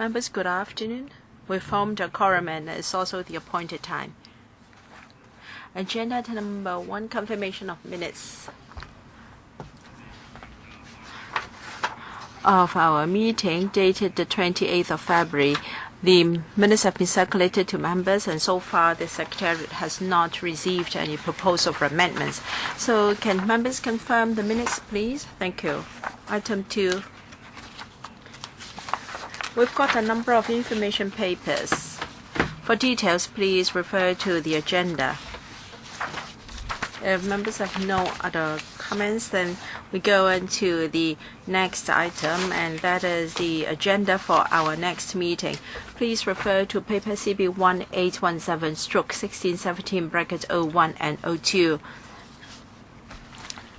Members, good afternoon. We formed a quorum and it's also the appointed time. Agenda item number 1, confirmation of minutes of our meeting dated the 28th of February. The minutes have been circulated to members, and so far the Secretariat has not received any proposal for amendments. So can members confirm the minutes, please? Thank you. Item 2. We've got a number of information papers. For details, please refer to the agenda. If members have no other comments, then we go into the next item, and that is the agenda for our next meeting. Please refer to paper CB 1817/1617(01) and 02.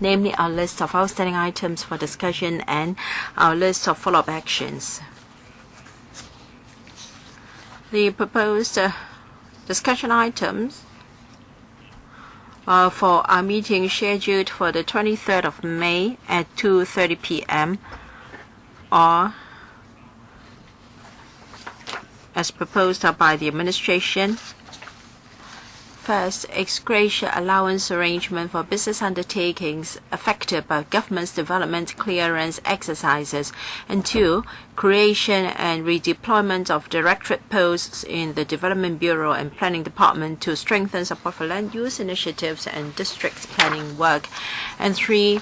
Namely, our list of outstanding items for discussion and our list of follow-up actions. The proposed discussion items for our meeting scheduled for the 23rd of May at 2:30 p.m. are as proposed by the administration. First, ex-gratia allowance arrangement for business undertakings affected by government's development clearance exercises. And 2, creation and redeployment of directorate posts in the Development Bureau and Planning Department to strengthen support for land use initiatives and district planning work. And 3,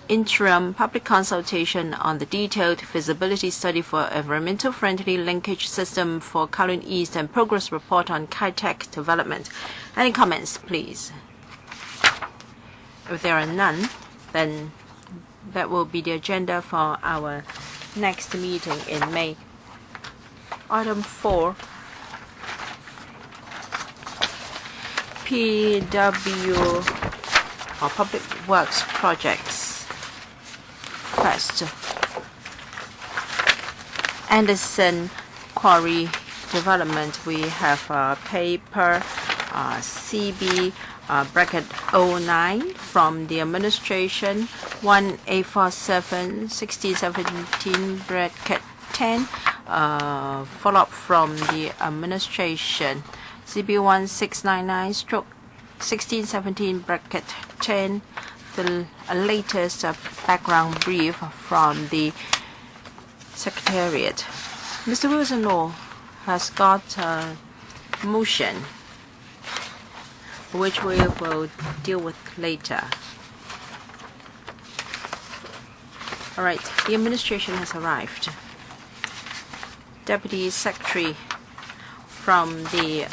interim public consultation on the detailed feasibility study for environmental friendly linkage system for Kowloon East and progress report on Kai-Tak development. Any comments, please? If there are none, then that will be the agenda for our next meeting in May. Item 4. PW or Public Works projects. First, Anderson Quarry Development. We have paper CB (09) from the administration, 1847/1617(10). Follow-up from the administration, CB 1699/1617(10). The latest background brief from the Secretariat. Mr. Wilson Law has got a motion which we will deal with later. All right, the administration has arrived. Deputy Secretary from the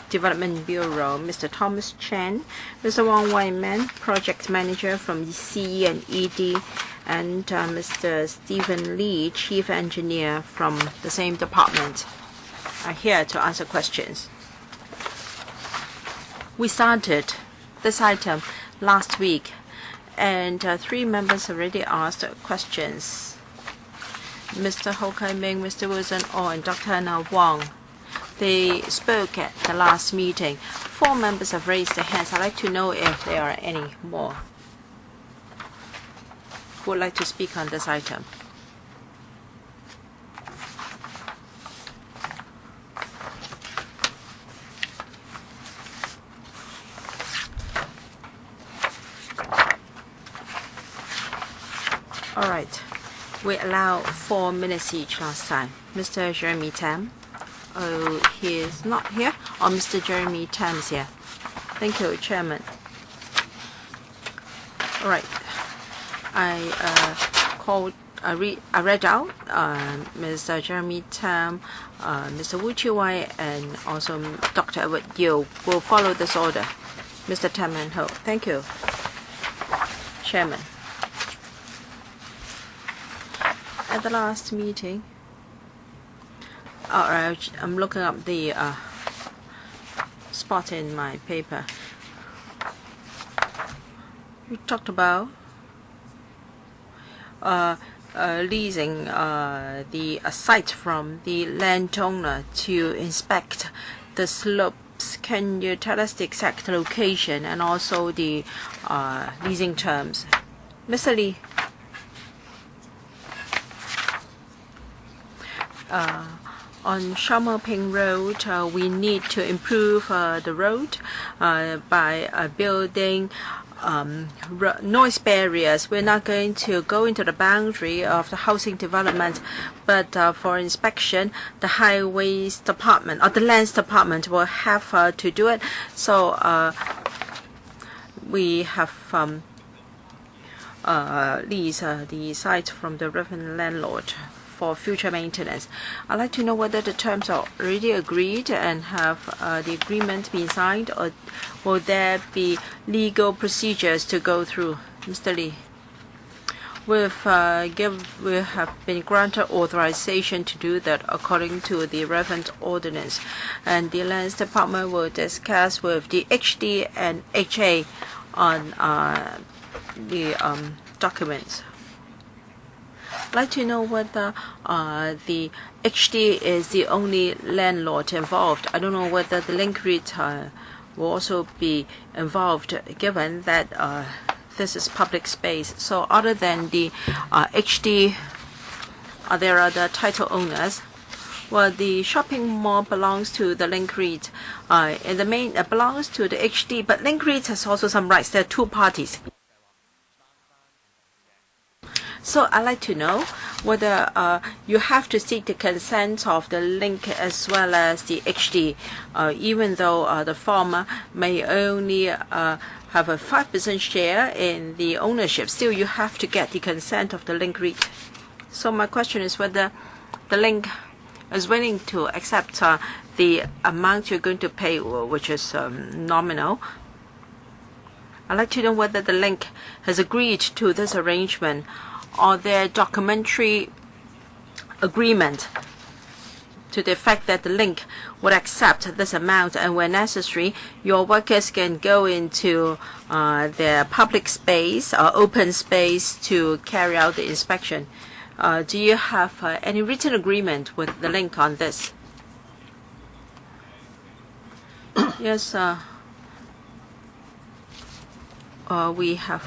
Development Bureau, Mr. Thomas Chen, Mr. Wong Wai-man, Project Manager from CE and ED, and Mr. Stephen Lee, Chief Engineer from the same department, are here to answer questions. We started this item last week, and 3 members already asked questions. Mr. Ho Kai-ming, Mr. Wilson Oh, and Dr. Anna Wong. They spoke at the last meeting. 4 members have raised their hands. I'd like to know if there are any more who would like to speak on this item. All right. We allow 4 minutes each last time. Mr. Jeremy Tam. Oh, he is not here. Or Mr. Jeremy Tam is here. Thank you, Chairman. All right. I read out Mr. Jeremy Tam, Mr. Wu Chi-wai, and also Dr. Edward Yeo will follow this order. Mr. Tam and Ho. Thank you, Chairman. At the last meeting, I'm looking up the spot in my paper. We talked about leasing the site from the landowner to inspect the slopes. Can you tell us the exact location and also the leasing terms? Mr. Lee. on Hon CHAN Han-pan Road, we need to improve the road by building noise barriers. We're not going to go into the boundary of the housing development, but for inspection, the highways department or the lands department will have to do it. So we have leased the site from the relevant landlord for future maintenance. I'd like to know whether the terms are already agreed and have the agreement been signed, or will there be legal procedures to go through? Mr. Lee. We have been granted authorization to do that according to the relevant ordinance, and the Lands Department will discuss with the HD and HA on the documents. I'd like to know whether the HD is the only landlord involved. I don't know whether the link REIT will also be involved, given that this is public space. So other than the HD, there are the title owners. Well, the shopping mall belongs to the link REIT. In the main, it belongs to the HD, but link REIT has also some rights. There are two parties. So I'd like to know whether you have to seek the consent of the link as well as the HD, even though the former may only have a 5% share in the ownership. Still, you have to get the consent of the link REIT. So my question is whether the link is willing to accept the amount you're going to pay, which is nominal. I'd like to know whether the link has agreed to this arrangement, or their documentary agreement to the effect that the link would accept this amount, and when necessary, your workers can go into their public space or open space to carry out the inspection. Do you have any written agreement with the link on this? Yes, we have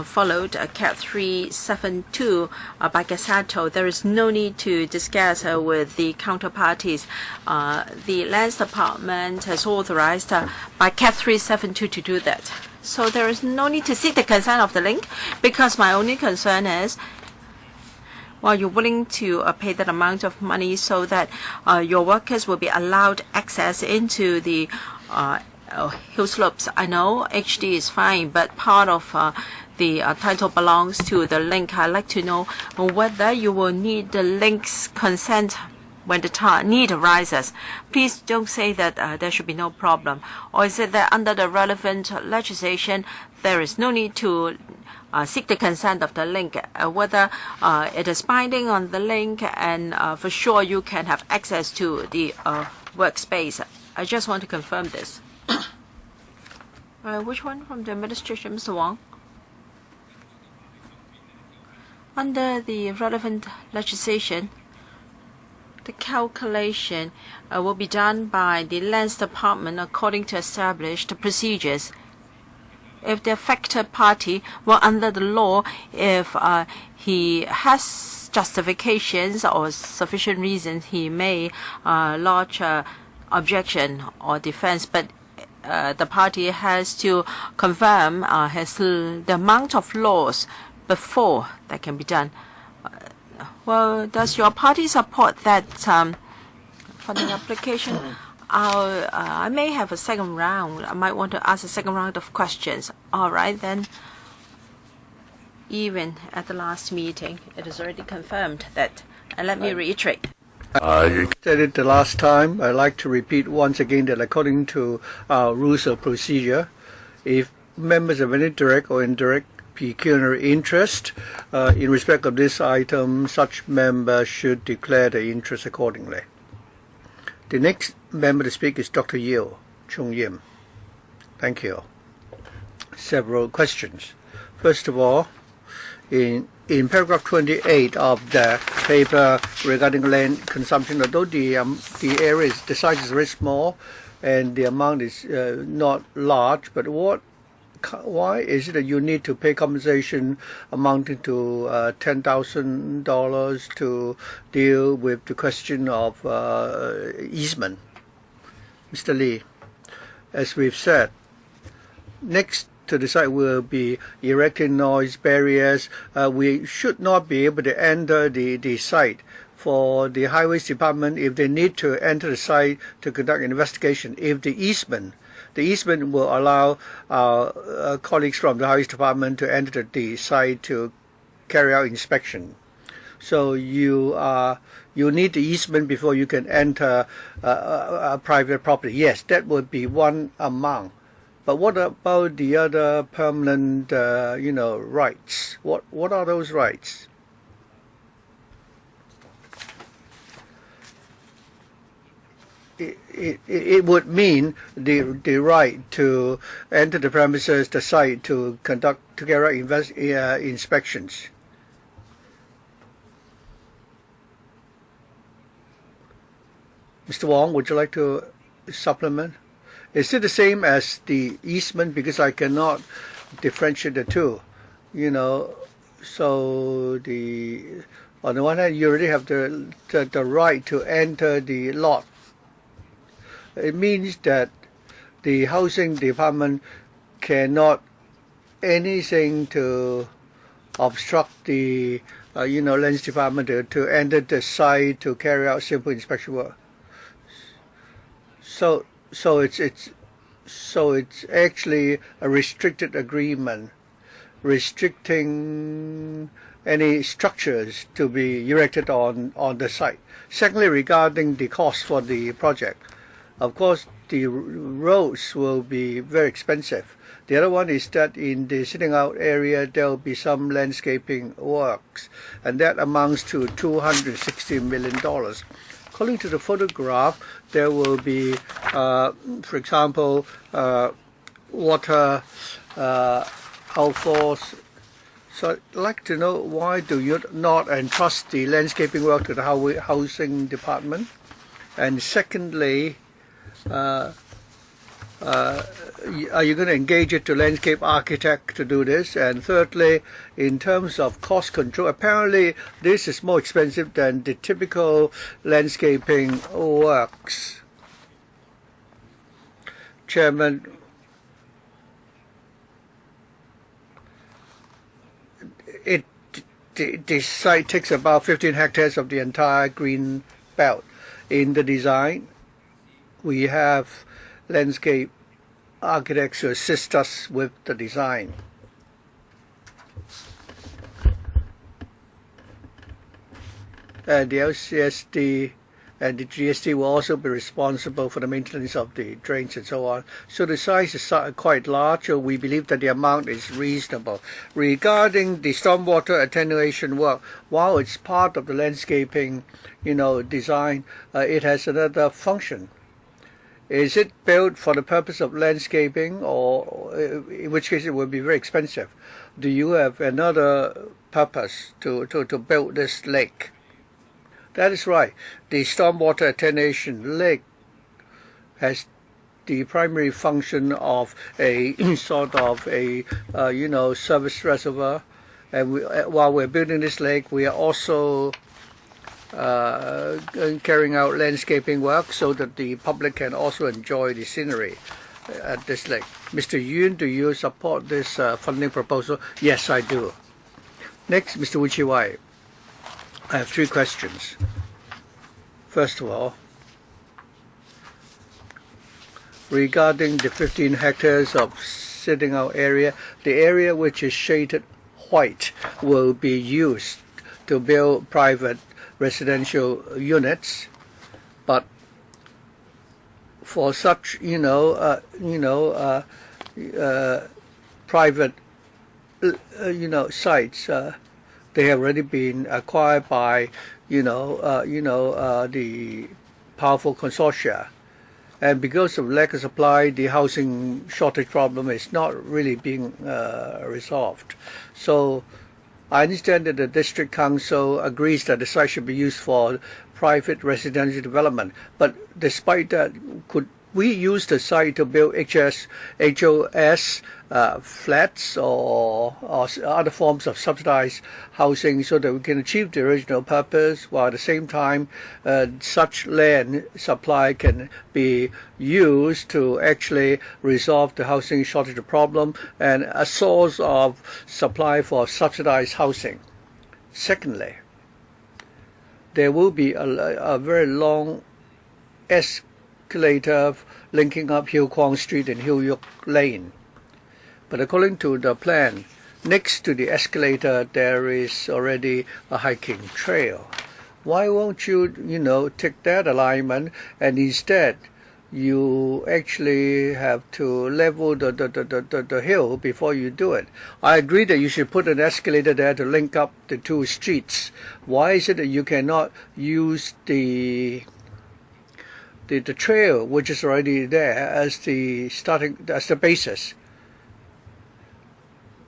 followed CAT 372 by Gazetto. There is no need to discuss with the counterparties. The Lands Department has authorized by CAT 372 to do that. So there is no need to seek the consent of the link, because my only concern is, well, you're willing to pay that amount of money so that your workers will be allowed access into the hill slopes. I know HD is fine, but part of the title belongs to the link. I'd like to know whether you will need the link's consent when the need arises. Please don't say that there should be no problem. Or is it that under the relevant legislation, there is no need to seek the consent of the link, whether it is binding on the link, and for sure you can have access to the workspace. I just want to confirm this. Which one from the administration, Mr. Wang? Under the relevant legislation, the calculation will be done by the Lands Department according to established procedures. If the affected party, well, under the law, if he has justifications or sufficient reasons, he may lodge an objection or defense, but the party has to confirm the amount of loss before that can be done. Well, does your party support that funding application? I may have a second round. I might want to ask a second round of questions. All right, then. Even at the last meeting, it is already confirmed that. And let me reiterate. You said it the last time. I'd like to repeat once again that according to our rules of procedure, if members have any direct or indirect pecuniary interest in respect of this item, such member should declare the interest accordingly. The next member to speak is Dr. Yeo Chung Yim. Thank you. Several questions. First of all, in paragraph 28 of the paper regarding land consumption, although the area the size is very small and the amount is not large, but what why is it that you need to pay compensation amounting to $10,000 to deal with the question of easement? Mr. Lee, as we've said, next to the site will be erecting noise barriers. We should not be able to enter the site. For the Highways Department, if they need to enter the site to conduct an investigation, if the easement will allow our colleagues from the Highways Department to enter the site to carry out inspection. So you need the easement before you can enter a private property. Yes, that would be one amount. But what about the other permanent, rights? What are those rights? It would mean the right to enter the premises, the site, to carry out inspections. Mr. Wong, would you like to supplement? Is it the same as the easement? Because I cannot differentiate the two. So on the one hand, you already have the right to enter the lot. It means that the housing department cannot anything to obstruct the lands department to enter the site to carry out simple inspection work. So it's actually a restricted agreement, restricting any structures to be erected on the site. Secondly, regarding the cost for the project, of course, the roads will be very expensive. The other one is that in the sitting out area, there will be some landscaping works, and that amounts to $260 million. According to the photograph, there will be, for example, water outfalls. So I'd like to know, why do you not entrust the landscaping work to the housing department? And secondly, are you going to engage it to landscape architect to do this? And thirdly, in terms of cost control, apparently this is more expensive than the typical landscaping works. Chairman, the site takes about 15 hectares of the entire green belt. In the design, we have landscape architects to assist us with the design. And the LCSD and the GST will also be responsible for the maintenance of the drains and so on. So the size is quite large, so we believe that the amount is reasonable. Regarding the stormwater attenuation work, while it's part of the landscaping, design, it has another function. Is it built for the purpose of landscaping, or in which case it will be very expensive? Do you have another purpose to build this lake? That is right. The stormwater attenuation lake has the primary function of a sort of a service reservoir, and while we're building this lake, we are also carrying out landscaping work so that the public can also enjoy the scenery at this lake. Mr. Yun, do you support this funding proposal? Yes, I do. Next, Mr. Wuchiwai. I have 3 questions. First of all, regarding the 15 hectares of sitting out area, the area which is shaded white will be used to build private residential units, but for such private sites, they have already been acquired by the powerful consortia, and because of lack of supply, the housing shortage problem is not really being resolved. So I understand that the district council agrees that the site should be used for private residential development, but despite that, could we use the site to build HOS flats or other forms of subsidized housing so that we can achieve the original purpose, while at the same time such land supply can be used to actually resolve the housing shortage problem and a source of supply for subsidized housing. Secondly, there will be a very long escalator linking up Hill Kwong Street and Hill Yuk Lane. But according to the plan, next to the escalator there is already a hiking trail. Why won't you, take that alignment and instead you actually have to level the hill before you do it? I agree that you should put an escalator there to link up the two streets. Why is it that you cannot use the trail which is already there as the basis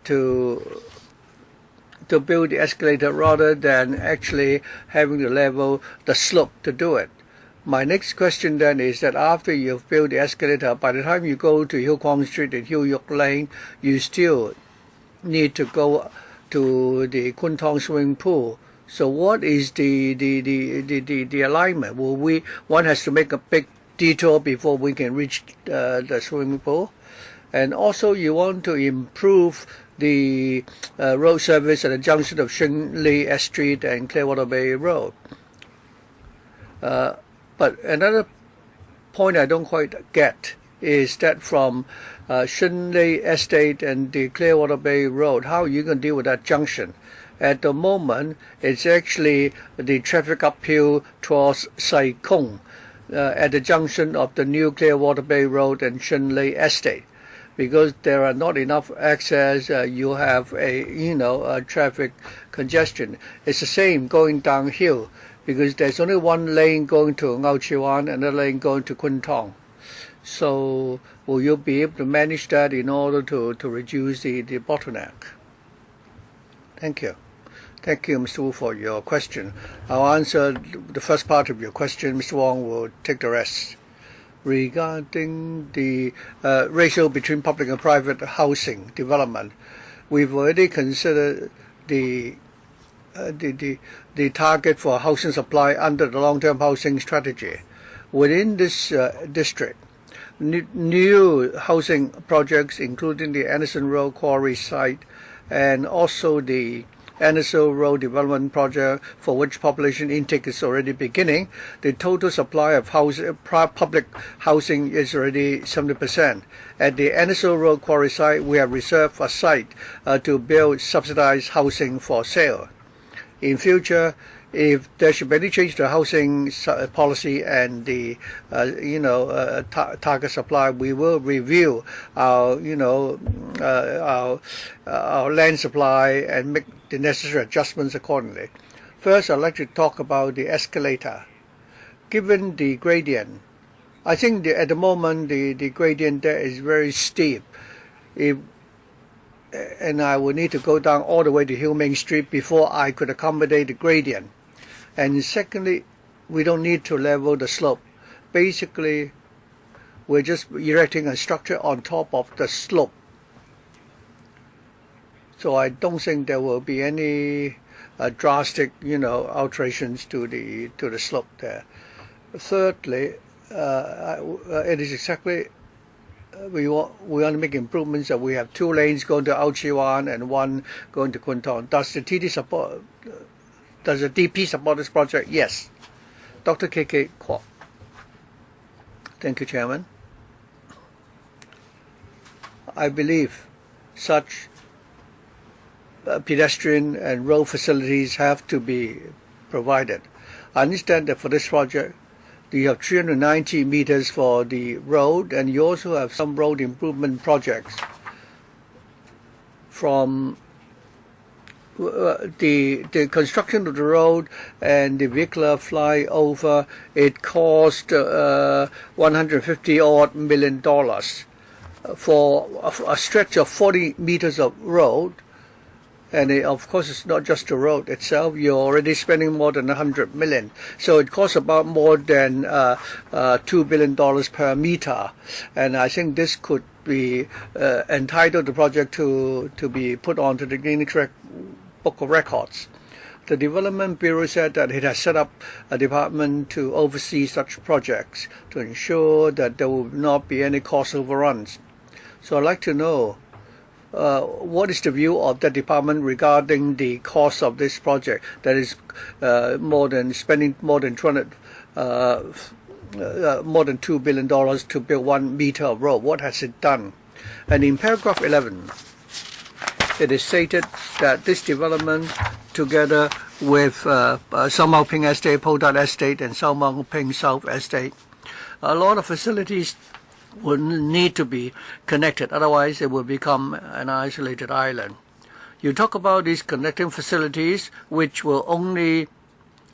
to build the escalator rather than actually having to level the slope to do it? My next question then is that after you've built the escalator, by the time you go to Hill Kwong Street and Hill Yuk Lane, you still need to go to the Kwun Tong swimming pool. So what is the alignment? One has to make a big detour before we can reach the swimming pool? And also you want to improve the road service at the junction of Shun Lee S Street and Clearwater Bay Road. But another point I don't quite get is that from Shun Lee Estate and the Clearwater Bay Road, how are you going to deal with that junction? At the moment, it's actually the traffic uphill towards Sai Kung at the junction of the new Clearwater Bay Road and Shun Lee Estate. Because there are not enough access, you have a traffic congestion. It's the same going downhill because there's only one lane going to Ngau Chi Wan and another lane going to Kwun Tong. So will you be able to manage that in order to reduce the bottleneck? Thank you. Thank you, Mr. Wu, for your question. I'll answer the first part of your question. Mr. Wong will take the rest. Regarding the ratio between public and private housing development, we've already considered the target for housing supply under the long-term housing strategy. Within this district, new housing projects, including the Anderson Road Quarry site and also the Anderson Road Development Project, for which population intake is already beginning, the total supply of public housing is already 70%. At the Anderson Road Quarry site, we have reserved a site to build subsidized housing for sale. In future, if there should be any change to housing policy and the target supply, we will review our land supply and make the necessary adjustments accordingly. First, I'd like to talk about the escalator. Given the gradient, I think at the moment the gradient there is very steep. And I will need to go down all the way to Hill Main Street before I could accommodate the gradient. And secondly, we don't need to level the slope. Basically, we're just erecting a structure on top of the slope. So I don't think there will be any drastic, alterations to the slope there. Thirdly, it is exactly we want to make improvements that we have 2 lanes going to Ao Chi Wan and 1 going to Kwun Tong. Does the DP support this project? Yes. Dr. K.K. Kwok. Thank you, Chairman. I believe such pedestrian and road facilities have to be provided. I understand that for this project, you have 390 meters for the road, and you also have some road improvement projects. From the construction of the road and the vehicular flyover, it cost $150 million for a stretch of 40 meters of road. And of course, it's not just the road itself. You're already spending more than 100 million. So it costs about more than $2 billion per meter. And I think this could be entitled the project to be put onto the Guinness Book of Records. The Development Bureau said that it has set up a department to oversee such projects to ensure that there will not be any cost overruns. So I'd like to know what is the view of the department regarding the cost of this project? That is spending more than $2 billion to build 1 meter of road. What has it done? And in paragraph 11, it is stated that this development, together with Sao Mau Ping Estate, Po Tat Estate, and Sao Mau Ping South Estate, a lot of facilities will need to be connected, otherwise it will become an isolated island. You talk about these connecting facilities which will only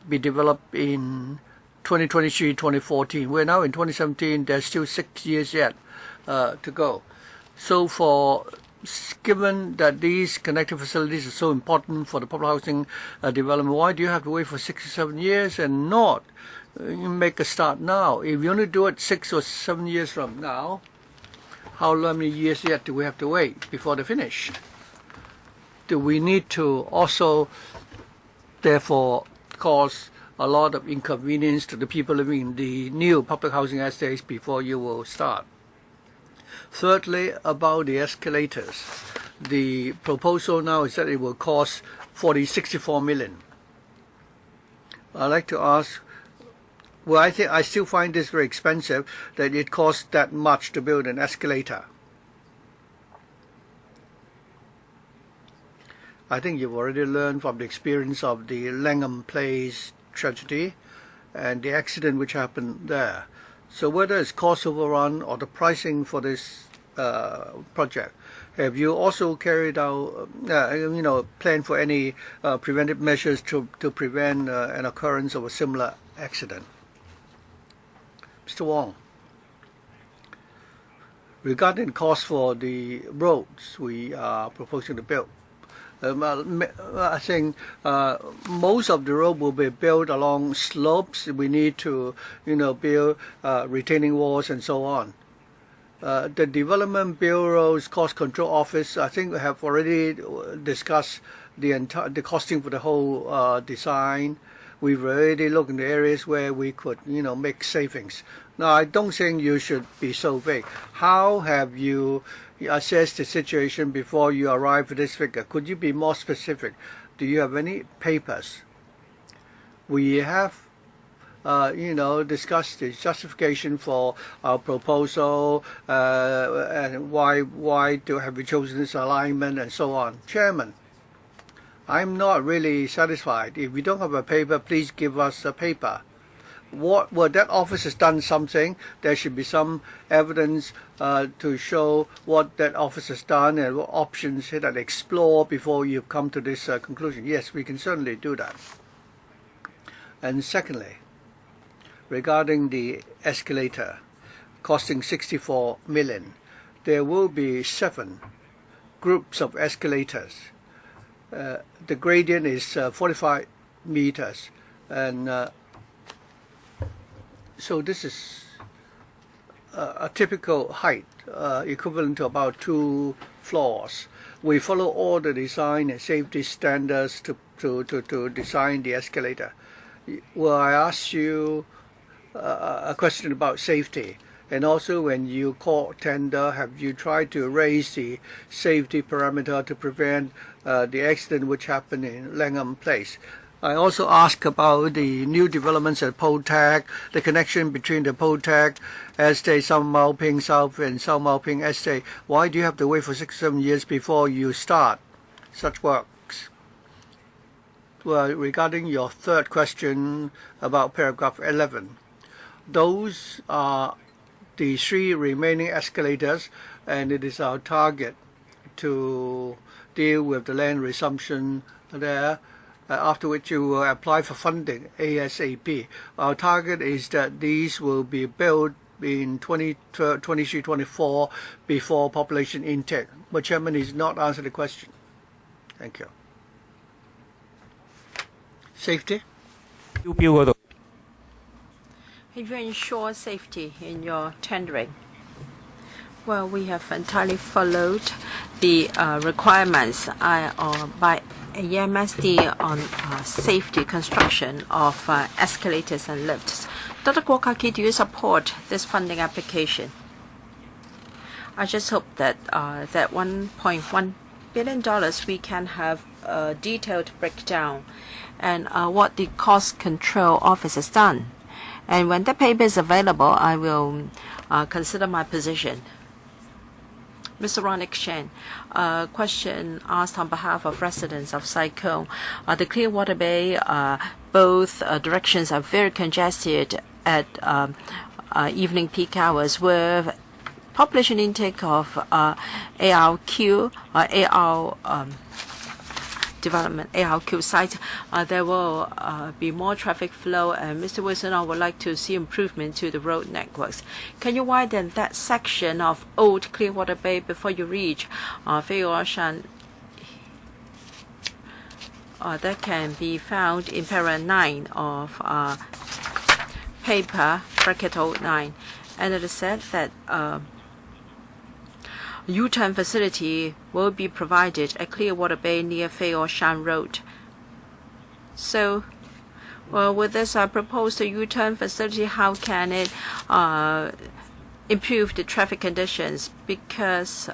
be developed in 2023, 2014. We're now in 2017, there's still 6 years yet to go. So given that these connecting facilities are so important for the public housing development, why do you have to wait for 6 or 7 years and not make a start now? If you only do it 6 or 7 years from now, how many years yet do we have to wait before they're finished? Do we need to also, therefore, cause a lot of inconvenience to the people living in the new public housing estates before you will start? Thirdly, about the escalators. The proposal now is that it will cost 64 million. I'd like to ask, well, I still find this very expensive, that it costs that much to build an escalator. I think you've already learned from the experience of the Langham Place tragedy and the accident which happened there. So whether it's cost overrun or the pricing for this project, have you also carried out, planned for any preventive measures to prevent an occurrence of a similar accident? Mr. Wong, regarding cost for the roads we are proposing to build, I think most of the road will be built along slopes. We need to, build retaining walls and so on. The Development Bureau's Cost Control Office, I think, we have already discussed the costing for the whole design. We've already looked in the areas where we could, make savings. Now, I don't think you should be so vague. How have you assessed the situation before you arrive at this figure? Could you be more specific? Do you have any papers? We have, discussed the justification for our proposal and why have we chosen this alignment and so on. Chairman, I'm not really satisfied. If we don't have a paper, please give us a paper. That office has done something. There should be some evidence to show what that office has done and what options that explore before you come to this conclusion. Yes, we can certainly do that. And secondly, regarding the escalator costing 64 million, there will be 7 groups of escalators. The gradient is 45 meters, and so this is a typical height, equivalent to about 2 floors. We follow all the design and safety standards to design the escalator. Well, I asked you a question about safety, and also when you call tender, have you tried to raise the safety parameter to prevent the accident which happened in Langham Place? I also asked about the new developments at Po Tat, the connection between the Po Tat Estate, Sao Mau Ping South and Sao Mau Ping Estate. Why do you have to wait for 6 or 7 years before you start such works? Well, regarding your third question about paragraph 11, those are the 3 remaining escalators, and it is our target to deal with the land resumption there, after which you will apply for funding ASAP. Our target is that these will be built in 2023-24 before population intake. But Chairman has not answered the question. Thank you. Safety. 標嗰度。 If you ensure safety in your tendering, well, we have entirely followed the requirements by AMSD on safety construction of escalators and lifts. Dr. Kwok Kaki, do you support this funding application? I just hope that that $1.1 billion we can have a detailed breakdown and what the cost control office has done. And when the paper is available, I will consider my position. Mr. Hon CHAN, question asked on behalf of residents of Sai Kung. The Clearwater Bay, both directions are very congested at evening peak hours, where population intake of ARQ, development ARQ sites, there will be more traffic flow, and Mr. Wilson, I would like to see improvement to the road networks. Can you widen that section of old Clearwater Bay before you reach Shan? That can be found in paragraph 9 of paper bracket 09, and it is said that U-turn facility will be provided at Clearwater Bay near Shan Road. So, well, with this proposed U-turn facility, how can it improve the traffic conditions? Because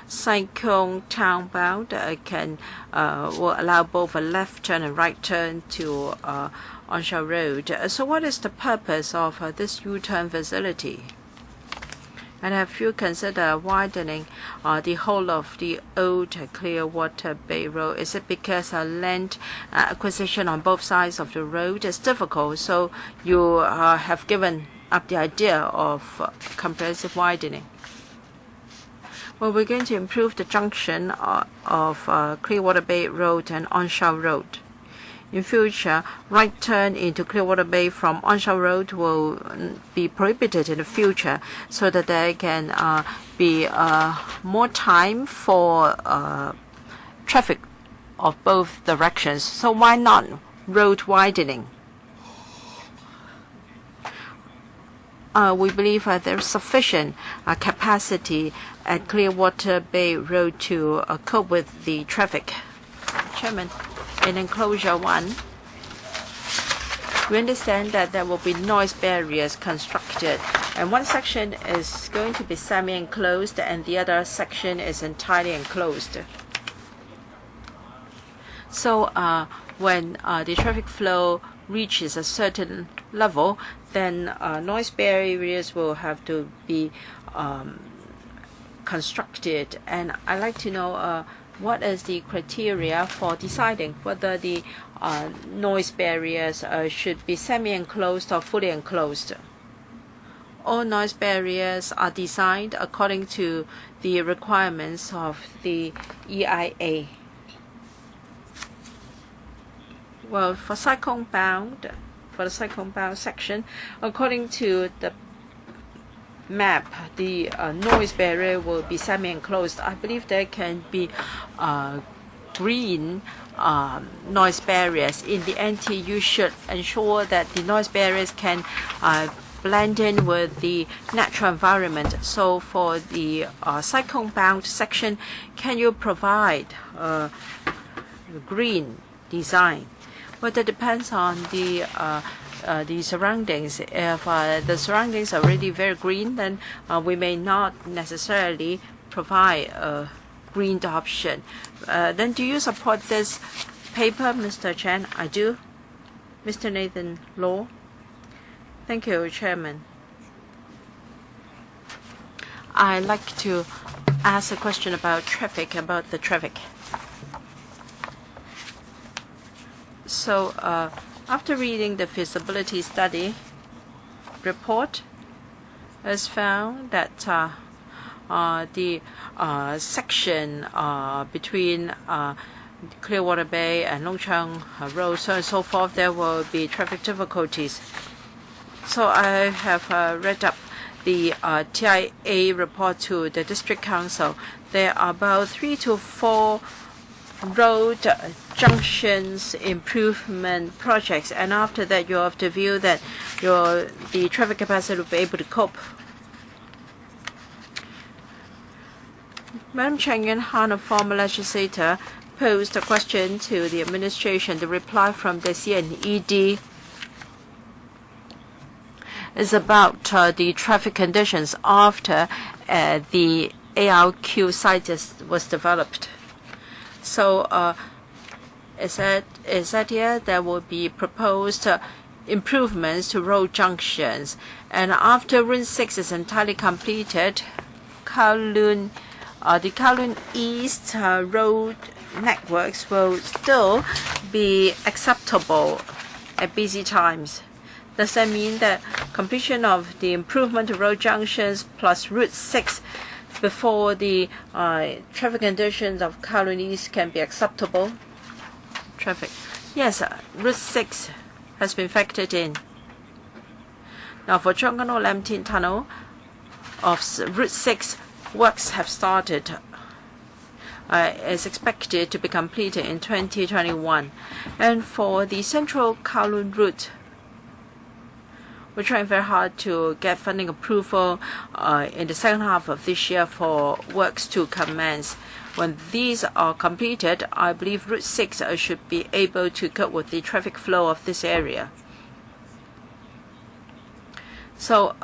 Sai Kung townbound will allow both a left turn and right turn to Shan Road. So, what is the purpose of this U-turn facility? And have you considered widening the whole of the old Clearwater Bay Road? Is it because land acquisition on both sides of the road is difficult, so you have given up the idea of comprehensive widening? Well, we're going to improve the junction of Clearwater Bay Road and Shan Road. In future, right turn into Clearwater Bay from Shan Road will be prohibited in the future, so that there can be more time for traffic of both directions. So why not road widening? We believe there is sufficient capacity at Clearwater Bay Road to cope with the traffic. Chairman, in enclosure 1, we understand that there will be noise barriers constructed, and one section is going to be semi-enclosed and the other section is entirely enclosed. So when the traffic flow reaches a certain level, then noise barriers will have to be constructed. And I'd like to know what is the criteria for deciding whether the noise barriers should be semi-enclosed or fully enclosed? All noise barriers are designed according to the requirements of the EIA. Well, for the Sai Kung bound section, according to the map, the noise barrier will be semi-enclosed. I believe there can be green noise barriers. In the NT, you should ensure that the noise barriers can blend in with the natural environment. So for the Sai Kung bound section, can you provide green design? Well, that depends on the surroundings. If the surroundings are really very green, then we may not necessarily provide a green option. Then do you support this paper, Mr. Chan? I do. Mr. Nathan Law. Thank you, Chairman. I'd like to ask a question about the traffic. So after reading the feasibility study report, has found that the section between Clearwater Bay and Long Chang Road, so on and so forth, there will be traffic difficulties. So I have read up the TIA report to the District Council. There are about 3 to 4 road junctions improvement projects, and after that you have to view that the traffic capacity will be able to cope. Madam Chang Yuen-han, a former legislator, posed a question to the administration. The reply from the CNED is about the traffic conditions after the ARQ site was developed. So it said here there will be proposed improvements to road junctions, and after Route 6 is entirely completed, the Kowloon East road networks will still be acceptable at busy times. Does that mean that completion of the improvement to road junctions plus Route 6 before the traffic conditions of Kowloon East can be acceptable? Traffic. Yes, Route 6 has been factored in. Now for Chong Kan Ho Lam Tin Tunnel of Route 6, works have started. Is expected to be completed in 2021. And for the central Kowloon route, we're trying very hard to get funding approval in the second half of this year for works to commence. When these are completed, I believe Route 6 should be able to cope with the traffic flow of this area. So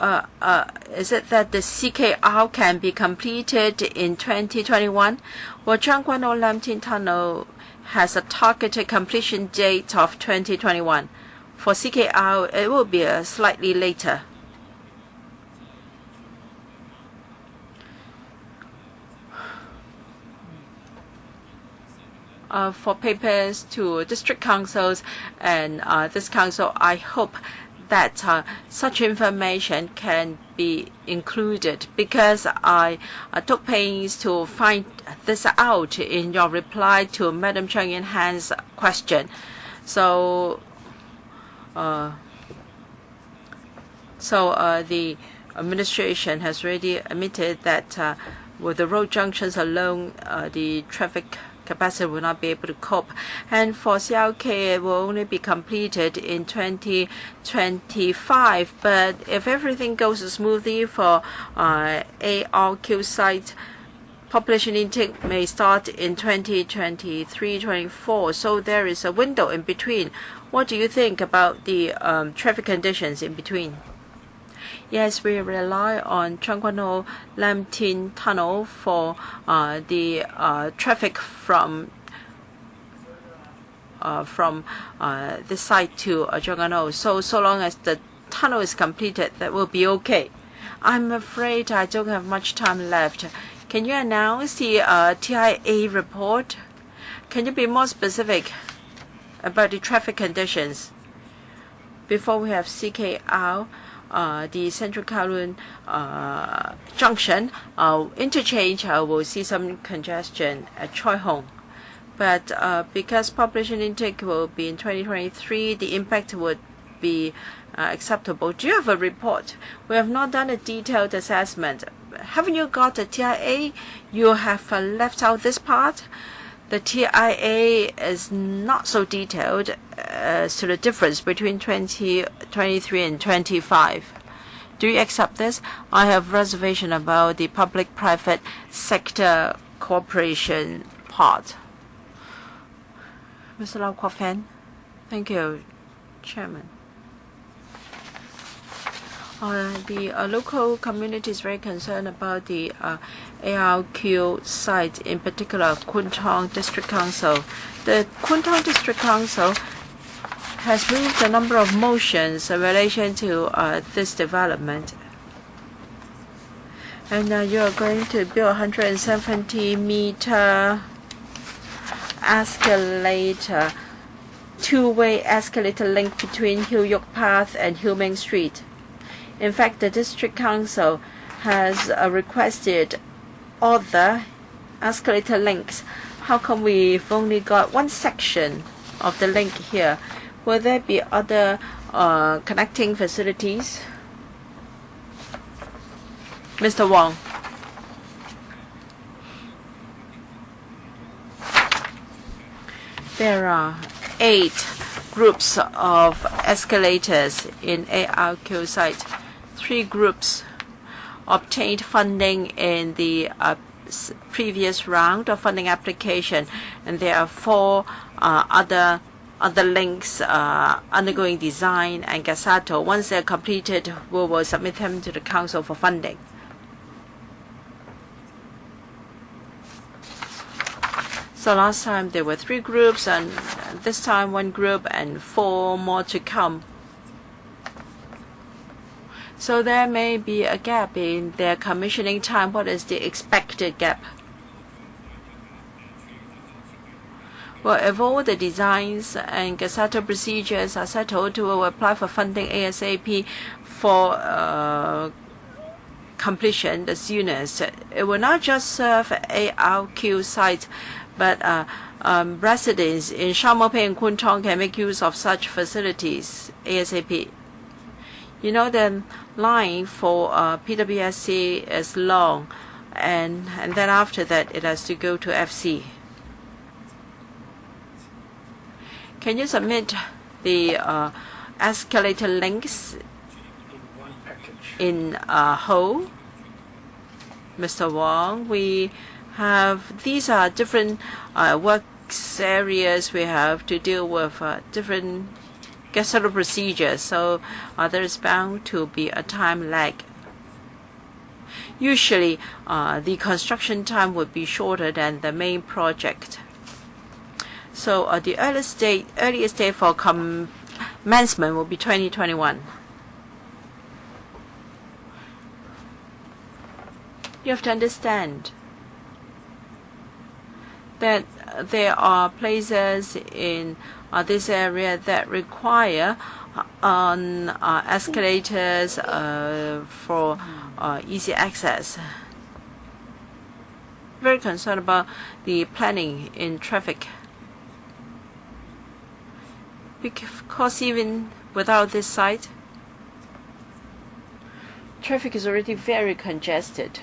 is it that the CKR can be completed in 2021? Well, Chong Kan Ho Lam Tin Tunnel has a targeted completion date of 2021. For CKR, it will be slightly later. For papers to district councils and this council, I hope that such information can be included, because I took pains to find this out in your reply to Madam Chang Yuen-han's question. So the administration has already admitted that with the road junctions alone, the traffic capacity will not be able to cope. And for CLK, it will only be completed in 2025. But if everything goes smoothly for ARQ site, population intake may start in 2023-24. So there is a window in between. What do you think about the traffic conditions in between? Yes, we rely on Chong Kan Ho Lam Tin Tunnel for the traffic from this site to Chong Kan Ho. So long as the tunnel is completed, that will be okay. I'm afraid I don't have much time left. Can you announce the TIA report? Can you be more specific about the traffic conditions before we have CKR? The Central Kowloon Junction interchange will see some congestion at Choi Hong. But because population intake will be in 2023, the impact would be acceptable. Do you have a report? We have not done a detailed assessment. Haven't you got a TIA? You have left out this part. The TIA is not so detailed as to the difference between 2023 and 25. Do you accept this? I have reservation about the public-private sector cooperation part. Mr. Lau Kwok Fan. Thank you, Chairman. The local community is very concerned about the ARQ site, in particular Kwun Tong District Council. The Kwun Tong District Council has moved a number of motions in relation to this development. And you are going to build 170-meter escalator, two-way escalator link between Hill Yok Path and Hill Ming Street. In fact, the District Council has requested other escalator links. How come we've only got one section of the link here? Will there be other connecting facilities? Mr. Wong. There are 8 groups of escalators in ARQ site. 3 groups obtained funding in the previous round of funding application, and there are 4 other links undergoing design and get settled. Once they're completed, we will submit them to the Council for funding. So last time there were 3 groups, and this time 1 group and 4 more to come. So there may be a gap in their commissioning time. What is the expected gap? Well, if all the designs and Gazette procedures are settled, we will apply for funding ASAP for completion the soonest. It will not just serve ARQ site, but residents in Sha Mo Pei and Kwun Tong can make use of such facilities ASAP. You know, the line for PWSC is long, and then after that it has to go to FC. Can you submit the escalator links in whole? Mr. Wong, these are different works areas. We have to deal with different Gazette procedures, so there is bound to be a time lag. Usually, the construction time would be shorter than the main project. So the earliest date for commencement will be 2021. You have to understand that there are places in this area that require escalators for easy access. Very concerned about the planning in traffic, because even without this site, traffic is already very congested.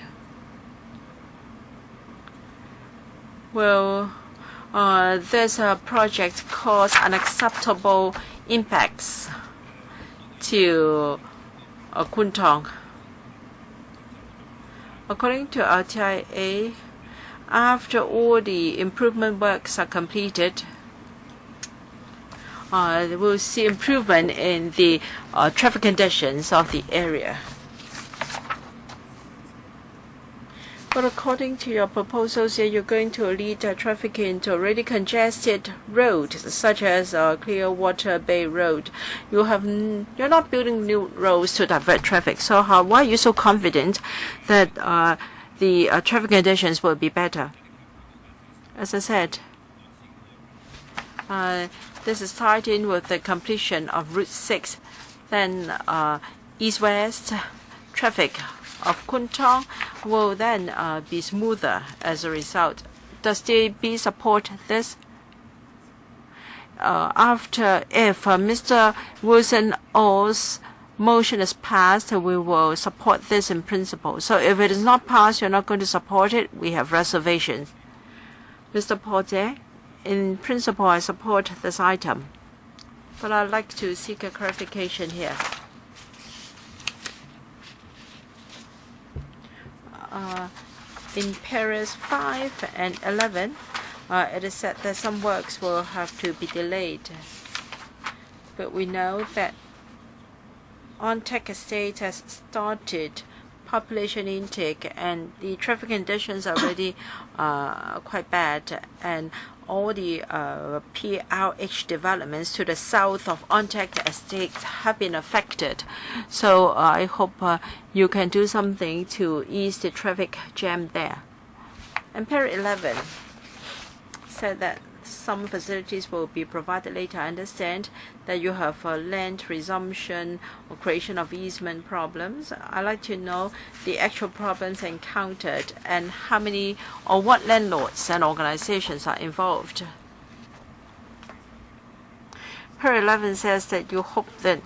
Well, this project caused unacceptable impacts to Kwun Tong. According to RTIA, after all the improvement works are completed, we'll see improvement in the traffic conditions of the area. But according to your proposals here, you're going to lead traffic into already congested roads, such as Clearwater Bay Road. You're not building new roads to divert traffic. So why are you so confident that the traffic conditions will be better? As I said, this is tied in with the completion of Route 6. Then east-west traffic of Kwun Tong will then be smoother as a result. Does DAB support this? If Mr. Wilson Oh's motion is passed, we will support this in principle. So if it is not passed, you're not going to support it, we have reservations. Mr. Porte, in principle, I support this item, but I'd like to seek a clarification here. In paras 5 and 11, it is said that some works will have to be delayed. But we know that On-Tech Estate has started population intake, and the traffic conditions are already quite bad, and all the PRH developments to the south of On-Tech Estate have been affected. So I hope you can do something to ease the traffic jam there. And Para 11 said that some facilities will be provided later. I understand that you have land resumption or creation of easement problems. I'd like to know the actual problems encountered and how many or what landlords and organizations are involved. Para 11 says that you hope that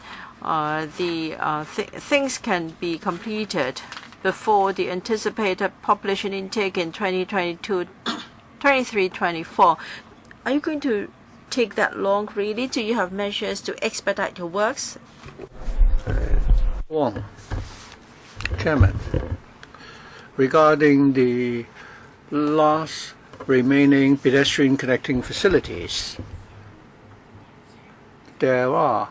things can be completed before the anticipated population intake in 2022, 23, 24. Are you going to take that long really? Do you have measures to expedite your works? Wong, Chairman, regarding the last remaining pedestrian connecting facilities, there are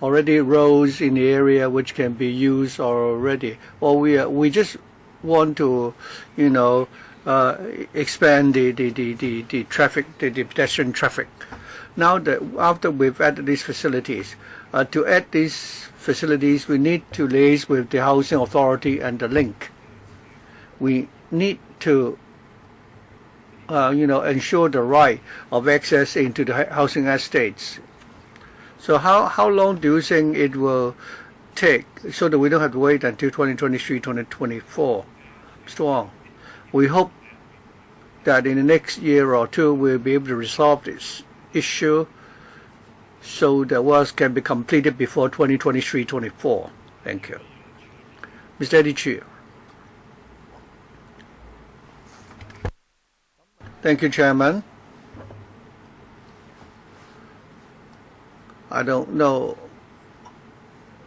already roads in the area which can be used already. Or we just want to, expand the traffic, the pedestrian traffic. Now that after we've added these facilities, to add these facilities, we need to liaise with the housing authority and the link. We need to ensure the right of access into the housing estates. So how long do you think it will take so that we don't have to wait until 2023, 2024? Mr. Wong, we hope that in the next year or two we'll be able to resolve this issue so that works can be completed before 2023, 2024. Thank you. Mr. Eddie Chu. Thank you, Chairman. I don't know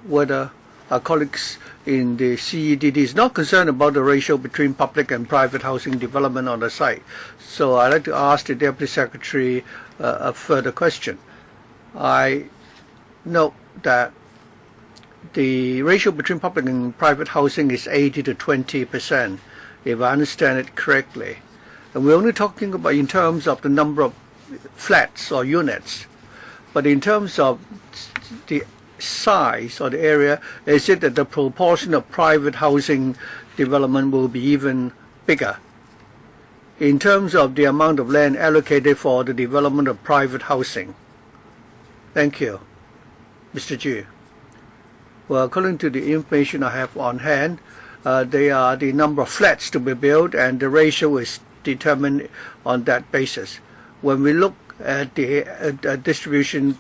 whether our colleagues in the CEDD is not concerned about the ratio between public and private housing development on the site. So I'd like to ask the Deputy Secretary a further question. I note that the ratio between public and private housing is 80 to 20%, if I understand it correctly. And we're only talking about in terms of the number of flats or units. But in terms of the size or the area, is it that the proportion of private housing development will be even bigger? In terms of the amount of land allocated for the development of private housing. Thank you. Mr. Ju. Well, according to the information I have on hand, they are the number of flats to be built, and the ratio is determined on that basis. When we look at the distribution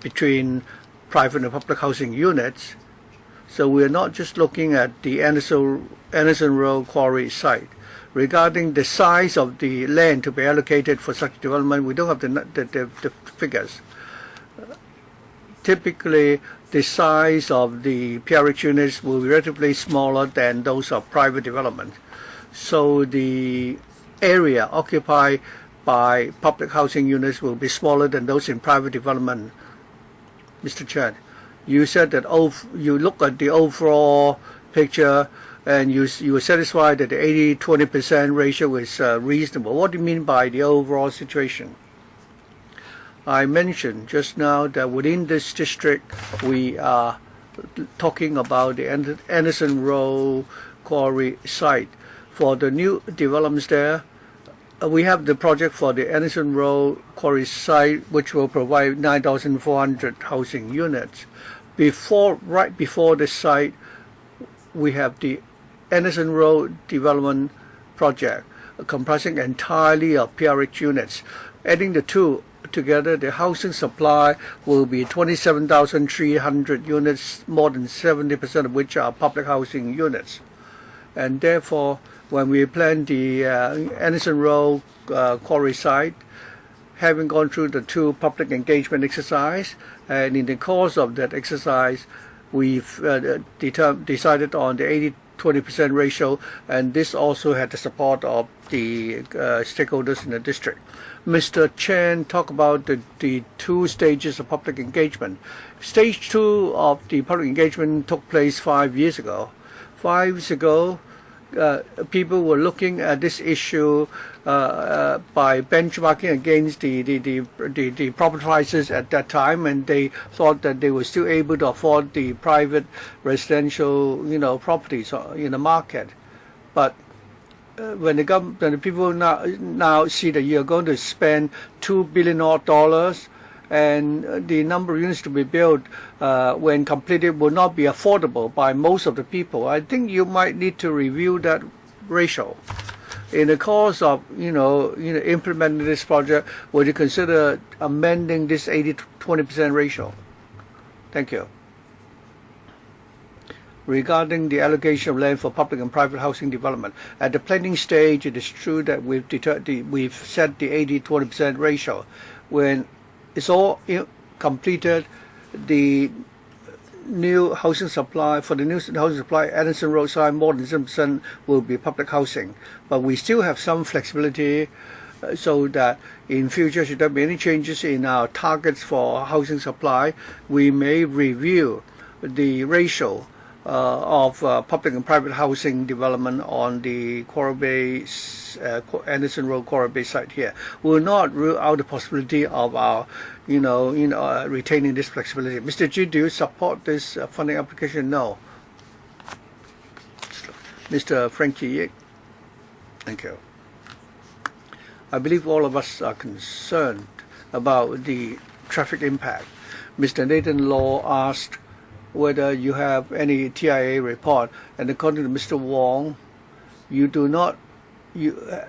between private and public housing units, so we're not just looking at the Anderson Road quarry site. Regarding the size of the land to be allocated for such development, we don't have the figures. Typically, the size of the PRH units will be relatively smaller than those of private development. So the area occupied by public housing units will be smaller than those in private development. Mr. Chan, you said that you look at the overall picture and you were satisfied that the 80-20% ratio is reasonable. What do you mean by the overall situation? I mentioned just now that within this district we are talking about the Anderson Road quarry site. For the new developments there, we have the project for the Anderson Road quarry site, which will provide 9,400 housing units. Right before the site, we have the Anderson Road development project, comprising entirely of PRH units. Adding the two together, the housing supply will be 27,300 units, more than 70% of which are public housing units. And therefore, when we plan the Anderson Road quarry site, having gone through the two public engagement exercise, and in the course of that exercise, we've decided on the 80-20% ratio, and this also had the support of the stakeholders in the district. Mr. Chen talked about the two stages of public engagement. Stage 2 of the public engagement took place 5 years ago. 5 years ago, people were looking at this issue by benchmarking against the property prices at that time, and they thought that they were still able to afford the private residential, properties in the market. But when the people now see that you're going to spend $2 billion odd, and the number of units to be built when completed will not be affordable by most of the people, I think you might need to review that ratio. In the course of implementing this project, would you consider amending this 80-20% ratio? Thank you. regarding the allocation of land for public and private housing development. At the planning stage, it is true that we've set the 80-20% ratio. When it's all completed, the new housing supply, for the new housing supply, Anderson Road side, more than 7% will be public housing. But we still have some flexibility so that in future, should there be any changes in our targets for housing supply, we may review the ratio of public and private housing development on the Coral Bay, Anderson Road, Coral Bay site here. We will not rule out the possibility of our, retaining this flexibility. Mr. G, do you support this funding application? No. Mr. Frankie Yik. Thank you. I believe all of us are concerned about the traffic impact. Mr. Nathan Law asked whether you have any TIA report, and according to Mr. Wong, you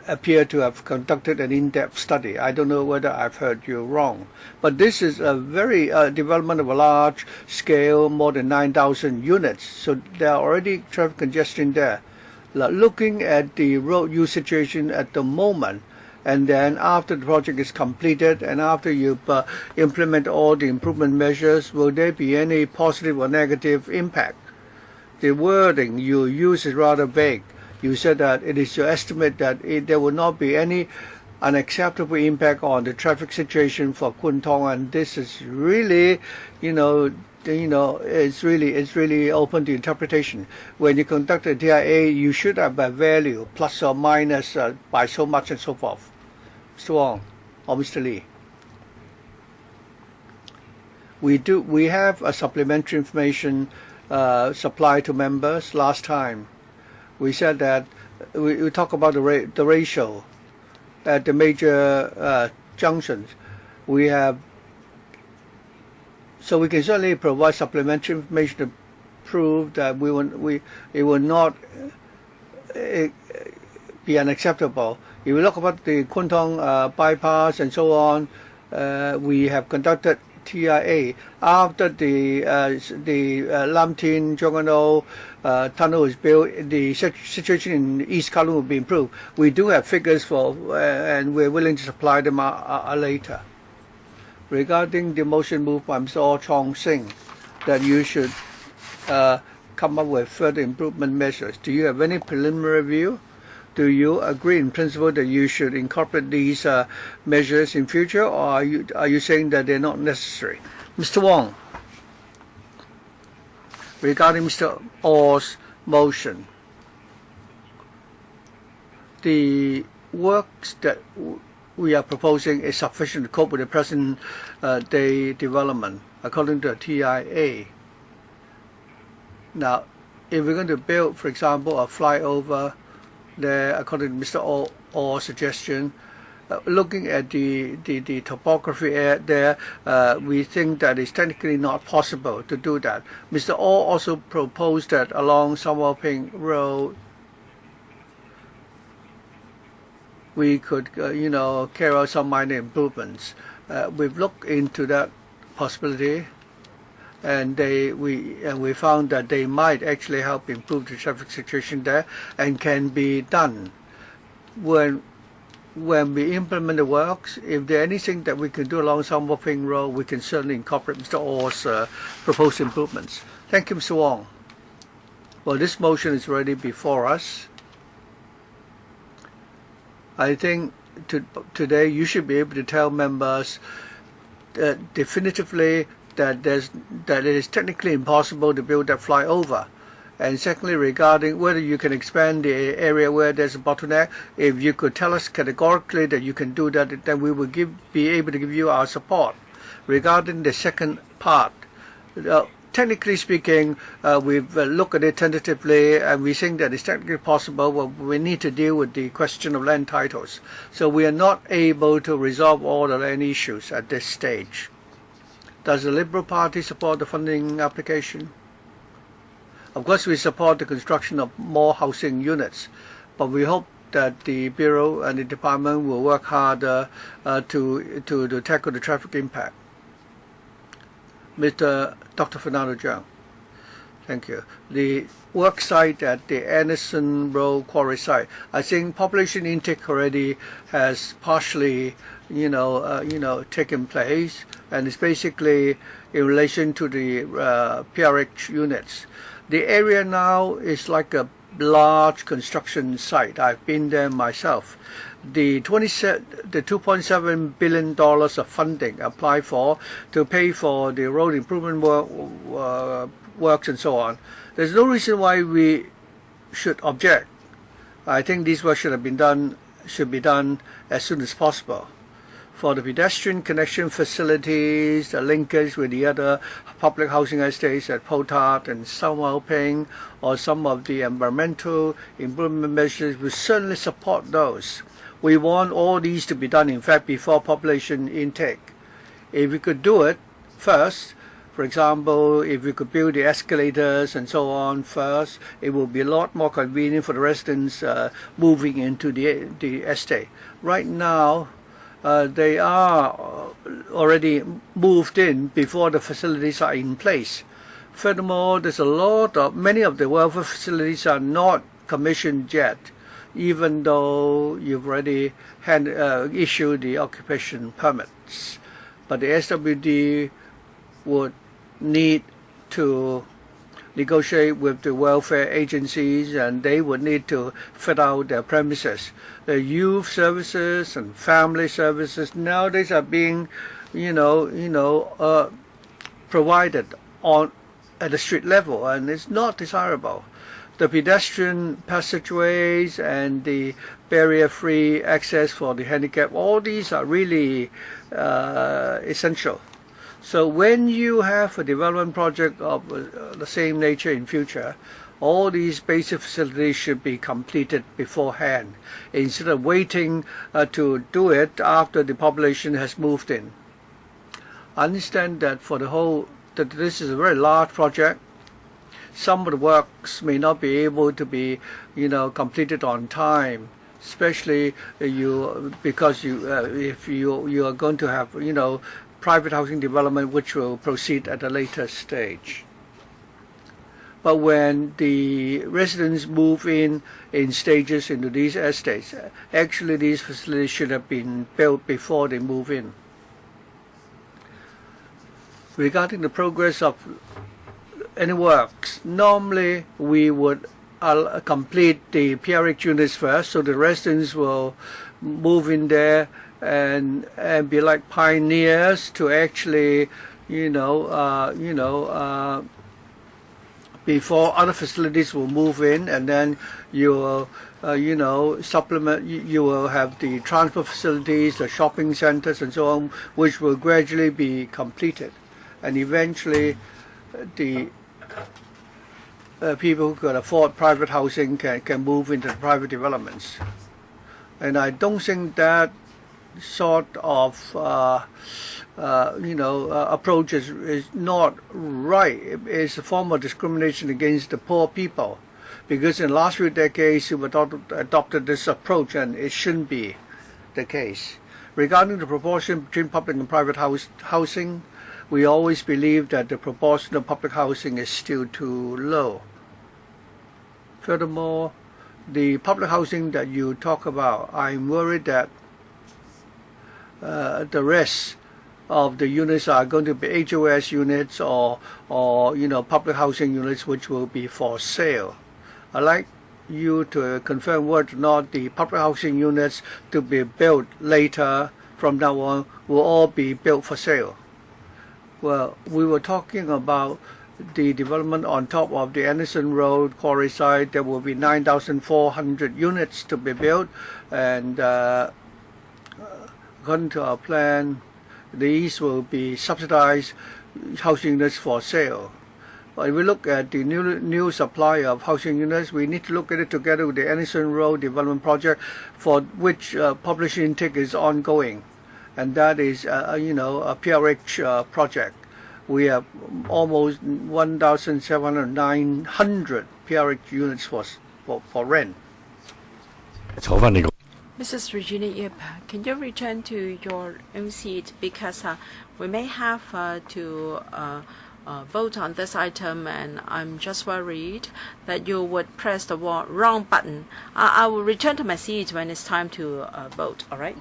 appear to have conducted an in-depth study. I don't know whether I've heard you wrong, but this is a very development of a large scale, more than 9,000 units, so there are already traffic congestion there. Looking at the road use situation at the moment, and then after the project is completed and after you implement all the improvement measures, will there be any positive or negative impact? The wording you use is rather vague. You said that it is your estimate that there will not be any unacceptable impact on the traffic situation for Kwun Tong, and this is really, it's really open to interpretation. When you conduct a TIA, you should have a value plus or minus by so much and so forth. Mr. Wong or Mr. Lee. We have a supplementary information supplied to members. Last time we said that we talk about the ratio at the major junctions. We have, so we can certainly provide supplementary information to prove that it will not be unacceptable. If you look about the Kwun Tong bypass and so on, we have conducted TIA after the Lam Tin Jongano tunnel is built. The situation in East Kowloon will be improved. We do have figures for, and we're willing to supply them later. Regarding the motion moved by Mr. Oh Chong Sing, that you should come up with further improvement measures. Do you have any preliminary view? Do you agree in principle that you should incorporate these measures in future, or are you saying that they're not necessary? Mr. Wong, regarding Mr. Oh's motion, the works that we are proposing is sufficient to cope with the present day development, according to the TIA. Now, if we're going to build, for example, a flyover there, according to Mr. Oh's suggestion, looking at the topography there, we think that it's technically not possible to do that. Mr. Oh also proposed that along Samuel Ping Road, we could, carry out some minor improvements. We've looked into that possibility, and we found that they might actually help improve the traffic situation there, and can be done. When we implement the works, if there's anything that we can do along Sam Wo Ping Road, we can certainly incorporate Mr. Oh's proposed improvements. Thank you, Mr. Wong. Well, this motion is already before us. I think today you should be able to tell members definitively that it is technically impossible to build that flyover. And secondly, regarding whether you can expand the area where there's a bottleneck, if you could tell us categorically that you can do that, then we will be able to give you our support. Regarding the second part, technically speaking, we've looked at it tentatively, and we think that it's technically possible, but we need to deal with the question of land titles. So we are not able to resolve all the land issues at this stage. Does the Liberal Party support the funding application? Of course, we support the construction of more housing units, but we hope that the Bureau and the Department will work harder to tackle the traffic impact. Dr. Fernando Zhang. Thank you. The work site at the Anderson Road quarry site, I think population intake already has partially, taken place, and it's basically in relation to the PRH units. The area now is like a large construction site. I've been there myself. The $2.7 billion of funding applied for to pay for the road improvement works and so on. There's no reason why we should object. I think these work should be done as soon as possible. For the pedestrian connection facilities, the linkage with the other public housing estates at Potart and Sao Mau Ping, or some of the environmental improvement measures, we certainly support those. We want all these to be done, in fact, before population intake. If we could do it first, for example, if we could build the escalators and so on first, it will be a lot more convenient for the residents moving into the estate. Right now, they are already moved in before the facilities are in place. Furthermore, there's many of the welfare facilities are not commissioned yet, even though you've already issued the occupation permits. But the SWD would need to negotiate with the welfare agencies, and they would need to fit out their premises. The youth services and family services nowadays are being, provided at the street level, and it's not desirable. The pedestrian passageways and the barrier-free access for the handicapped, all these are really essential. So when you have a development project of the same nature in future, all these basic facilities should be completed beforehand, instead of waiting to do it after the population has moved in. I understand that that this is a very large project. Some of the works may not be able to be, completed on time, especially because if you are going to have, private housing development which will proceed at a later stage. But when the residents move in stages into these estates, actually these facilities should have been built before they move in. Regarding the progress of any works, normally we would complete the PRH units first, so the residents will move in there and be like pioneers to actually, before other facilities will move in, and then you will, supplement. You will have the transport facilities, the shopping centers, and so on, which will gradually be completed, and eventually, the people who can afford private housing can move into the private developments. And I don't think that sort of approach is not right. It's a form of discrimination against the poor people, because in the last few decades we adopted this approach, and it shouldn't be the case. Regarding the proportion between public and private housing, we always believe that the proportion of public housing is still too low. Furthermore, the public housing that you talk about, I'm worried that the rest of the units are going to be HOS units or public housing units which will be for sale. I'd like you to confirm whether or not the public housing units to be built later from now on will all be built for sale. Well, we were talking about the development on top of the Anderson Road quarry site. There will be 9,400 units to be built, and according to our plan, these will be subsidized housing units for sale. But if we look at the new supply of housing units, we need to look at it together with the Anderson Road development project, for which population intake is ongoing, and that is a PRH project. We have almost 1,700 PRH units for rent. Mrs. Regina Yip, can you return to your own seat, because we may have to vote on this item, and I'm just worried that you would press the wrong button. I will return to my seat when it's time to vote, all right?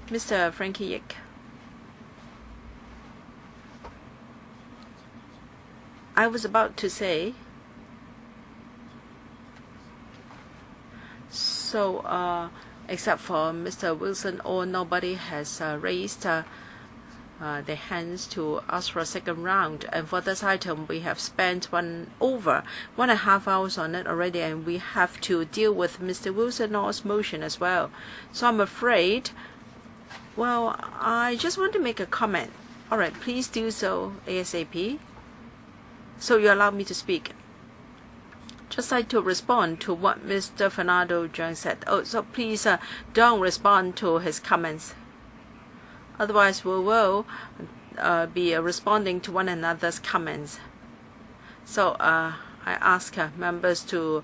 Mr. Frankie Yik. I was about to say, so except for Mr. Wilson, or nobody has raised their hands to ask for a second round. And for this item, we have spent over 1.5 hours on it already, and we have to deal with Mr. Wilson's motion as well. So I'm afraid, well, I just want to make a comment. All right, please do so ASAP. So you allow me to speak. Just like to respond to what Mr. Fernando Zhang said. Oh, so please don't respond to his comments. Otherwise, we will be responding to one another's comments. So I ask members to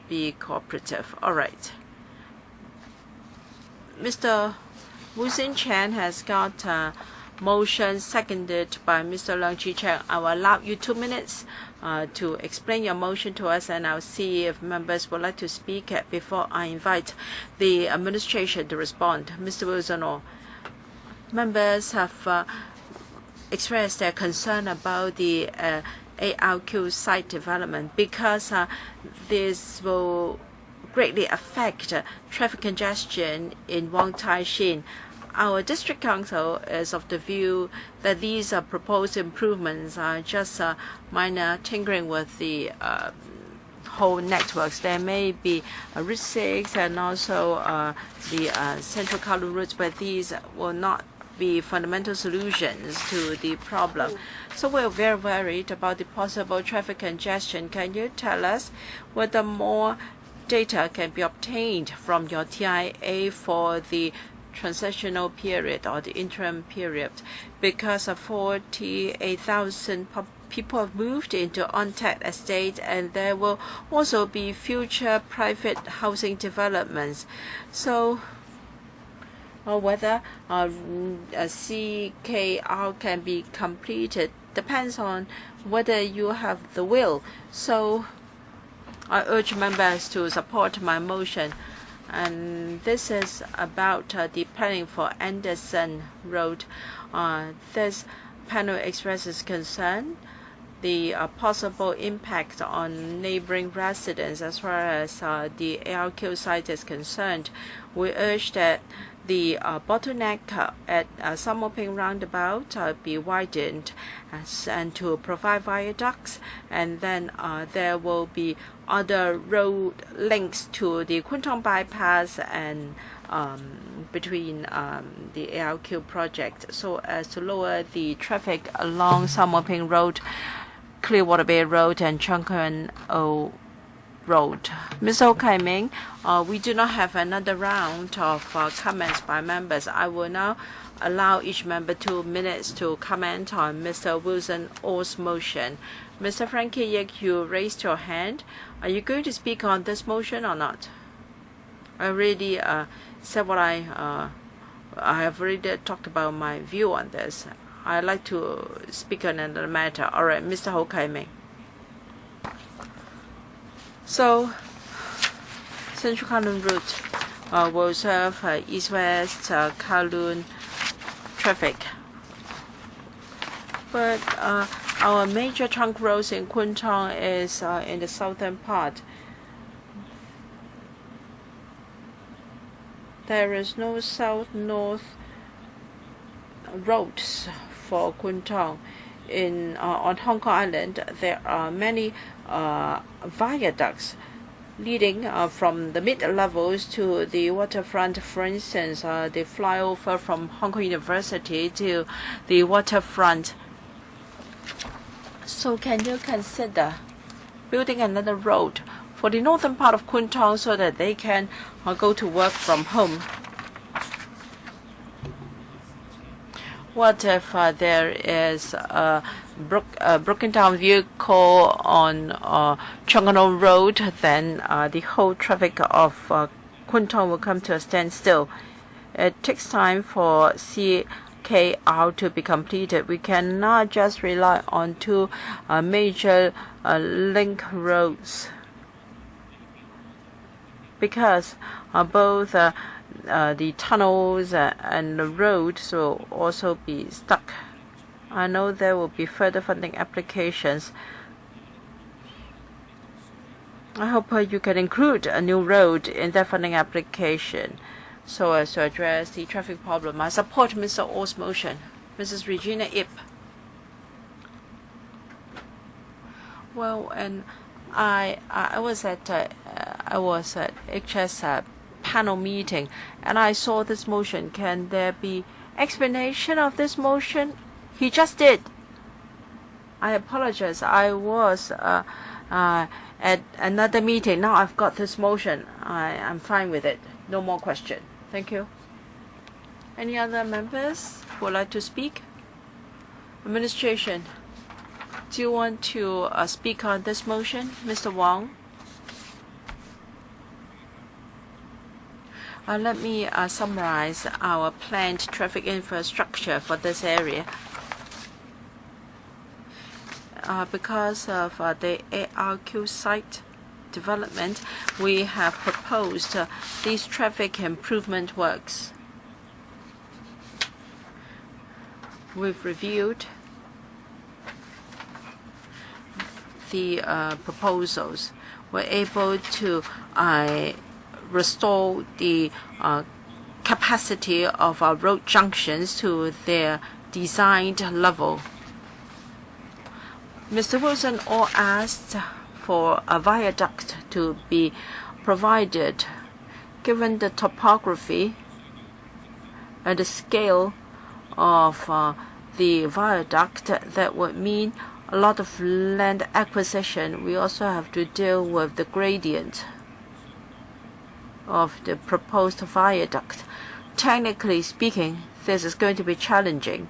be cooperative. All right. Mr. Hon Chan has got motion seconded by Mr. Leung Chi-cheng. I will allow you 2 minutes to explain your motion to us, and I'll see if members would like to speak before I invite the administration to respond. Mr. Wilson, members have expressed their concern about the ARQ site development because this will greatly affect traffic congestion in Wong Tai Shin. Our district council is of the view that these proposed improvements are just minor tinkering with the whole networks. There may be Route 6 and also the Central Kowloon routes, but these will not be fundamental solutions to the problem. So we're very worried about the possible traffic congestion. Can you tell us whether more data can be obtained from your TIA for the transitional period or the interim period, because 48,000 people have moved into on-tech estate, and there will also be future private housing developments. So whether a CKR can be completed depends on whether you have the will. So I urge members to support my motion. And this is about the planning for Anderson Road. This panel expresses concern the possible impact on neighboring residents as far as the ARQ site is concerned. We urge that the bottleneck at Samoping roundabout be widened and to provide viaducts, and then there will be other road links to the Kwun Tong bypass and between the ARQ project, so as to lower the traffic along Samoping Road, Clearwater Bay Road, and Chung Kwan O Road. Mr. Ho Kai Ming, we do not have another round of comments by members. I will now allow each member 2 minutes to comment on Mr. Wilson Oh's motion. Mr. Frankie Yik, you raised your hand. Are you going to speak on this motion or not? I already said what I have already talked about my view on this. I'd like to speak on another matter. All right, Mr. Ho Kai Ming. So, Central Kowloon route will serve east-west Kowloon traffic. But our major trunk roads in Kwun Tong is in the southern part. There is no south-north roads for Kwun Tong. On Hong Kong Island, there are many viaducts leading from the mid-levels to the waterfront. For instance, the flyover from Hong Kong University to the waterfront. So can you consider building another road for the northern part of Kwun Tong so that they can go to work from home? What if there is a broken down vehicle on Chung Kwan O Road? Then the whole traffic of Kwun Tong will come to a standstill. It takes time for km to be completed. We cannot just rely on two major link roads, because both the tunnels and the roads will also be stuck. I know there will be further funding applications. I hope you can include a new road in that funding application so as to address the traffic problem. I support Mr. Or's motion. Mrs. Regina Ip. Well, and I was at HS panel meeting, and I saw this motion. Can there be explanation of this motion? He just did. I apologize. I was at another meeting. Now I've got this motion. I'm fine with it. No more question. Thank you. Any other members who would like to speak? Administration, do you want to speak on this motion, Mr. Wong? Let me summarize our planned traffic infrastructure for this area. Because of the ARQ site development, we have proposed these traffic improvement works. We've reviewed the proposals. We're able to restore the capacity of our road junctions to their designed level. Mr. Wilson all asked for a viaduct to be provided. Given the topography and the scale of the viaduct, that would mean a lot of land acquisition. We also have to deal with the gradient of the proposed viaduct. Technically speaking, this is going to be challenging.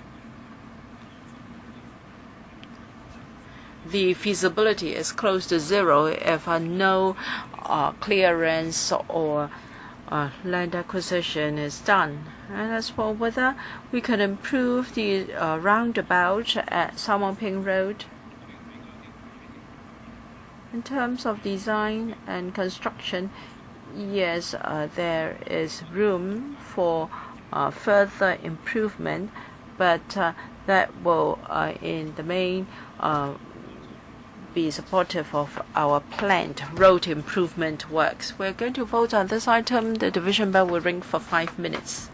The feasibility is close to zero if no clearance or land acquisition is done. And as for whether we can improve the roundabout at Sa Wan Ping Road, in terms of design and construction, yes, there is room for further improvement, but that will in the main be supportive of our planned road improvement works. We're going to vote on this item. The division bell will ring for 5 minutes.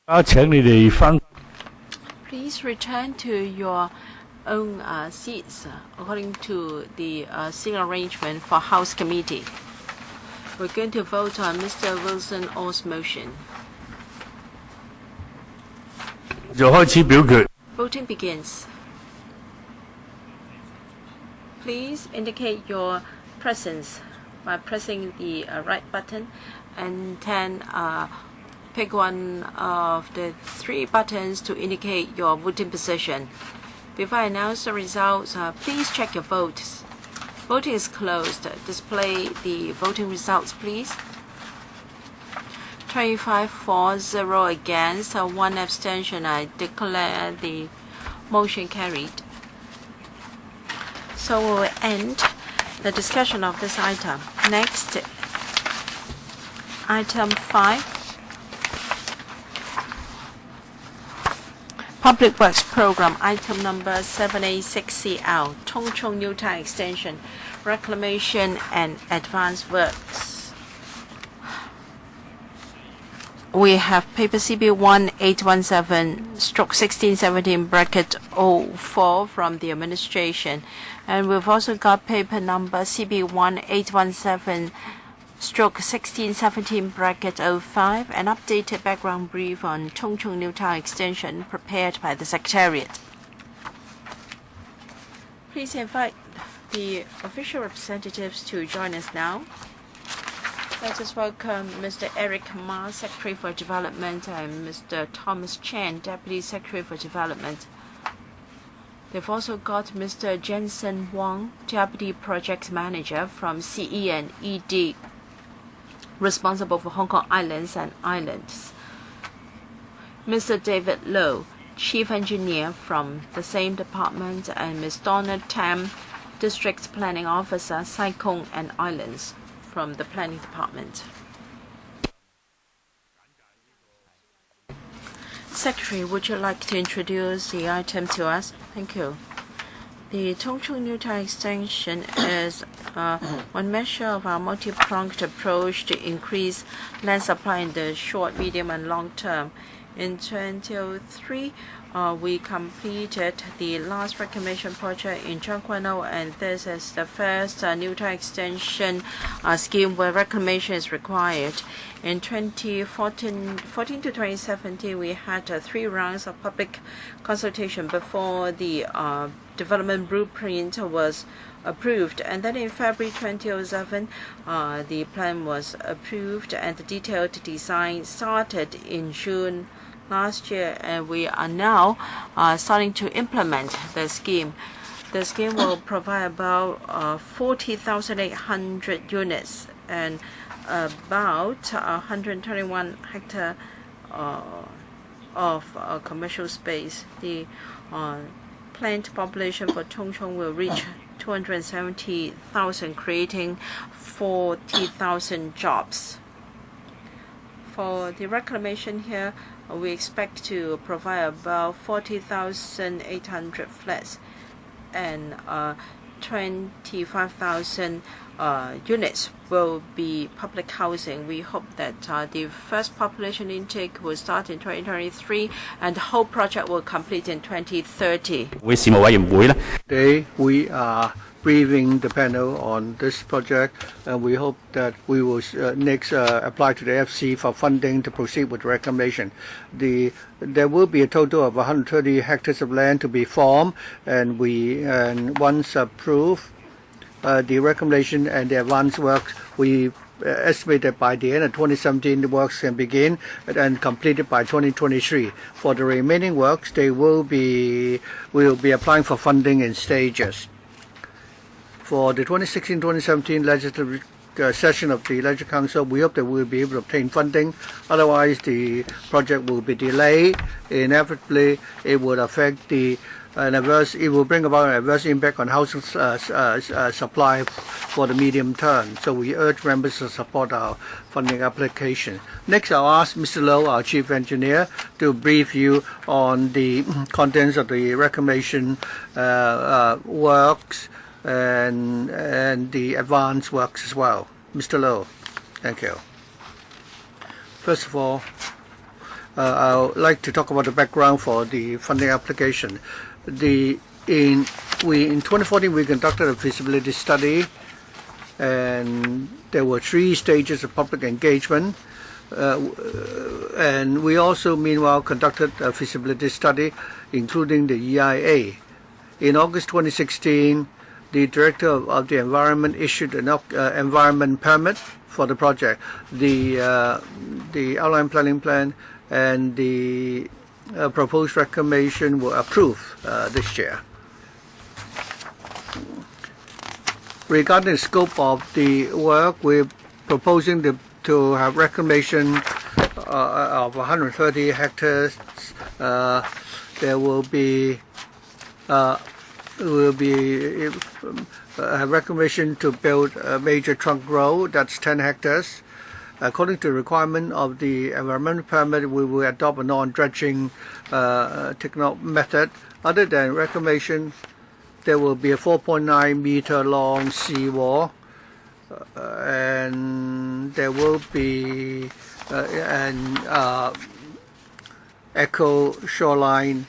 Please return to your own seats according to the seating arrangement for House Committee. We're going to vote on Mr. Wilson Orr's motion. Voting begins. Please indicate your presence by pressing the right button and then pick one of the three buttons to indicate your voting position. Before I announce the results, please check your votes. Voting is closed. Display the voting results, please. 25 for, 0 against, 1 abstention. I declare the motion carried. So we'll end the discussion of this item. Next, item 5. Public Works Program, item number 786CL, Tung Chung New Town Extension, Reclamation and Advanced Works. We have paper CB 1817/1617/04 from the administration, and we've also got paper number CB 1817/1617/05, an updated background brief on Tung Chung New Town Extension prepared by the Secretariat. Please invite the official representatives to join us now. Let us welcome Mr. Eric Ma, Secretary for Development, and Mr. Thomas Chen, Deputy Secretary for Development. They've also got Mr. Jensen Wang, Deputy Project Manager from CE and ED, responsible for Hong Kong Islands and Islands. Mr. David Low, Chief Engineer from the same department, and Ms. Donna Tam, District Planning Officer, Sai Kung and Islands from the Planning Department. Secretary, would you like to introduce the item to us? Thank you. The Tung Chung New Town Extension is one measure of our multi-pronged approach to increase land supply in the short, medium, and long term. In 2003, we completed the last reclamation project in Tseung Kwan O, and this is the first new town extension scheme where reclamation is required. In 2014 to 2017, we had 3 rounds of public consultation before the development blueprint was approved, and then in February 2007, the plan was approved and the detailed design started in June last year, and we are now starting to implement the scheme. The scheme will provide about 40,800 units and about 121 hectares of commercial space. The planned population for Tung Chung will reach 270,000, creating 40,000 jobs. For the reclamation here, we expect to provide about 40,800 flats and 25,000 units will be public housing. We hope that the first population intake will start in 2023 and the whole project will complete in 2030. Today we are briefing the panel on this project, and we hope that we will next apply to the FC for funding to proceed with reclamation. There will be a total of 130 hectares of land to be formed, and once approved, the reclamation and the advanced works, we estimate that by the end of 2017 the works can begin and completed by 2023. For the remaining works, we will be applying for funding in stages. For the 2016-2017 legislative session of the Legislative Council, we hope that we will be able to obtain funding. Otherwise, the project will be delayed. Inevitably, it would affect it will bring about an adverse impact on housing supply for the medium term. So we urge members to support our funding application. Next, I'll ask Mr. Low, our Chief Engineer, to brief you on the contents of the reclamation works and the advanced works as well. Mr. Low, thank you. First of all, I would like to talk about the background for the funding application. In 2014 we conducted a feasibility study, and there were 3 stages of public engagement. And we also meanwhile conducted a feasibility study including the EIA. In August 2016, the Director of the Environment issued an environment permit for the project. The outline planning plan and the proposed reclamation were approved this year. Regarding the scope of the work, we're proposing to have reclamation of 130 hectares. There will be a reclamation to build a major trunk road, that's 10 hectares. According to the requirement of the environmental permit, we will adopt a non-dredging method. Other than reclamation, there will be a 4.9 meter long seawall, and there will be an eco shoreline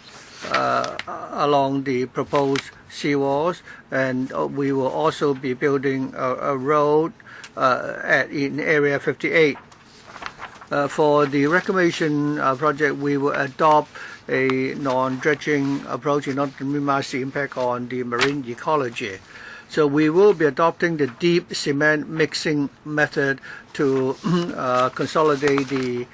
along the proposed seawalls, and we will also be building a road in area 58. For the reclamation project, we will adopt a non-dredging approach in order to minimize the impact on the marine ecology. So we will be adopting the deep cement mixing method to consolidate the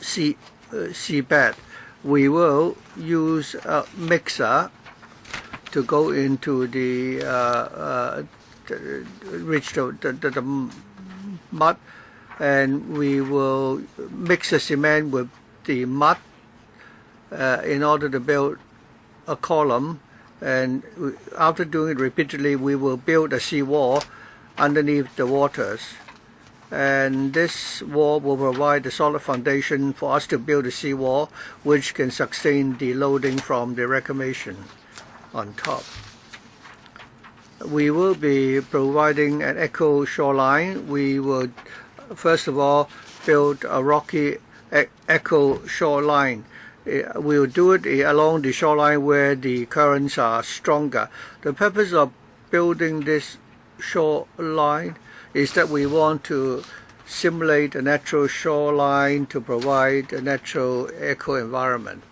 seabed. We will use a mixer to go into reach the mud, and we will mix the cement with the mud in order to build a column. And after doing it repeatedly, we will build a seawall underneath the waters. And this wall will provide the solid foundation for us to build a seawall which can sustain the loading from the reclamation on top. We will be providing an eco shoreline. We will first of all build a rocky eco shoreline. We will do it along the shoreline where the currents are stronger. The purpose of building this shoreline is that we want to simulate a natural shoreline to provide a natural eco environment.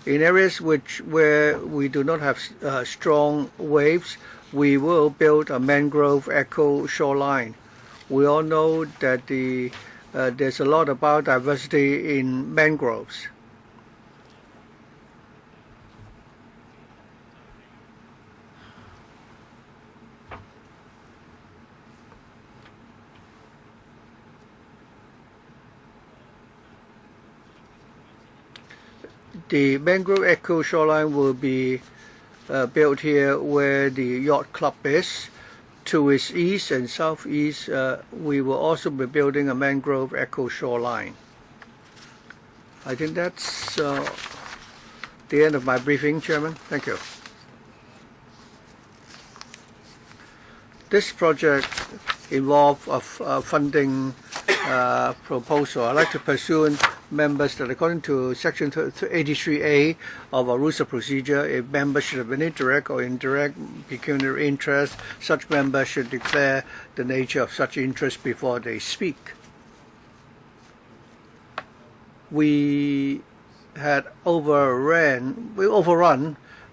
In areas where we do not have strong waves, we will build a mangrove eco shoreline. We all know that there's a lot of biodiversity in mangroves. The mangrove eco shoreline will be built here where the yacht club is. To its east and southeast, we will also be building a mangrove eco shoreline. I think that's the end of my briefing, Chairman. Thank you. This project involves a funding proposal. I'd like to pursue members that according to Section 83A of our Rules of Procedure, if members should have any direct or indirect pecuniary interest, such members should declare the nature of such interest before they speak. We had overrun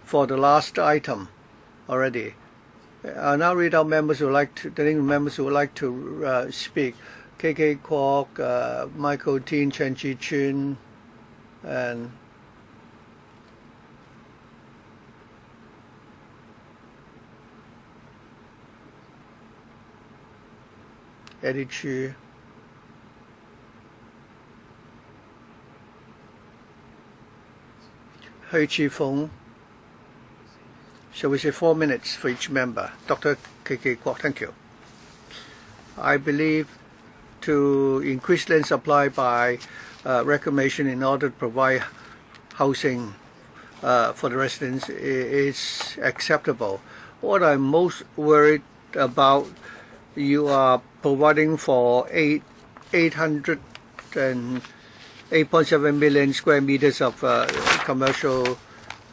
for the last item already. I'll now read out members who would like to, the name of members who would like to speak. K.K. Kwok, Michael Tin, Chen Chi-chun, and Eddie Chu. Hui Chi-fung. Shall we say 4 minutes for each member? Dr. K.K. Kwok, thank you. I believe to increase land supply by reclamation in order to provide housing for the residents is acceptable. What I'm most worried about you are providing for 8.7 million square meters of commercial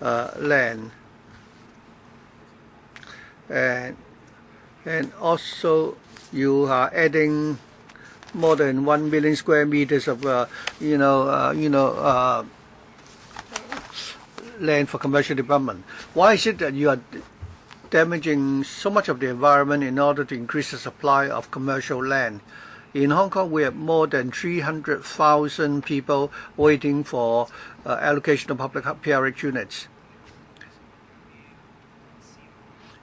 land, and also you are adding more than 1 million square meters of land for commercial development. Why is it that you are damaging so much of the environment in order to increase the supply of commercial land? In Hong Kong, we have more than 300,000 people waiting for allocation of public PRH units.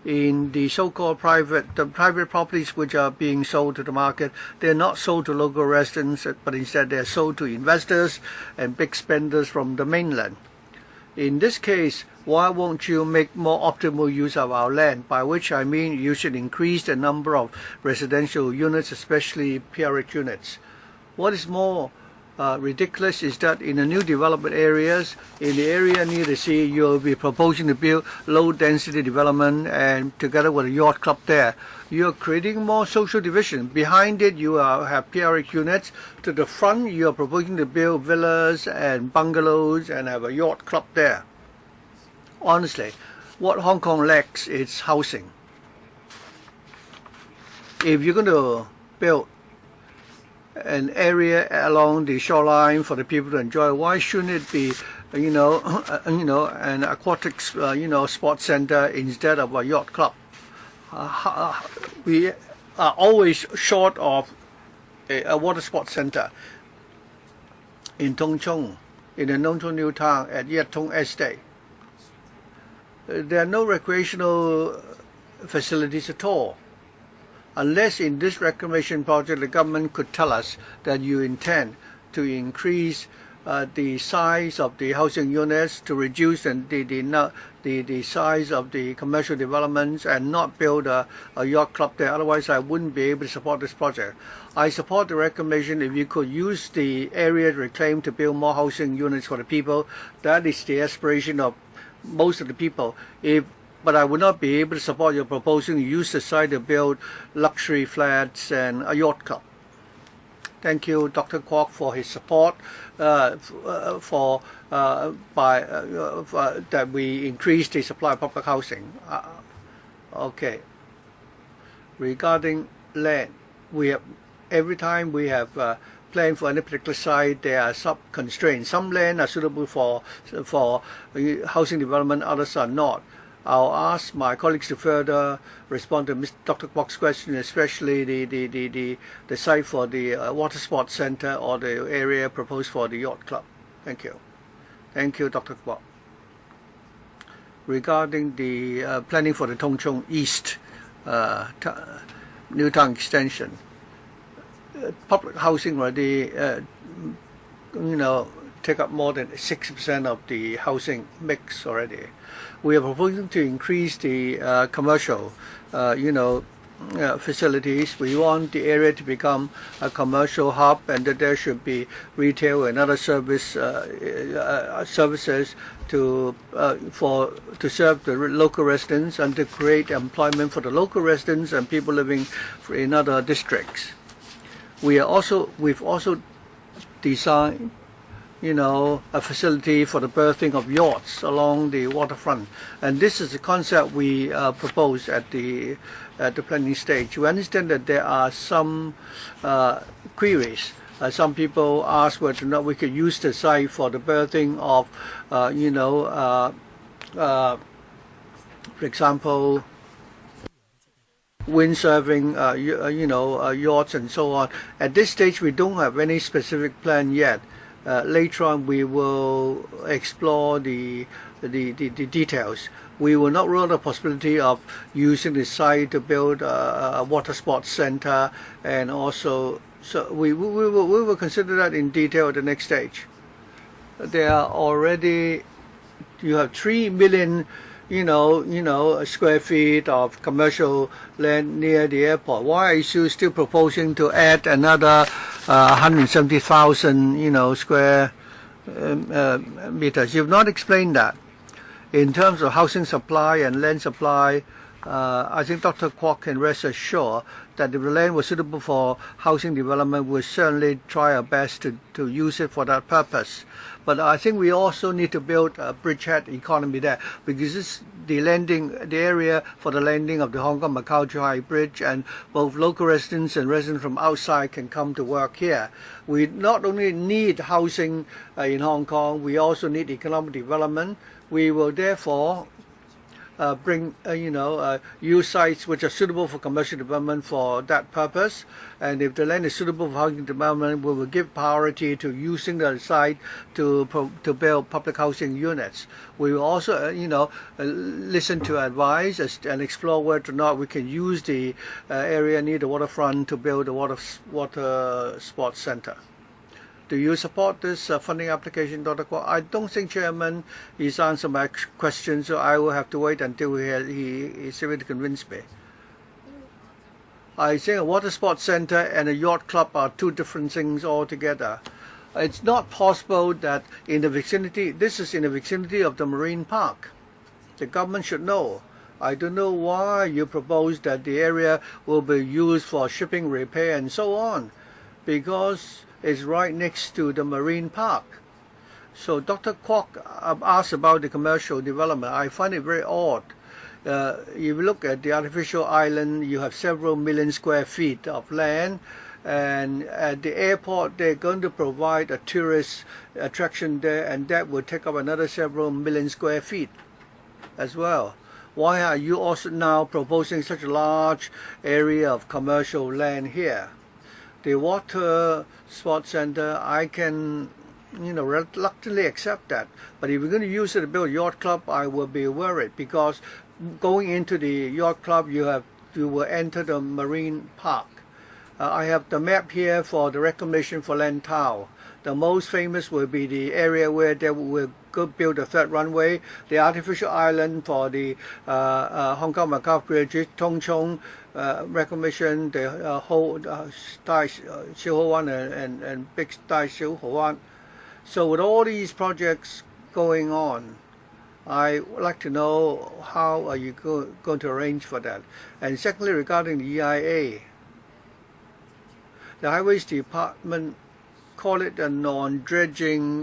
In the so-called private properties which are being sold to the market, they're not sold to local residents, but instead they're sold to investors and big spenders from the mainland. In this case, why won't you make more optimal use of our land? By which I mean you should increase the number of residential units, especially PRH units. What is more ridiculous is that in the new development areas, in the area near the sea, you'll be proposing to build low-density development, and together with a yacht club there, you're creating more social division. Behind it, you have PRH units. To the front, you're proposing to build villas and bungalows and have a yacht club there. Honestly, what Hong Kong lacks is housing. If you're going to build an area along the shoreline for the people to enjoy, why shouldn't it be, an aquatic, sports center instead of a yacht club? We are always short of a water sports center in Tung Chung, in the Nong Chung New Town at Yat Tung Estate. There are no recreational facilities at all. Unless in this reclamation project the government could tell us that you intend to increase the size of the housing units, to reduce the size of the commercial developments, and not build a yacht club there. Otherwise, I wouldn't be able to support this project. I support the reclamation if you could use the area reclaimed to build more housing units for the people. That is the aspiration of most of the people. But I would not be able to support your proposal to use the site to build luxury flats and a yacht club. Thank you, Dr. Kwok, for his support that we increase the supply of public housing. Okay. Regarding land, every time we have planned for any particular site, there are some constraints. Some land are suitable for housing development, others are not. I'll ask my colleagues to further respond to Dr. Kwok's question, especially the site for the water sports center or the area proposed for the yacht club. Thank you. Thank you, Dr. Kwok. Regarding the planning for the Tung Chung East New Town extension, public housing already, take up more than 60% of the housing mix already. We are proposing to increase the commercial, facilities. We want the area to become a commercial hub, and that there should be retail and other services to serve the local residents and to create employment for the local residents and people living in other districts. We've also designed a facility for the berthing of yachts along the waterfront, and this is the concept we propose at the planning stage. We understand that there are some queries. Some people ask whether or not we could use the site for the berthing of, for example, windsurfing, yachts and so on. At this stage, we don't have any specific plan yet. Later on, we will explore the details. We will not rule out the possibility of using the site to build a water sports center, and also, so we will consider that in detail at the next stage. There are already, you have 3 million square feet of commercial land near the airport. Why are you still proposing to add another 170,000 square meters? You've not explained that. In terms of housing supply and land supply, I think Dr. Kwok can rest assured that if the land was suitable for housing development, we'll certainly try our best to use it for that purpose. But I think we also need to build a bridgehead economy there, because this the area for the landing of the Hong Kong-Macau-Zhuhai Bridge, and both local residents and residents from outside can come to work here. We not only need housing in Hong Kong, we also need economic development. We will therefore use sites which are suitable for commercial development for that purpose. And if the land is suitable for housing development, we will give priority to using the site to build public housing units. We will also, listen to advice and explore whether or not we can use the area near the waterfront to build a water sports center. Do you support this funding application, Dr. Kwok? I don't think Chairman has answered my question, so I will have to wait until he is able to convince me. I think a water sports center and a yacht club are two different things altogether. It's not possible that this is in the vicinity of the marine park. The government should know. I don't know why you propose that the area will be used for shipping repair and so on, because it's right next to the marine park. So Dr. Kwok asked about the commercial development. I find it very odd. If you look at the artificial island, you have several million square feet of land, and at the airport they're going to provide a tourist attraction there, and that will take up another several million square feet as well. Why are you also now proposing such a large area of commercial land here? The water sports center, I can reluctantly accept that. But if we're going to use it to build a yacht club, I will be worried, because going into the yacht club, you will enter the marine park. I have the map here for the reclamation for Lantau. The most famous will be the area where they will go build a third runway, the artificial island for the Hong Kong-Macau Bridge, Tung Chung reclamation, the whole Tai Siu Ho Wan and Big Tai Siu Ho Wan. So with all these projects going on, I would like to know how are you going to arrange for that. And secondly, regarding the EIA, the Highways Department call it a non-dredging,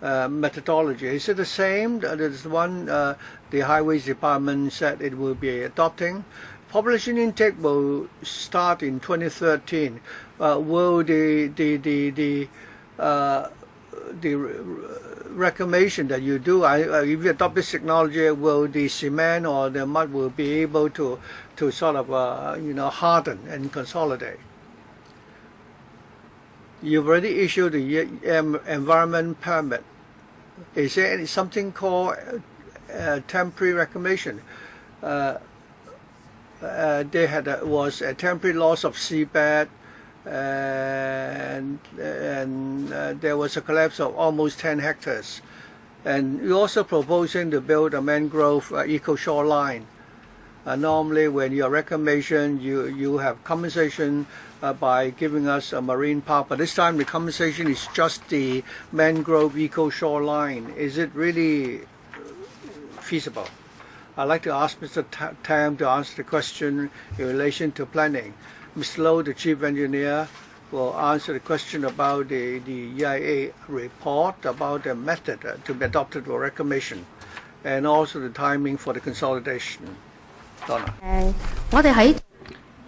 methodology. Is it the same? There's one the Highways Department said it will be adopting. Population intake will start in 2013. Will the reclamation that you do, if you adopt this technology, will the cement or the mud will be able to sort of harden and consolidate? You've already issued the environment permit. Is there something called temporary reclamation? There was a temporary loss of seabed, and there was a collapse of almost 10 hectares. And you're also proposing to build a mangrove eco-shoreline. Normally, when you're reclamation, you have compensation by giving us a marine park, but this time the compensation is just the mangrove eco-shoreline. Is it really feasible? I'd like to ask Mr. Tam to answer the question in relation to planning. Mr. Low, the Chief Engineer, will answer the question about the EIA report, about the method to be adopted for reclamation, and also the timing for the consolidation. Donna.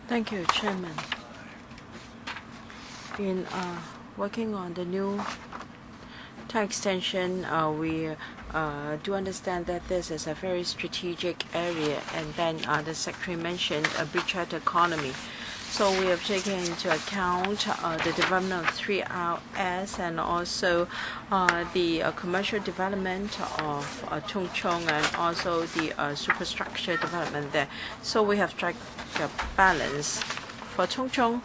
Thank you, Chairman. In working on the new time extension, we do understand that this is a very strategic area, and then the Secretary mentioned a bridgehead economy. So we have taken into account the development of 3RS and also the commercial development of Tung Chung, and also the superstructure development there. So we have struck a balance. For Tung Chung,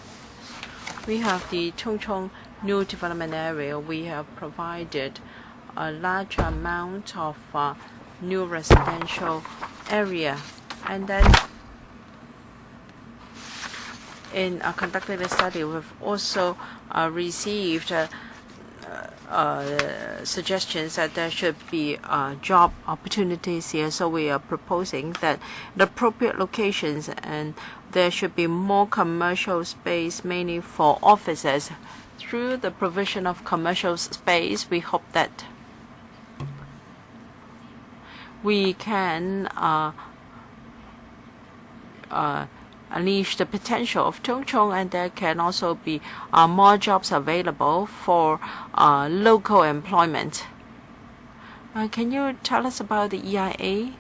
we have the Tung Chung new development area. We have provided a large amount of new residential area, and then in conducting the study, we've also received suggestions that there should be job opportunities here. So we are proposing that the appropriate locations and there should be more commercial space, mainly for offices. Through the provision of commercial space, we hope that we can unleash the potential of Tung Chung, and there can also be more jobs available for local employment. Can you tell us about the EIA?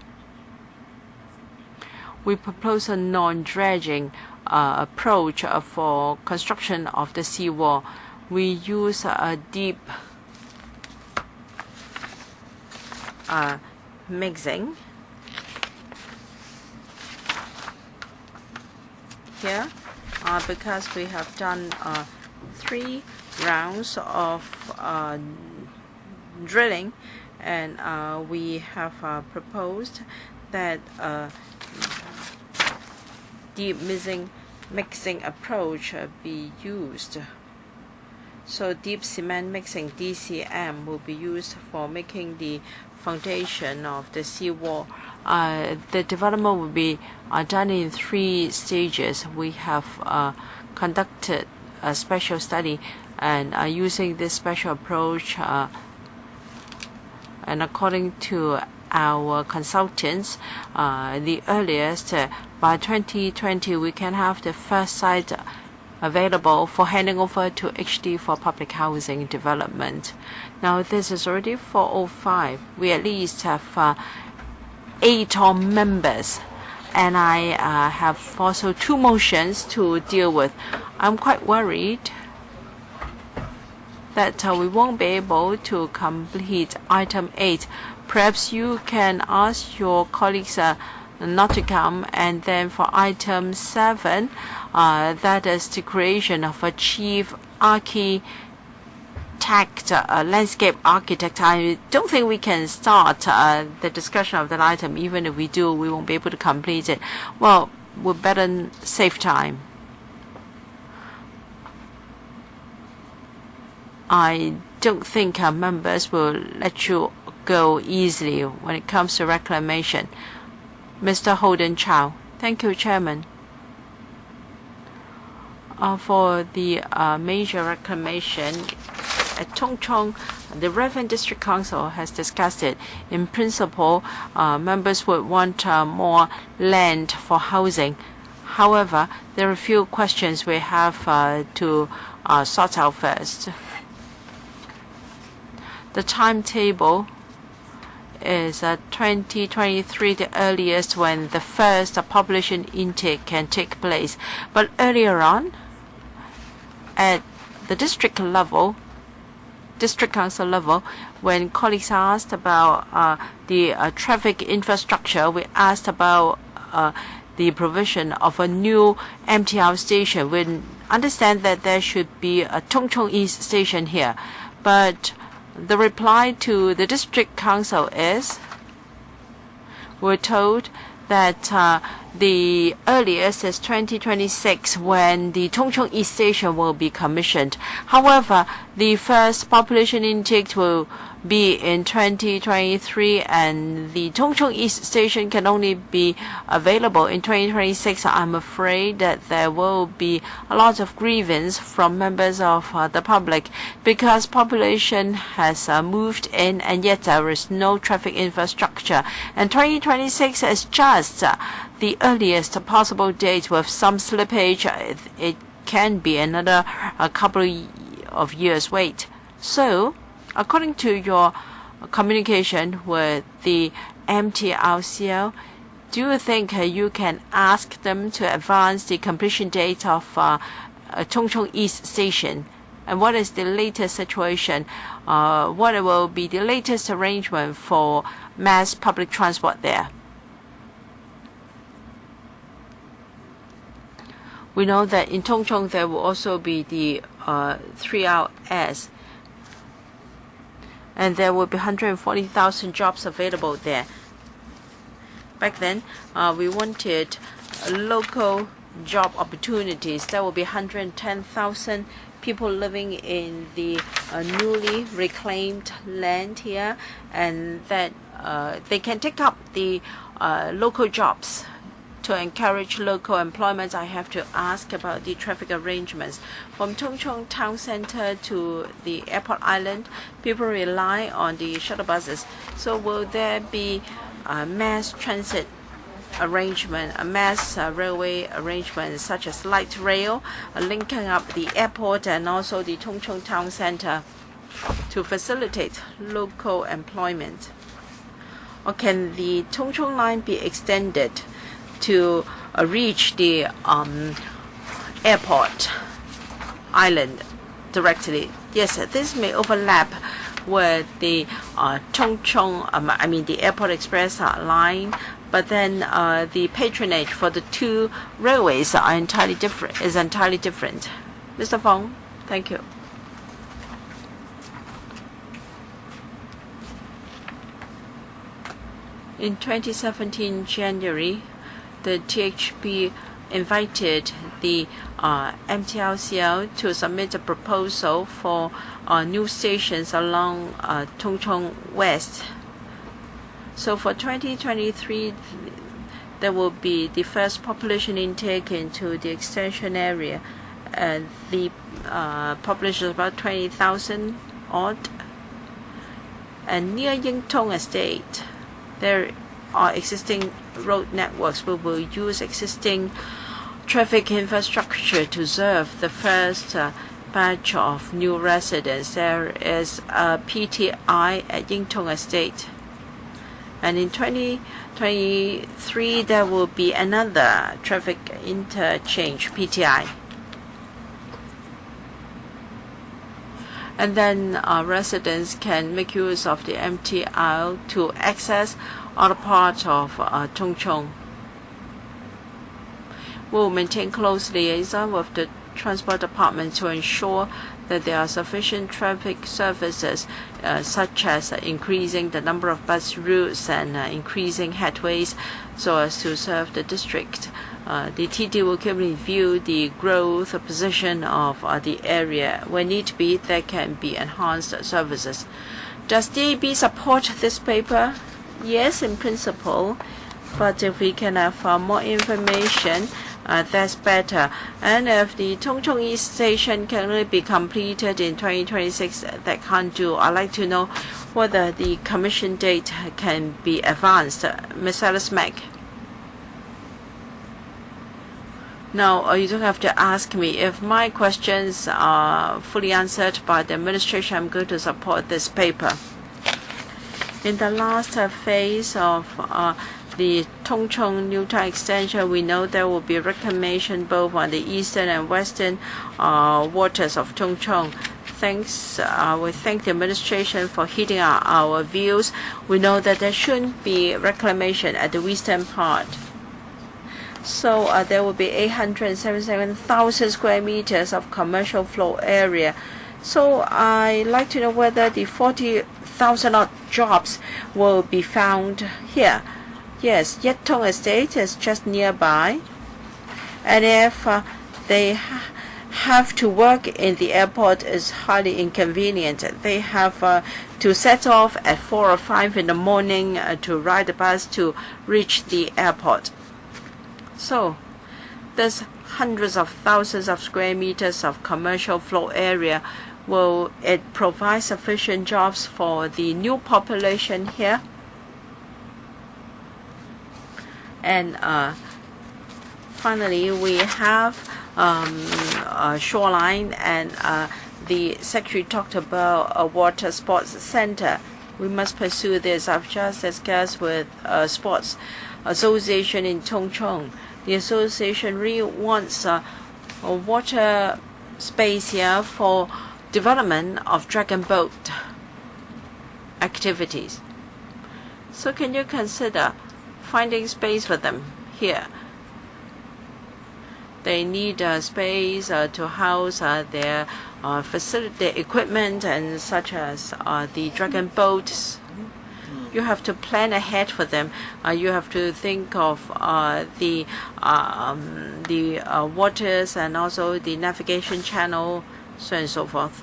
We propose a non-dredging approach for construction of the seawall. We use a deep mixing here because we have done 3 rounds of drilling, and we have proposed that deep mixing approach be used. So deep cement mixing, DCM, will be used for making the foundation of the seawall. The development will be done in 3 stages. We have conducted a special study, and using this special approach, and according to our consultants, the earliest by 2020 we can have the first site available for handing over to HD for public housing development. Now this is already 4:05. We at least have 8 members, and I have also 2 motions to deal with. I'm quite worried that we won't be able to complete item 8. Perhaps you can ask your colleagues not to come, and then for item 7, that is the creation of a chief architect, landscape architect. I don't think we can start the discussion of that item. Even if we do, we won't be able to complete it. Well, we better save time. I don't think our members will let you go easily when it comes to reclamation. Mr. Holden Chow. Thank you, Chairman. For the major reclamation at Tung Chung, the Reverend District Council has discussed it. In principle, members would want more land for housing. However, there are a few questions we have to sort out first. The timetable is 2023, the earliest when the first population intake can take place. But earlier on, at the district level, district council level, when colleagues asked about the traffic infrastructure, we asked about the provision of a new MTR station. We understand that there should be a Tung Chung East station here, but the reply to the district council is, we're told that the earliest is 2026 when the Tung Chung East station will be commissioned. However, the first population intake will be in 2023, and the Tung Chung East station can only be available in 2026. I'm afraid that there will be a lot of grievance from members of the public because population has moved in, and yet there is no traffic infrastructure. And 2026 is just the earliest possible date. With some slippage, it can be another couple of years wait. So, according to your communication with the MTRCL, do you think you can ask them to advance the completion date of Tung Chung East Station? And what is the latest situation? What will be the latest arrangement for mass public transport there? We know that in Tung Chung there will also be the 3RS, and there will be 140,000 jobs available there. Back then, we wanted local job opportunities. There will be 110,000 people living in the newly reclaimed land here, and that they can take up the local jobs. To encourage local employment, I have to ask about the traffic arrangements. From Tung Chung Town Center to the airport island, people rely on the shuttle buses. So will there be a mass transit arrangement, a mass railway arrangement such as light rail linking up the airport and also the Tung Chung Town Center to facilitate local employment? Or can the Tung Chung line be extended to reach the airport island directly? Yes, this may overlap with the Tung Chung, the Airport Express line, but then the patronage for the two railways is entirely different. Mr. Fong, thank you. In 2017 January, the THP invited the MTRCL to submit a proposal for new stations along Tung Chung West. So for 2023, there will be the first population intake into the extension area. The population is about 20,000 odd. And near Ying Tong Estate, there are existing road networks. We will use existing traffic infrastructure to serve the first batch of new residents. There is a PTI at Ying Tong Estate. And in 2023, there will be another traffic interchange, PTI. And then residents can make use of the MTR to access other parts of Tung Chung. We will maintain close liaison with the Transport Department to ensure that there are sufficient traffic services, such as increasing the number of bus routes and increasing headways so as to serve the district. The TD will carefully review the growth position of the area. When need be, there can be enhanced services. Does DAB support this paper? Yes, in principle, but if we can have more information, that's better. And if the Tung Chung East Station can only be completed in 2026, that can't do. I'd like to know whether the commission date can be advanced. Ms. Alice Mack. No, you don't have to ask me. If my questions are fully answered by the administration, I'm going to support this paper. In the last phase of the Tung Chung New Town extension, we know there will be reclamation both on the eastern and western waters of Tung Chung. We thank the administration for heeding our views. We know that there shouldn't be reclamation at the western part. So there will be 877,000 square meters of commercial floor area. So I'd like to know whether the 40,000 odd jobs will be found here. Yes, Yat Tong Estate is just nearby. And if they have to work in the airport, is highly inconvenient. They have to set off at 4 or 5 in the morning to ride the bus to reach the airport. So there's hundreds of thousands of square meters of commercial floor area. Will it provide sufficient jobs for the new population here? And finally, we have a shoreline, and the Secretary talked about a water sports center. We must pursue this. I've just discussed with Sports Association in Tung Chung. The association really wants a water space here for development of dragon boat activities. So can you consider finding space for them here? They need space to house their facility, equipment, and such as the dragon boats. You have to plan ahead for them. You have to think of the waters and also the navigation channel so on and so forth.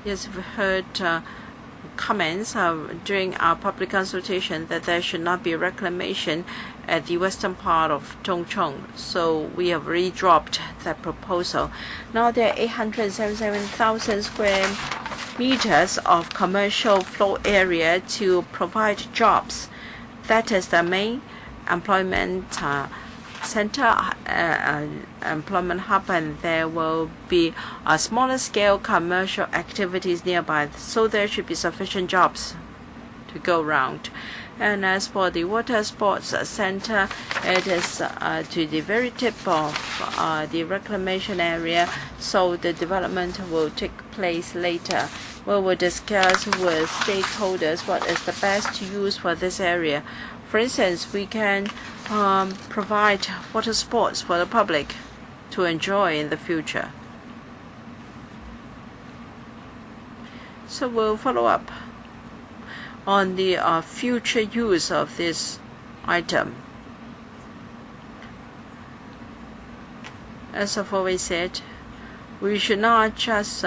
Yes, we've heard comments during our public consultation that there should not be reclamation at the western part of Chongqing, so we have already dropped that proposal. Now there are 877,000 square meters of commercial floor area to provide jobs. That is the main employment center, employment hub, and there will be smaller scale commercial activities nearby, so there should be sufficient jobs to go around. And as for the water sports center, it is to the very tip of the reclamation area, so the development will take place later. We will discuss with stakeholders what is the best use for this area. For instance, we can provide water sports for the public to enjoy in the future. So we'll follow up on the future use of this item. As I've always said, we should not just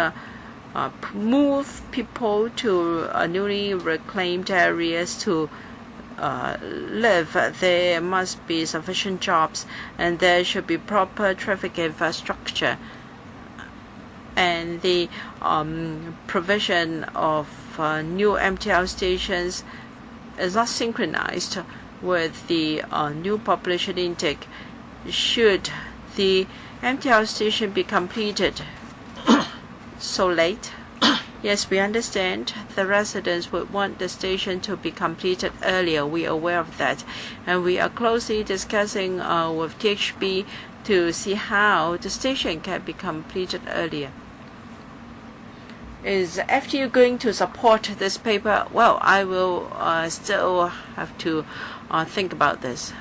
move people to newly reclaimed areas to live. There must be sufficient jobs, and there should be proper traffic infrastructure, and the provision of new MTR stations is not synchronized with the new population intake. Should the MTR station be completed so late? Yes, we understand the residents would want the station to be completed earlier. We are aware of that, and we are closely discussing with THB to see how the station can be completed earlier. Is FTU going to support this paper? Well, I will still have to think about this.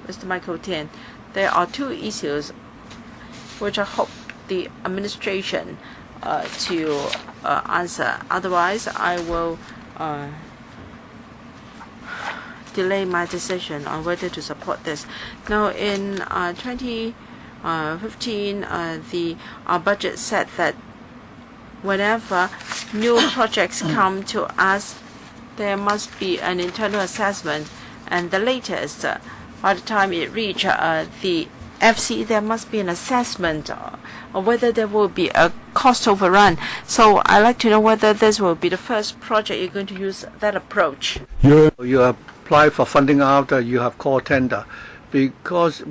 Mr. Michael Tian, there are two issues which I hope the administration to answer. Otherwise, I will delay my decision on whether to support this. Now, in 2015, the budget said that whenever new projects come to us, there must be an internal assessment, and the latest, by the time it reaches the FC, there must be an assessment of whether there will be a cost overrun. So I'd like to know whether this will be the first project you're going to use that approach. You apply for funding after you have called tender, because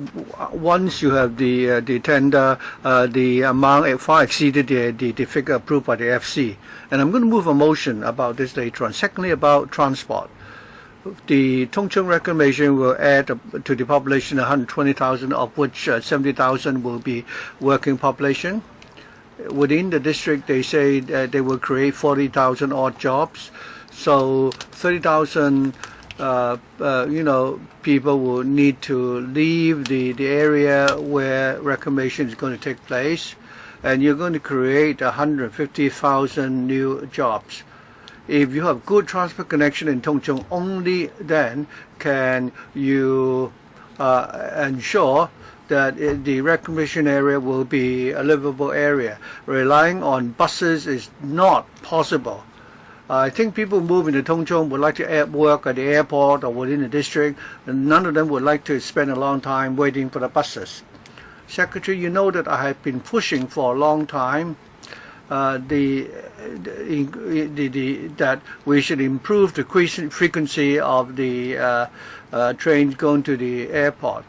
once you have the tender, the amount far exceeded the figure approved by the FC. And I'm going to move a motion about this later on. Secondly, about transport. The Tongcheng reclamation will add to the population 120,000, of which 70,000 will be working population. Within the district, they say that they will create 40,000 odd jobs. So 30,000 people will need to leave the area where reclamation is going to take place, and you're going to create 150,000 new jobs. If you have good transport connection in Tongcheng, only then can you ensure that the reclamation area will be a livable area. Relying on buses is not possible. I think people moving to Tongcheng would like to work at the airport or within the district, and none of them would like to spend a long time waiting for the buses. Secretary, you know that I have been pushing for a long time that we should improve the frequency of the trains going to the airport,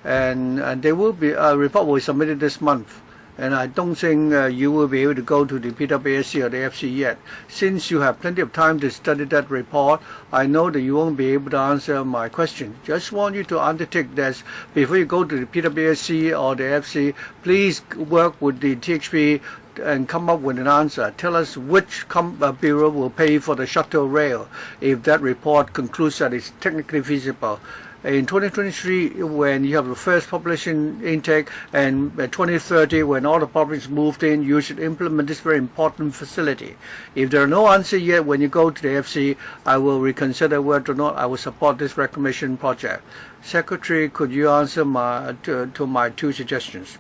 and there will be a report will be submitted this month. And I don't think you will be able to go to the PWSC or the FC yet. Since you have plenty of time to study that report, I know that you won't be able to answer my question. Just want you to undertake this before you go to the PWSC or the FC. Please work with the THP and come up with an answer. Tell us which bureau will pay for the shuttle rail if that report concludes that it's technically feasible. In 2023, when you have the first population intake, and 2030, when all the population moved in, you should implement this very important facility. If there are no answers yet when you go to the FC, I will reconsider whether or not I will support this reclamation project. Secretary, could you answer to my two suggestions?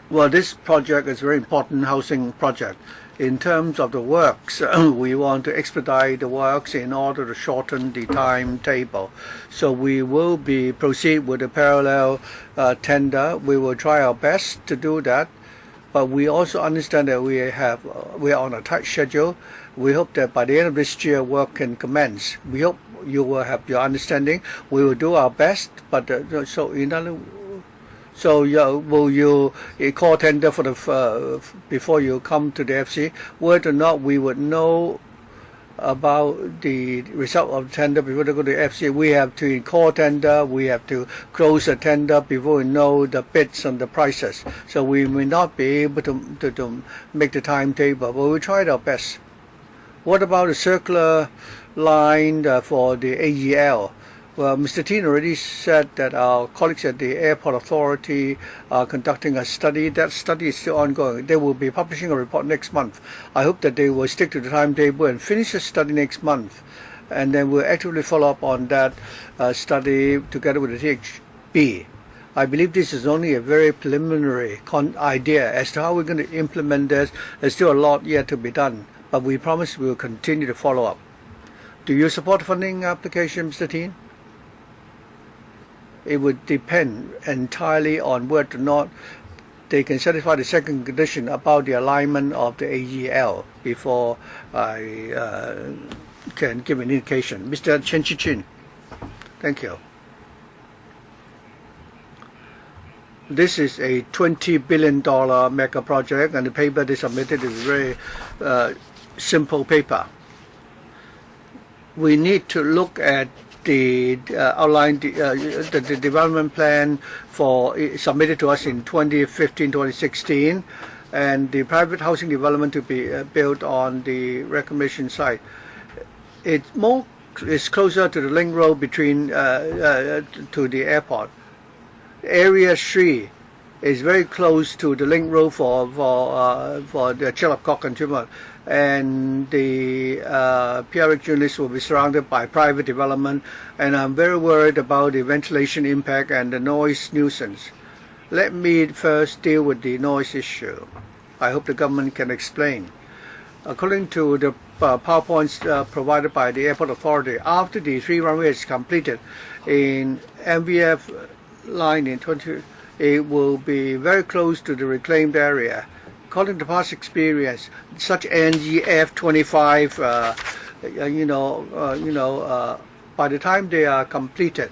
Well, this project is a very important housing project. In terms of the works, we want to expedite the works in order to shorten the timetable. So we will proceed with a parallel tender. We will try our best to do that, but we also understand that we are on a tight schedule. We hope that by the end of this year, work can commence. We hope you will have your understanding. We will do our best, but will you call tender for the before you come to the FC? Whether or not we would know about the result of the tender before they go to the FC, we have to call tender. We have to close the tender before we know the bids and the prices. So we may not be able to make the timetable, but we tried our best. What about the circular line for the AEL? Well, Mr. Tin already said that our colleagues at the Airport Authority are conducting a study. That study is still ongoing. They will be publishing a report next month. I hope that they will stick to the timetable and finish the study next month. And then we'll actively follow up on that study together with the THB. I believe this is only a very preliminary idea as to how we're going to implement this. There's still a lot yet to be done, but we promise we will continue to follow up. Do you support the funding application, Mr. Tin? It would depend entirely on whether or not they can satisfy the second condition about the alignment of the AEL before I can give an indication. Mr. Chen Chi-chin, thank you. This is a $20 billion mega project, and the paper they submitted is very simple paper. We need to look at the the development plan submitted to us in 2015-2016, and the private housing development to be built on the reclamation site. It's closer to the link road between to the airport. Area 3 is very close to the link road for the Chilapcock and Chumot, and the PRX units will be surrounded by private development, and I'm very worried about the ventilation impact and the noise nuisance. Let me first deal with the noise issue. I hope the government can explain. According to the PowerPoints provided by the Airport Authority, after the 3 runways is completed in MVF line in 20, it will be very close to the reclaimed area. According to past experience, such NGF 25, by the time they are completed,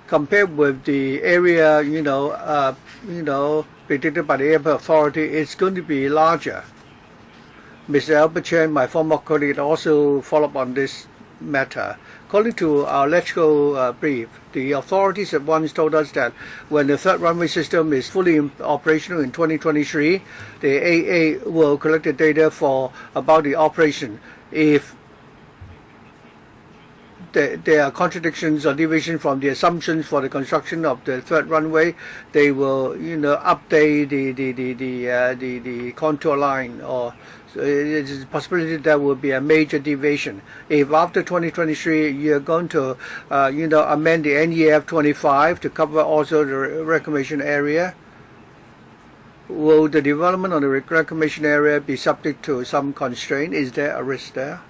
compared with the area, predicted by the Airport Authority, it's going to be larger. Mr. Albert Chen, my former colleague, also followed up on this matter. According to our electrical brief, the authorities at once told us that when the third runway system is fully operational in 2023, the AA will collect the data about the operation. If there are contradictions or deviations from the assumptions for the construction of the third runway, they will, update the contour line, or there's a possibility there will be a major deviation. If after 2023 you're going to, amend the NEF 25 to cover also the reclamation area, will the development of the reclamation area be subject to some constraint? Is there a risk there?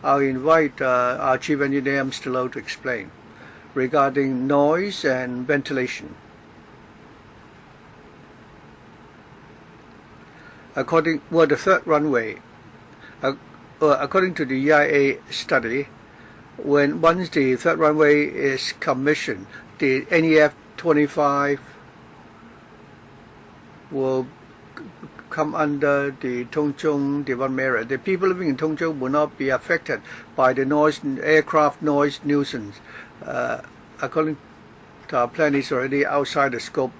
I'll invite our Chief Engineer, Mr. Low, to explain regarding noise and ventilation. According the third runway, according to the EIA study, once the third runway is commissioned, the NEF 25 will come under the Tung Chung development area. The people living in Tung Chung will not be affected by the aircraft noise nuisance. According to our plan, it's already outside the scope.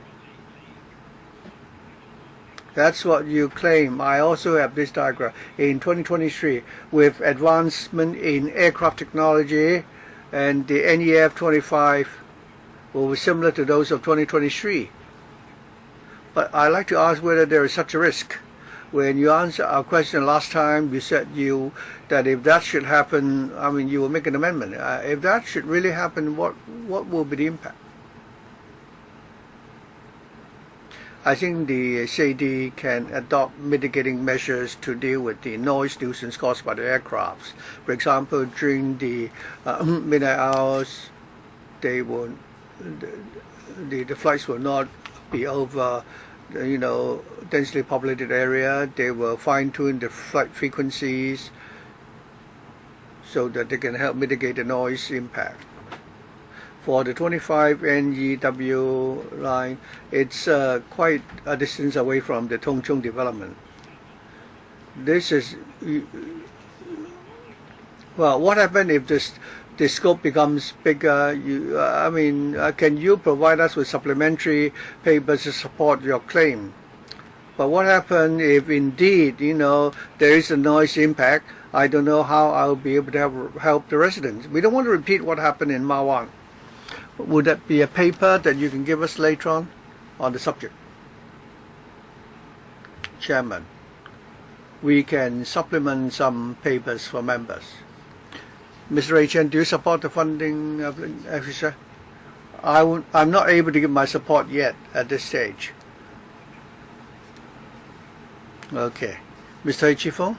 That's what you claim. I also have this diagram. In 2023, with advancement in aircraft technology, and the NEF 25 will be similar to those of 2023. But I'd like to ask whether there is such a risk. When you answered our question last time, you said that if that should happen, I mean, you will make an amendment. If that should really happen, what will be the impact? I think the CD can adopt mitigating measures to deal with the noise nuisance caused by the aircrafts. For example, during the midnight hours, the flights will not be over, densely populated area. They will fine-tune the flight frequencies so that they can help mitigate the noise impact. For the 25 NEW line, it's quite a distance away from the Tung Chung development. This is, well, what happens if the scope becomes bigger? Can you provide us with supplementary papers to support your claim? But what happens if indeed, there is a noise impact? I don't know how I'll be able to help the residents. We don't want to repeat what happened in Ma Wan. Would that be a paper that you can give us later on the subject? Chairman, we can supplement some papers for members. Mr. H. Chen, do you support the funding of expenditure? I'm not able to give my support yet at this stage. Okay. Mr. H. Fong?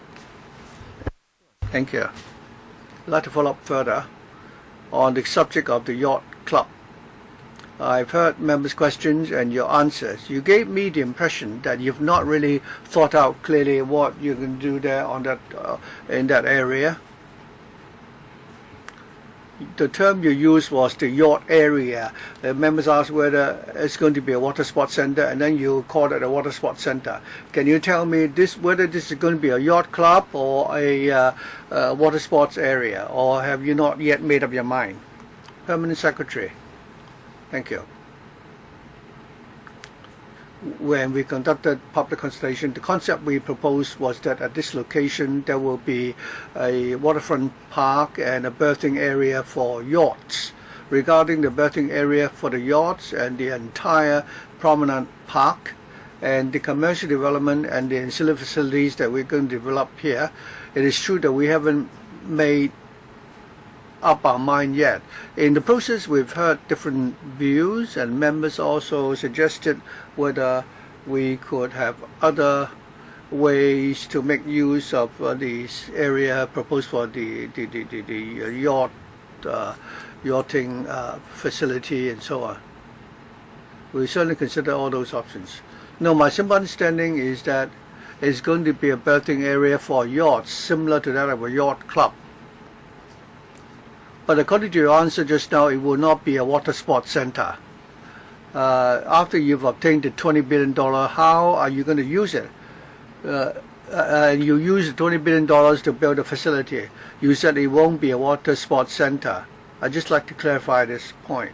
Thank you. I'd like to follow up further on the subject of the yacht club. I've heard members' questions and your answers. You gave me the impression that you've not really thought out clearly what you can do there on that in that area. The term you used was the yacht area. The members asked whether it's going to be a water sports center, and then you called it a water sports center. Can you tell me whether this is going to be a yacht club or a water sports area, or have you not yet made up your mind? Permanent Secretary. Thank you. When we conducted public consultation, the concept we proposed was that at this location there will be a waterfront park and a berthing area for yachts. Regarding the berthing area for the yachts and the entire promenade park and the commercial development and the ancillary facilities that we're going to develop here, it is true that we haven't made up our mind yet. In the process, we've heard different views, and members also suggested whether we could have other ways to make use of this area proposed for the yachting facility and so on. We certainly consider all those options. No, my simple understanding is that it's going to be a berthing area for yachts, similar to that of a yacht club. But according to your answer just now, it will not be a water sports center. After you've obtained the $20 billion, how are you going to use it? You use the $20 billion to build a facility. You said it won't be a water sports center. I'd just like to clarify this point.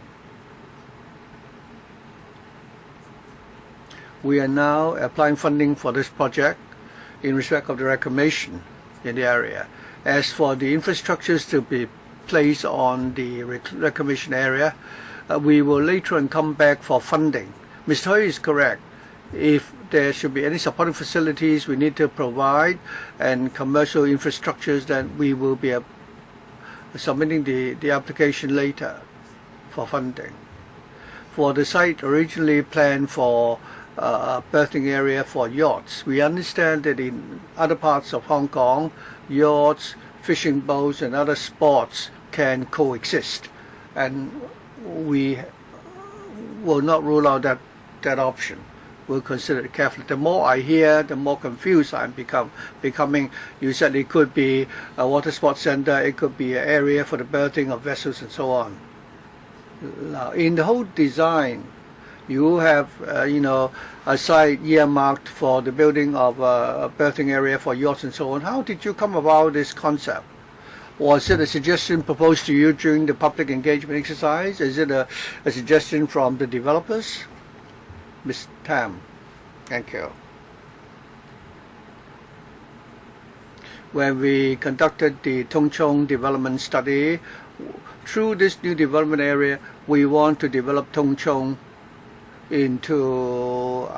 We are now applying funding for this project in respect of the reclamation in the area. As for the infrastructures to be placed on the reclamation area, we will later on come back for funding. Mr. Hui is correct. If there should be any supporting facilities we need to provide and commercial infrastructures, then we will be submitting the application later for funding. For the site originally planned for a berthing area for yachts, we understand that in other parts of Hong Kong, yachts, fishing boats and other sports can coexist, and we will not rule out that option. We'll consider it carefully. The more I hear, the more confused I'm becoming. You said it could be a water sports center, it could be an area for the berthing of vessels and so on. Now, in the whole design, you have a site earmarked for the building of a berthing area for yachts and so on. How did you come about this concept? Was it a suggestion proposed to you during the public engagement exercise? Is it a suggestion from the developers? Ms. Tam, thank you. when we conducted the Tung Chung development study. Through this new development area, we want to develop Tung Chung into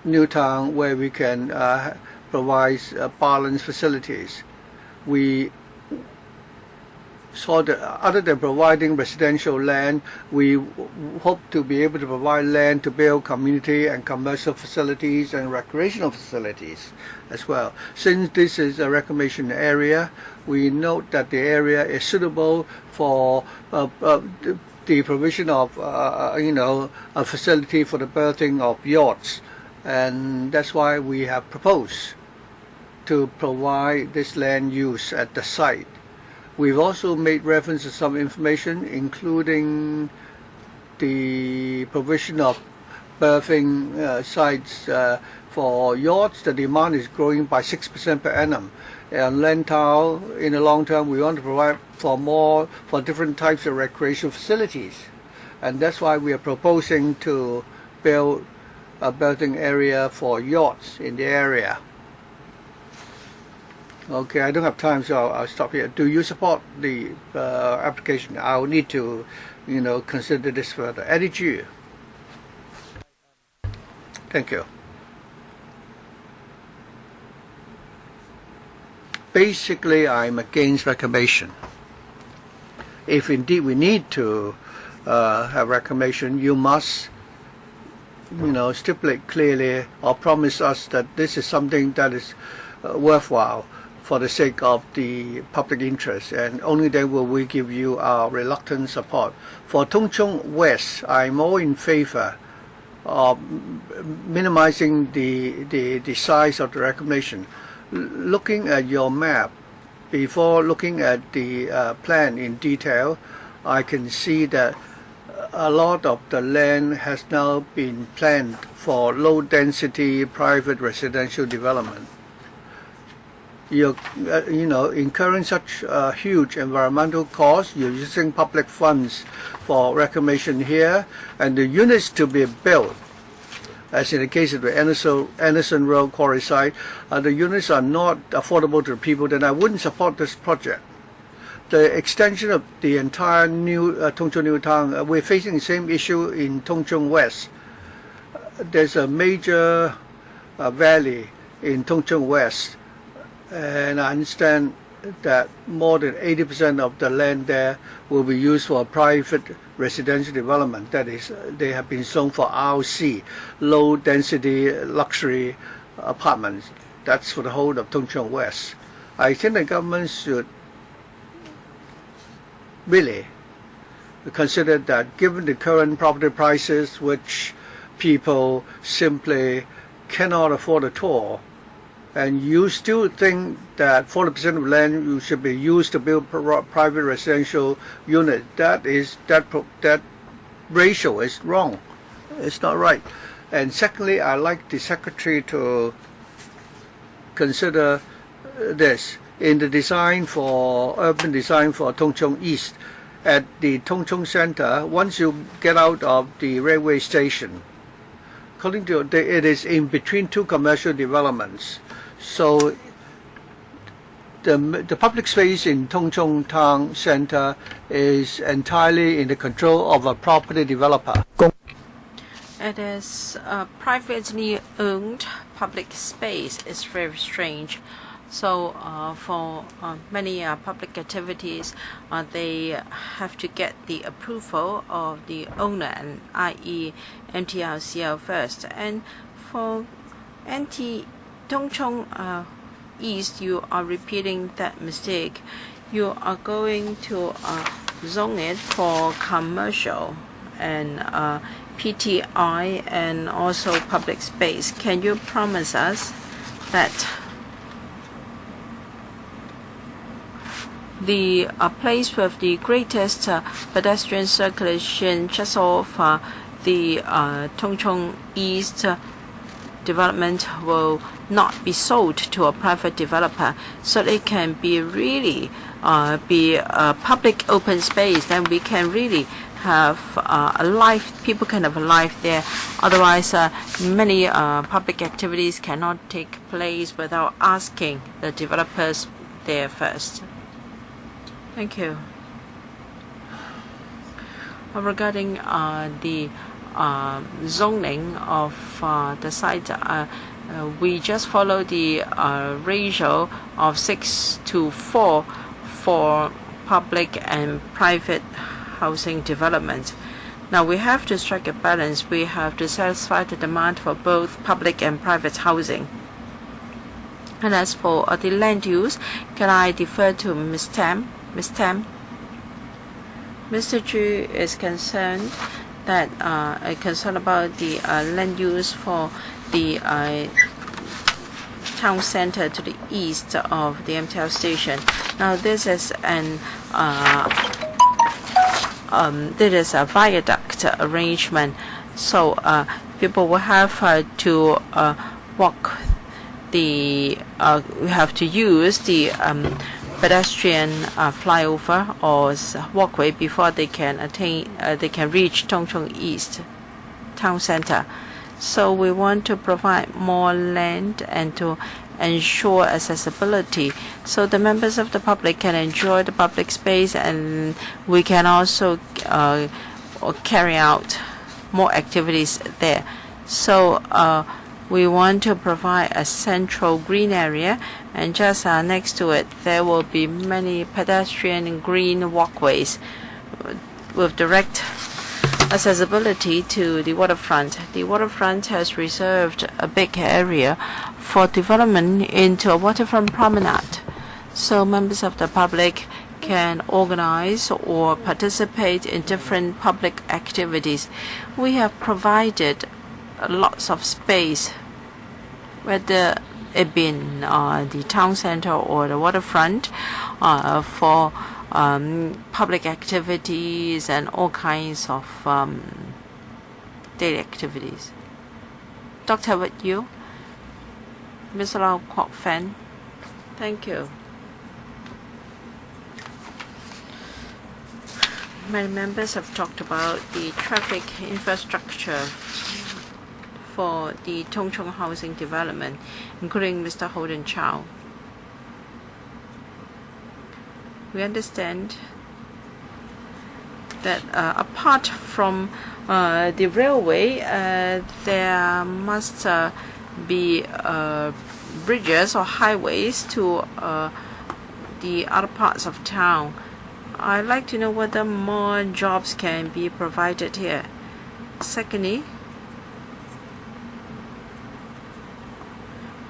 new town where we can provide balanced facilities. We saw that other than providing residential land, we hope to be able to provide land to build community and commercial facilities and recreational facilities as well. Since this is a reclamation area, we note that the area is suitable for the provision of a facility for the berthing of yachts, and that's why we have proposed to provide this land use at the site. We've also made reference to some information, including the provision of berthing sites for yachts. The demand is growing by 6% per annum. And Lantau, in the long term, we want to provide for different types of recreational facilities. And that's why we are proposing to build a berthing area for yachts in the area. Okay, I don't have time, so I'll stop here. Do you support the application? I'll need to, consider this further. Eddie Ju. Thank you. Basically, I'm against reclamation. If indeed we need to have reclamation, you must, stipulate clearly or promise us that this is something that is worthwhile for the sake of the public interest, and only then will we give you our reluctant support. For Tung Chung West, I'm more in favor of minimizing the size of the reclamation. Looking at your map, before looking at the plan in detail, I can see that a lot of the land has now been planned for low-density private residential development. You're incurring such huge environmental costs. You're using public funds for reclamation here, and the units to be built, as in the case of the Anderson Road quarry site, the units are not affordable to the people. Then I wouldn't support this project. The extension of the entire new Tung Chung New Town, we're facing the same issue in Tung Chung West. There's a major valley in Tung Chung West, and I understand that more than 80% of the land there will be used for private residential development. That is, they have been zoned for RC, low density luxury apartments. That's for the whole of Tung Chung West. I think the government should really consider that, given the current property prices, which people simply cannot afford at all, and you still think that 40% of land should be used to build private residential units, that ratio is wrong. It's not right. And secondly, I'd like the Secretary to consider this. In the urban design for Tung Chung East, at the Tung Chung Center, once you get out of the railway station, according to it is in between two commercial developments. So the public space in Tung Chung Town Center is entirely in the control of a property developer. It is a privately owned public space. It's very strange. So for many public activities, they have to get the approval of the owner, and i.e. MTRCL first. And for Tung Chung East, you are repeating that mistake. You are going to zone it for commercial and PTI and also public space. Can you promise us that the place with the greatest pedestrian circulation just off the Tung Chung East development will not be sold to a private developer, so it can be really be a public open space? Then we can really have a life. People can have a life there. Otherwise, many public activities cannot take place without asking the developers there first. Thank you. Regarding the zoning of the site, we just follow the ratio of 6:4 for public and private housing development. Now we have to strike a balance. We have to satisfy the demand for both public and private housing. And as for the land use, can I defer to Ms. Tam? Ms. Tam? Mr. Chu is concerned that concerned about the land use for the town center to the east of the MTR station. Now this is a viaduct arrangement, so people will have to walk we have to use the pedestrian flyover or walkway before they can reach Tung Chung East town center. So we want to provide more land and to ensure accessibility, so the members of the public can enjoy the public space, and we can also carry out more activities there. So we want to provide a central green area, and just next to it there will be many pedestrian green walkways with direct accessibility to the waterfront. The waterfront has reserved a big area for development into a waterfront promenade, so members of the public can organize or participate in different public activities. We have provided lots of space, whether it be in the town center or the waterfront, for public activities and all kinds of daily activities. Dr. Wat Yu, Mr. Lau Kwok Fan, thank you. Many members have talked about the traffic infrastructure for the Tung Chung housing development, including Mr. Hon Chow. We understand that apart from the railway, there must be bridges or highways to the other parts of town. I'd like to know whether more jobs can be provided here. Secondly,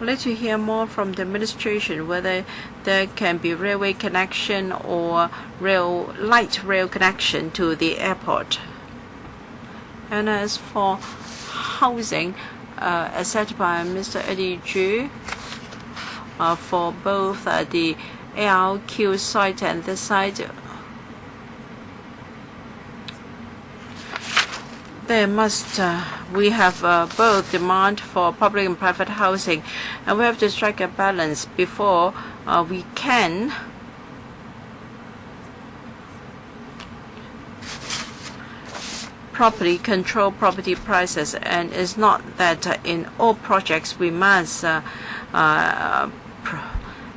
I'd like to hear more from the administration whether there can be railway connection or light rail connection to the airport. And as for housing, as said by Mr. Eddie Ju, for both the ARQ site and this site, we have both demand for public and private housing, and we have to strike a balance before we can properly control property prices. And it's not that in all projects we must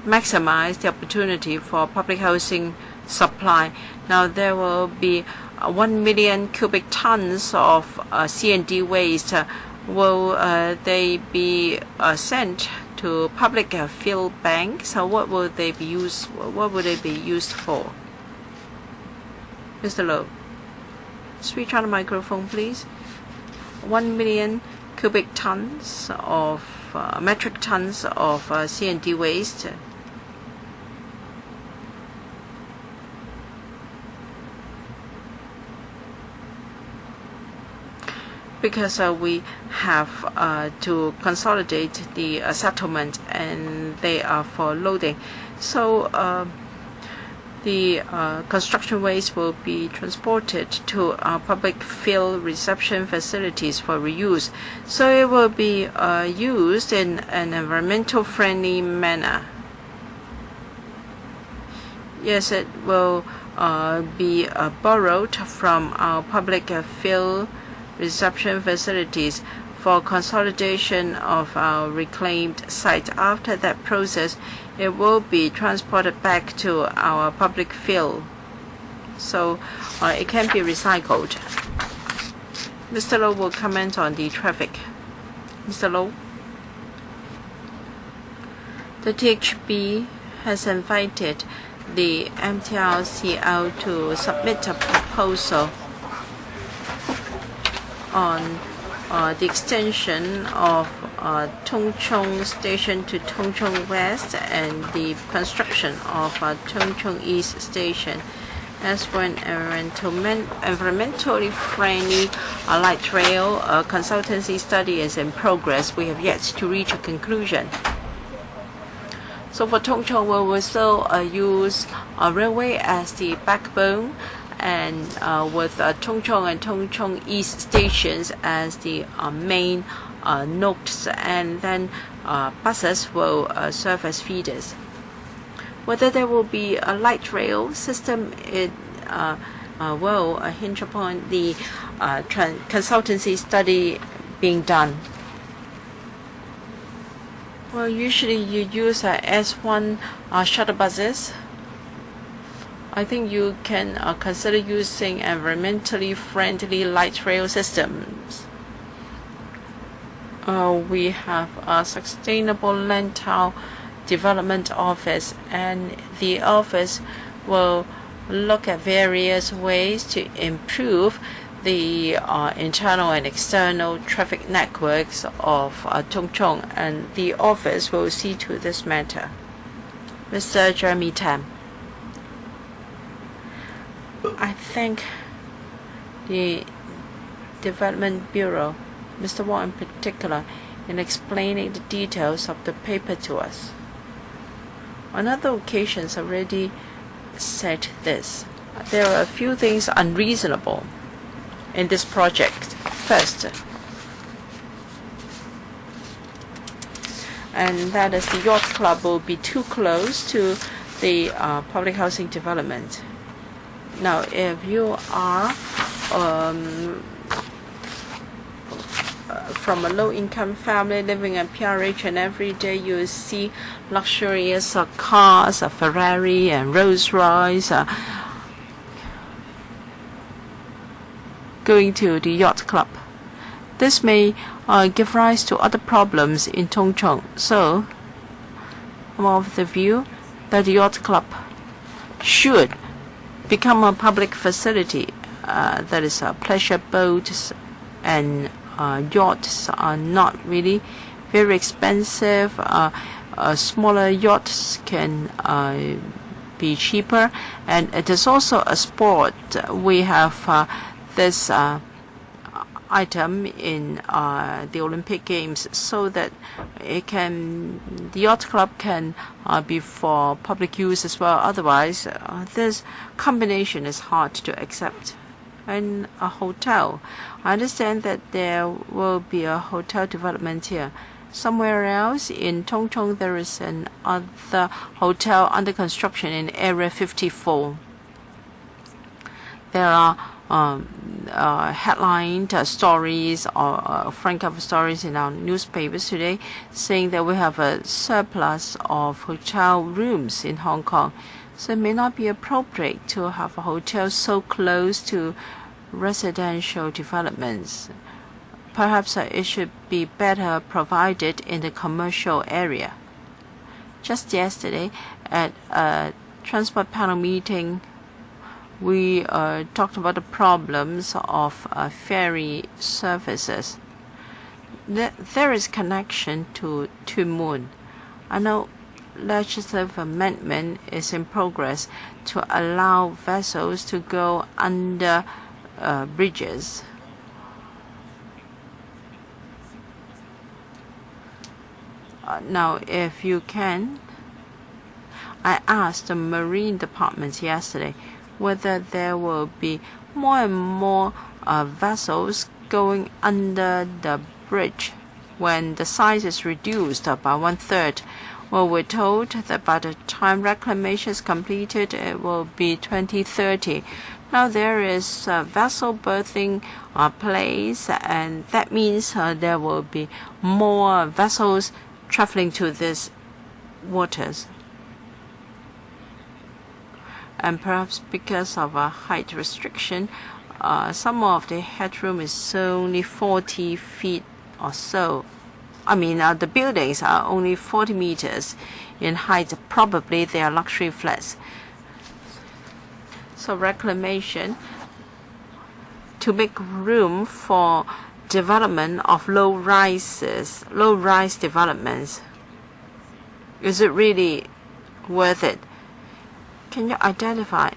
maximize the opportunity for public housing supply. Now there will be 1 million cubic tons of C&D waste. Will they be sent to public field banks? What will they be used? What will they be used for? Mr. Low, switch on the microphone, please. 1 million cubic tons of metric tons of C&D waste. Because we have to consolidate the settlement, and they are for loading. So the construction waste will be transported to public field reception facilities for reuse. So it will be used in an environmental friendly manner. Yes, it will be borrowed from our public fuel reception facilities for consolidation of our reclaimed site. After that process, it will be transported back to our public field, so it can be recycled. Mr. Low will comment on the traffic. Mr. Low. The THB has invited the MTRCL to submit a proposal on the extension of Tung Chung Station to Tung Chung West and the construction of Tung Chung East Station. As for an environmentally friendly light rail, a consultancy study is in progress. We have yet to reach a conclusion. So for Tung Chung, we will still use a railway as the backbone, and with Tung Chung and Tung Chung East stations as the main nodes, and then buses will serve as feeders. Whether there will be a light rail system, it will hinge upon the consultancy study being done. Well, usually you use S1 shuttle buses. I think you can consider using environmentally friendly light rail systems. We have a Sustainable Land Town Development Office, and the office will look at various ways to improve the internal and external traffic networks of Tung Chung, and the office will see to this matter. Mr. Jeremy Tam. I thank the Development Bureau, Mr. Wong in particular, in explaining the details of the paper to us. On other occasions, I already said this. There are a few things unreasonable in this project. First, and that is the yacht club will be too close to the public housing development. Now, if you are from a low-income family living in PRH, and every day you see luxurious cars, a Ferrari and Rolls-Royce, going to the yacht club, this may give rise to other problems in Tung Chung. So, I'm of the view that the yacht club should become a public facility. That is, pleasure boats and yachts are not really very expensive. Smaller yachts can be cheaper, and it is also a sport. We have this item in the Olympic Games, so that the yacht club can be for public use as well. Otherwise, this combination is hard to accept. And a hotel, I understand that there will be a hotel development here. Somewhere else in Tung Chung, there is another hotel under construction in Area 54. There are headlined stories or front cover stories in our newspapers today saying that we have a surplus of hotel rooms in Hong Kong. So it may not be appropriate to have a hotel so close to residential developments. Perhaps it should be better provided in the commercial area. Just yesterday at a transport panel meeting, we talked about the problems of ferry services. There is connection to Tuen Mun. I know legislative amendment is in progress to allow vessels to go under bridges. Now, if you can, I asked the Marine Department yesterday whether there will be more and more vessels going under the bridge when the size is reduced by 1/3. Well, we're told that by the time reclamation is completed, it will be 2030. Now there is a vessel berthing place, and that means there will be more vessels traveling to these waters. And perhaps because of a height restriction, some of the headroom is only 40 feet or so. I mean, the buildings are only 40 meters in height. Probably they are luxury flats. So reclamation to make room for development of low-rise developments. Is it really worth it? Can you identify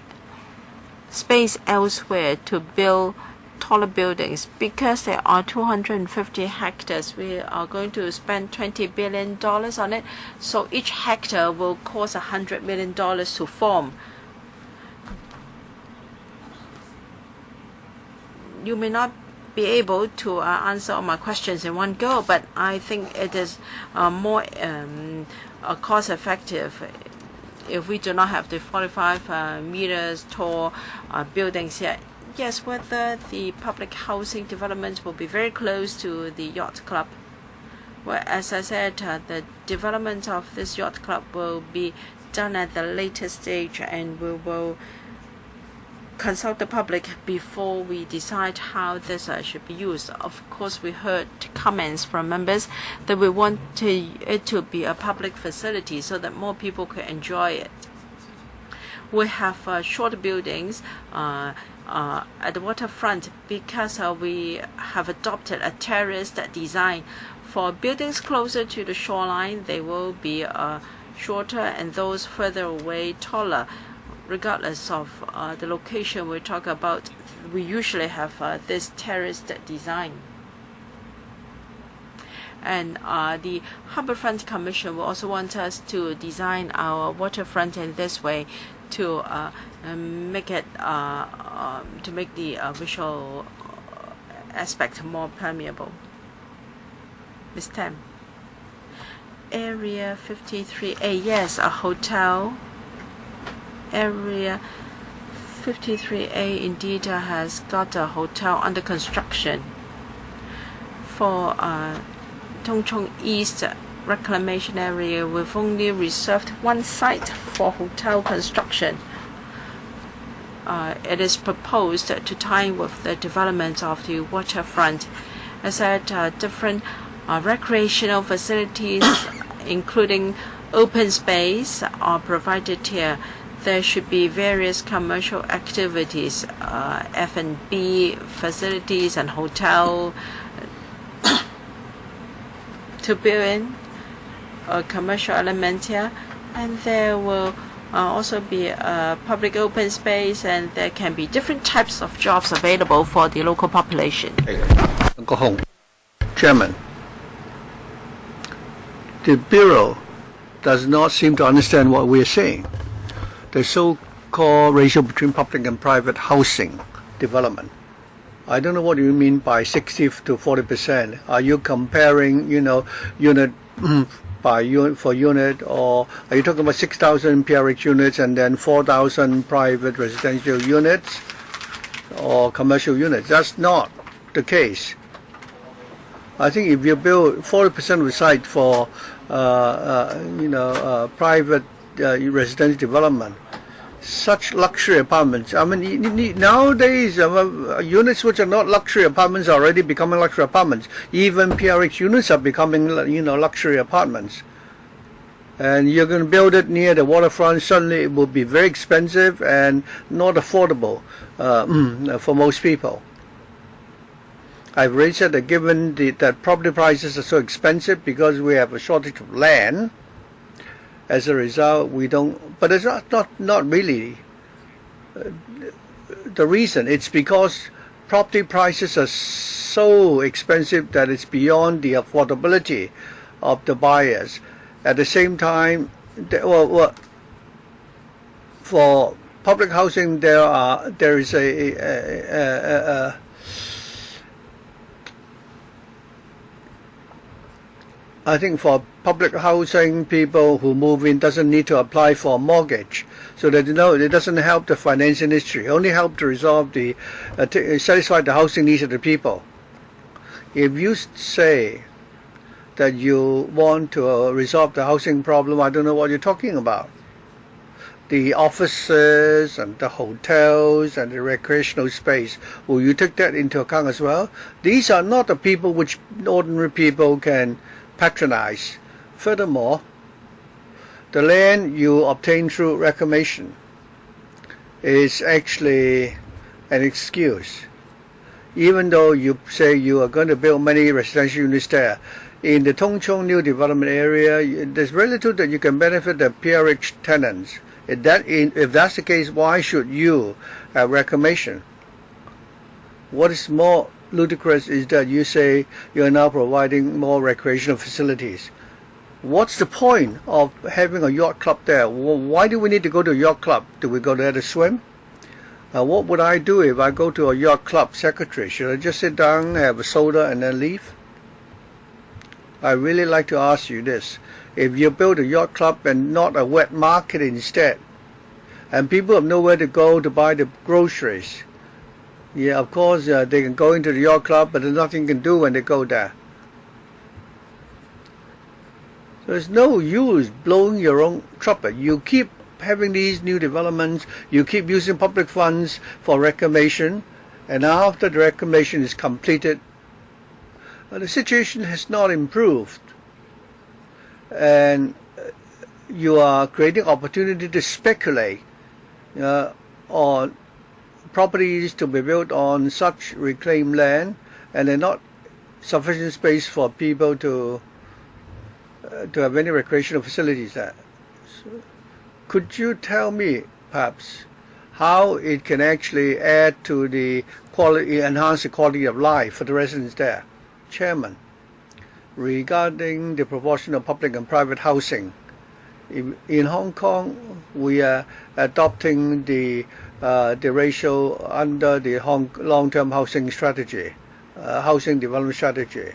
space elsewhere to build taller buildings? Because there are 250 hectares, we are going to spend $20 billion on it. So each hectare will cost $100 million to form. You may not be able to answer all my questions in one go, but I think it is more cost effective if we do not have the 45 meters tall buildings here. Yes, whether the public housing development will be very close to the yacht club. Well, as I said, the development of this yacht club will be done at the later stage, and we will consult the public before we decide how this should be used. Of course, we heard comments from members that we want it to be a public facility so that more people could enjoy it. We have short buildings at the waterfront because we have adopted a terraced design. For buildings closer to the shoreline, they will be shorter, and those further away taller. Regardless of the location we talk about, we usually have this terraced design. And the Harbourfront Commission will also want us to design our waterfront in this way to make it to make the visual aspect more permeable. Ms. Tam. Area 53A, yes, a hotel. Area 53A indeed has got a hotel under construction. For Tung Chung East reclamation area, we've only reserved one site for hotel construction. It is proposed to tie in with the development of the waterfront. As at different recreational facilities, including open space, are provided here. There should be various commercial activities, F&B facilities and hotel to build in a commercial element here. And there will also be a public open space, and there can be different types of jobs available for the local population. Hon, Chairman, the Bureau does not seem to understand what we are saying. The so-called ratio between public and private housing development. I don't know what you mean by 60 to 40%. Are you comparing, unit by unit for unit, or are you talking about 6,000 PRH units and then 4,000 private residential units or commercial units? That's not the case. I think if you build 40% of the site for private residential development, such luxury apartments. I mean, nowadays units which are not luxury apartments are already becoming luxury apartments. Even PRX units are becoming, luxury apartments. And you're going to build it near the waterfront. Suddenly, it will be very expensive and not affordable for most people. I've raised it that given that property prices are so expensive because we have a shortage of land. As a result, we don't. But it's not really the reason. It's because property prices are so expensive that it's beyond the affordability of the buyers. At the same time, for public housing, there is I think for public housing, people who move in doesn't need to apply for a mortgage, so that it doesn't help the finance industry. It only help to resolve the satisfy the housing needs of the people. If you say that you want to resolve the housing problem, I don't know what you're talking about. The offices and the hotels and the recreational space, will you take that into account as well? These are not the people which ordinary people can patronize. Furthermore, the land you obtain through reclamation is actually an excuse. Even though you say you are going to build many residential units there, in the Tung Chung new development area, there's very little that you can benefit the PRH tenants. If that's the case, why should you have reclamation? What is more ludicrous is that you say you are now providing more recreational facilities. What's the point of having a yacht club there? Why do we need to go to a yacht club? Do we go there to swim? What would I do if I go to a yacht club secretary? Should I just sit down, have a soda, and then leave? I really like to ask you this. If you build a yacht club and not a wet market instead, and people have nowhere to go to buy the groceries, yeah, of course they can go into the yacht club, but there's nothing you can do when they go there. So there's no use blowing your own trumpet. You keep having these new developments, you keep using public funds for reclamation, and after the reclamation is completed, the situation has not improved, and you are creating opportunity to speculate on properties to be built on such reclaimed land, and there's not sufficient space for people to have any recreational facilities there. So, could you tell me, perhaps, how it can actually add to the quality, enhance the quality of life for the residents there? Chairman, regarding the proportion of public and private housing, in Hong Kong we are adopting the ratio under the long-term housing strategy, housing development strategy.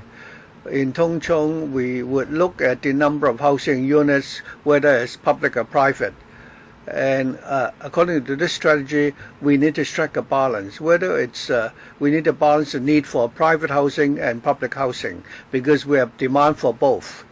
In Tung Chung, we would look at the number of housing units, whether it's public or private. And according to this strategy, we need to strike a balance. Whether it's we need to balance the need for private housing and public housing, because we have demand for both.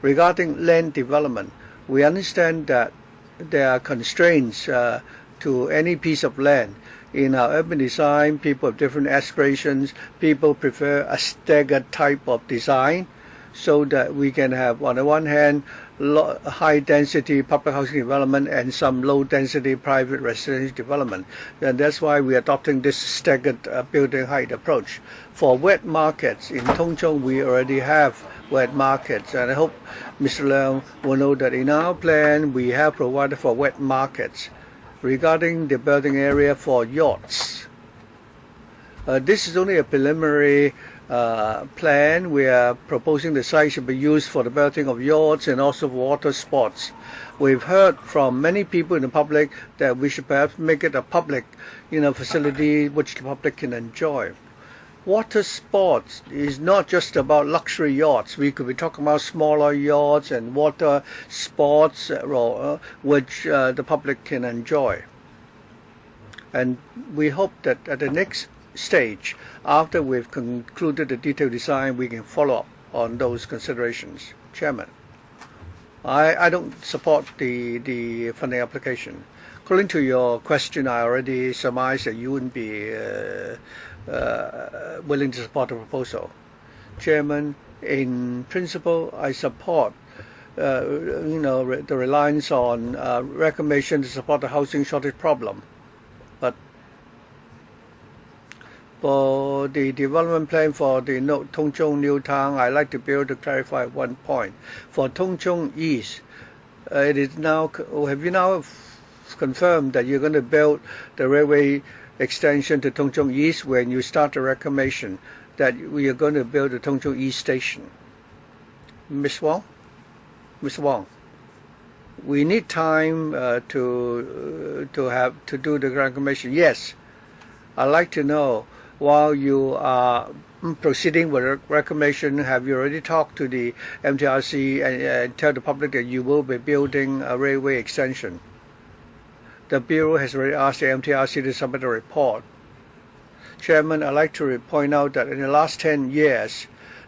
Regarding land development, we understand that there are constraints to any piece of land. In our urban design, people have different aspirations. People prefer a staggered type of design, so that we can have, on the one hand, high density public housing development and some low density private residential development. And that's why we are adopting this staggered building height approach. For wet markets, in Tung Chung we already have wet markets, and I hope Mr. Leung will know that in our plan we have provided for wet markets. Regarding the building area for yachts, this is only a preliminary plan. We are proposing the site should be used for the building of yachts and also water sports. We've heard from many people in the public that we should perhaps make it a public, facility which the public can enjoy. Water sports is not just about luxury yachts. We could be talking about smaller yachts and water sports which the public can enjoy. And we hope that at the next stage, after we've concluded the detailed design, we can follow up on those considerations. Chairman, I don't support the funding application. According to your question, I already surmised that you wouldn't be willing to support the proposal. Chairman, in principle, I support the reliance on reclamation to support the housing shortage problem. But for the development plan for the Tung Chung New Town, I'd like to be able to clarify one point. For Tung Chung East, it is now, have you now confirmed that you're going to build the railway extension to Tung Chung East when you start the reclamation, that we are going to build the Tung Chung East station? Ms. Wong? Mr. Wong, we need time to do the reclamation. Yes, I'd like to know while you are proceeding with a reclamation, have you already talked to the MTRC and tell the public that you will be building a railway extension? The Bureau has already asked the MTRC to submit a report. Chairman, I'd like to point out that in the last 10 years,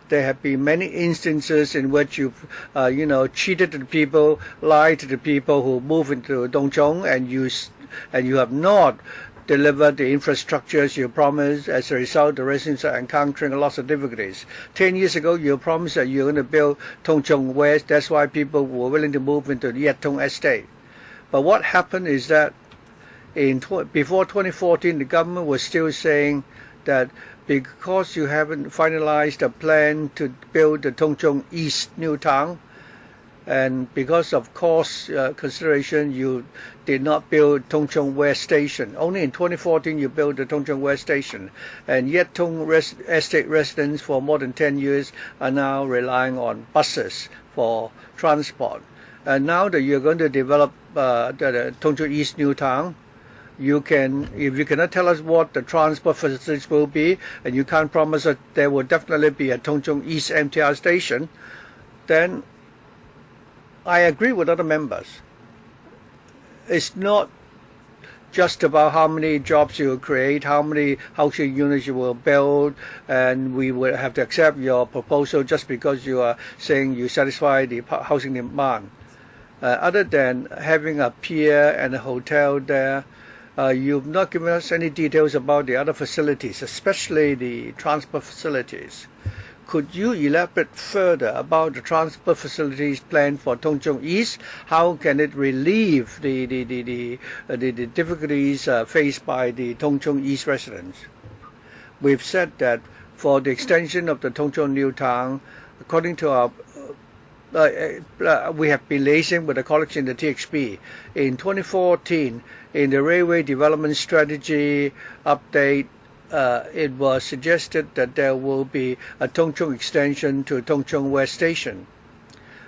there have been many instances in which you've, cheated the people, lied to the people who move into Dongchong, and you have not delivered the infrastructures you promised. As a result, the residents are encountering lots of difficulties. 10 years ago, you promised that you're going to build Dongchong West. That's why people were willing to move into the Yetong estate. But what happened is that before 2014, the government was still saying that because you haven't finalized a plan to build the Dongchong East New Town, and because of cost consideration, you did not build Dongchong West Station. Only in 2014 you built the Dongchong West Station, and Yetong estate residents for more than 10 years are now relying on buses for transport. And now that you're going to develop the Dongchong East New Town, if you cannot tell us what the transport facilities will be, and you can't promise that there will definitely be a Dongchong East MTR station, then I agree with other members. It's not just about how many jobs you will create, how many housing units you will build, and we will have to accept your proposal just because you are saying you satisfy the housing demand. Other than having a pier and a hotel there, you've not given us any details about the other facilities, especially the transport facilities. Could you elaborate further about the transport facilities planned for Dongchong East? How can it relieve the difficulties faced by the Dongchong East residents? We've said that for the extension of the Dongchong New Town, according to our we have been liaising with the colleagues in the TXP. In 2014, in the Railway Development Strategy update, it was suggested that there will be a Dongchong extension to Dongchong West Station.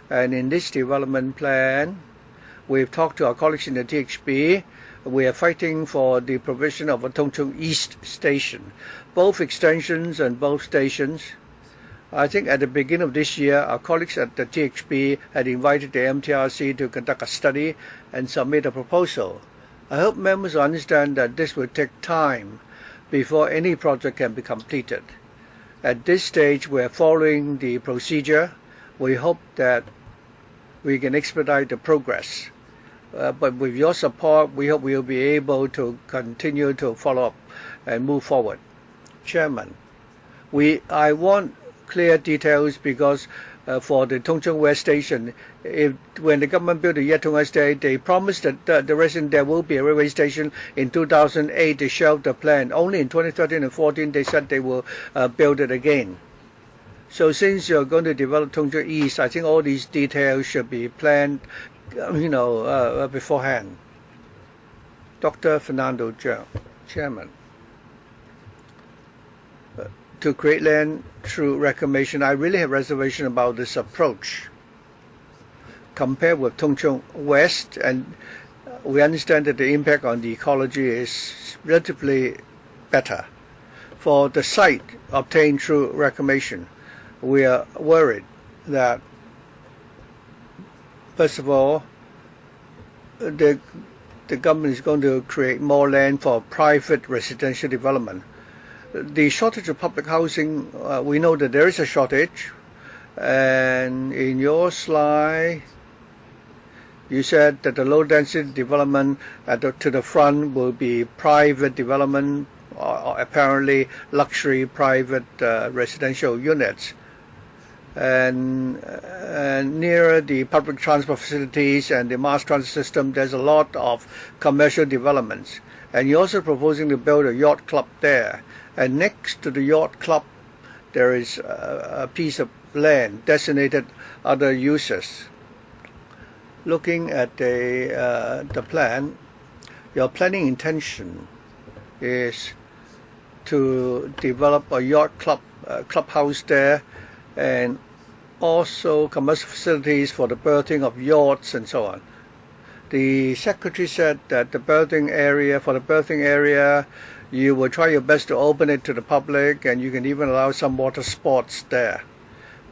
And in this development plan, we've talked to our colleagues in the TXP. We are fighting for the provision of a Dongchong East Station. Both extensions and both stations, I think at the beginning of this year, our colleagues at the TXP had invited the MTRC to conduct a study and submit a proposal. I hope members understand that this will take time before any project can be completed. At this stage, we are following the procedure. We hope that we can expedite the progress. But with your support, we hope we will be able to continue to follow up and move forward. Chairman, I want clear details because for the Dongchong West Station, when the government built the Yetong estate, they promised that the resident there will be a railway station. In 2008, they shelved the plan. Only in 2013 and 14, they said they will build it again. So since you're going to develop Dongchong East, I think all these details should be planned, beforehand. Dr. Fernando Zhang, Chairman. To create land through reclamation, I really have reservation about this approach. Compared with Dongchong West, and we understand that the impact on the ecology is relatively better. For the site obtained through reclamation, we are worried that, first of all, the government is going to create more land for private residential development. The shortage of public housing, we know that there is a shortage, and in your slide you said that the low density development to the front will be private development, or apparently luxury private residential units, and near the public transport facilities and the mass transit system there's a lot of commercial developments, and you're also proposing to build a yacht club there. And next to the yacht club, there is a piece of land designated other uses. Looking at the plan, your planning intention is to develop a yacht club, clubhouse there, and also commercial facilities for the berthing of yachts and so on. The secretary said that the berthing area, you will try your best to open it to the public, and you can even allow some water sports there.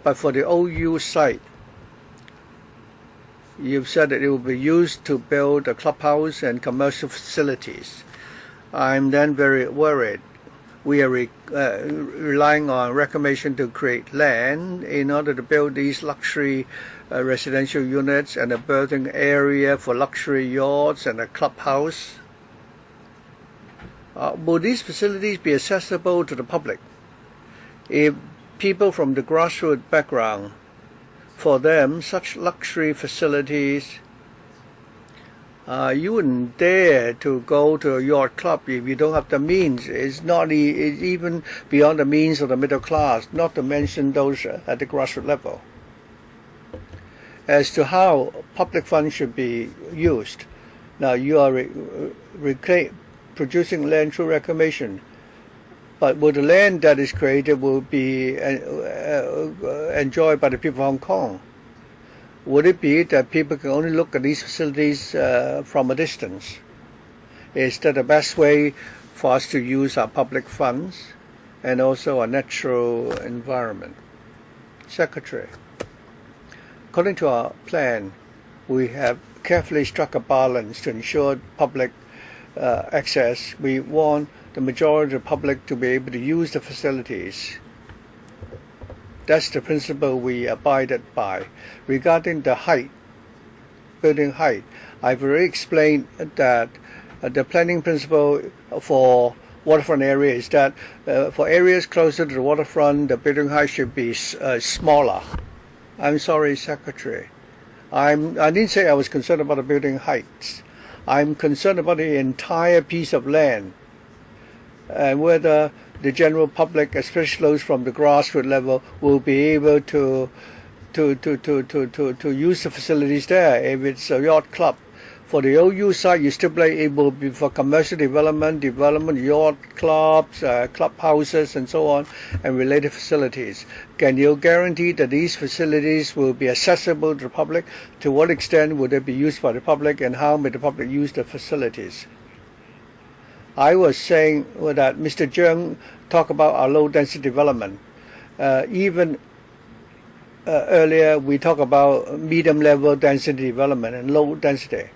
But for the OU site, you've said that it will be used to build a clubhouse and commercial facilities. I'm then very worried. We are relying on reclamation to create land in order to build these luxury residential units and a berthing area for luxury yachts and a clubhouse. Will these facilities be accessible to the public? If people from the grassroots background, for them, such luxury facilities, you wouldn't dare to go to a yacht club if you don't have the means. It's even beyond the means of the middle class, not to mention those at the grassroots level. As to how public funds should be used, now you are producing land through reclamation, but will the land that is created will be enjoyed by the people of Hong Kong? Would it be that people can only look at these facilities from a distance? Is that the best way for us to use our public funds and also our natural environment? Secretary, according to our plan, we have carefully struck a balance to ensure public access. We want the majority of the public to be able to use the facilities. That's the principle we abided by. Regarding the height, building height, I've already explained that the planning principle for waterfront area is that for areas closer to the waterfront, the building height should be smaller. I'm sorry, Secretary. I didn't say I was concerned about the building heights. I'm concerned about the entire piece of land and whether the general public, especially those from the grassroots level, will be able to use the facilities there. If it's a yacht club, for the OU side, you stipulate it will be for commercial development, yacht clubs, clubhouses, and so on, and related facilities. Can you guarantee that these facilities will be accessible to the public? To what extent will they be used by the public, and how may the public use the facilities? I was saying that Mr. Zheng talked about our low-density development. Even earlier, we talked about medium-level density development and low density.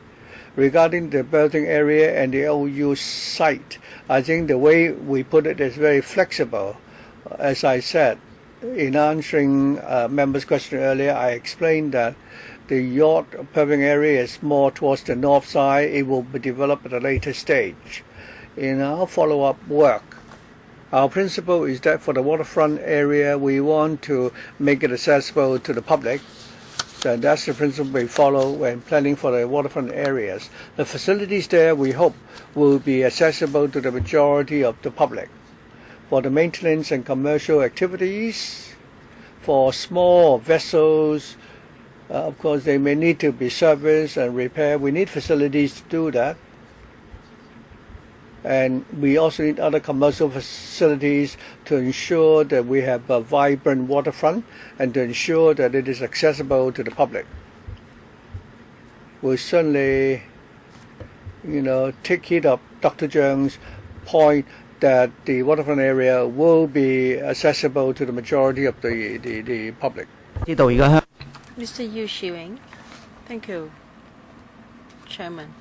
Regarding the berthing area and the OU site, I think the way we put it is very flexible. As I said, in answering members' question earlier, I explained that the yacht berthing area is more towards the north side. It will be developed at a later stage. In our follow-up work, our principle is that for the waterfront area, we want to make it accessible to the public. So that's the principle we follow when planning for the waterfront areas. The facilities there, we hope, will be accessible to the majority of the public. For the maintenance and commercial activities, for small vessels, of course, they may need to be serviced and repaired. We need facilities to do that. And we also need other commercial facilities to ensure that we have a vibrant waterfront and to ensure that it is accessible to the public. We'll certainly, take heed of Dr. Zheng's point that the waterfront area will be accessible to the majority of the public. Mr. Yu Shiwing. Thank you, Chairman.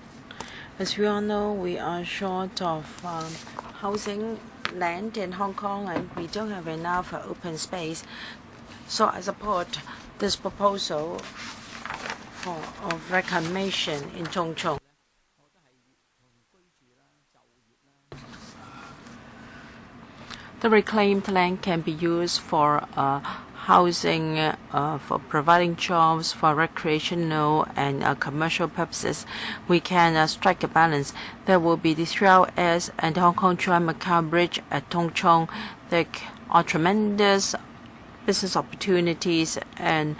As we all know, we are short of housing land in Hong Kong, and we don't have enough open space. So I support this proposal of reclamation in Chong Chong. The reclaimed land can be used for housing, for providing jobs, for recreational and commercial purposes. We can strike a balance. There will be the 3LS and the Hong Kong Macau Bridge at Tung Chung. There are tremendous business opportunities and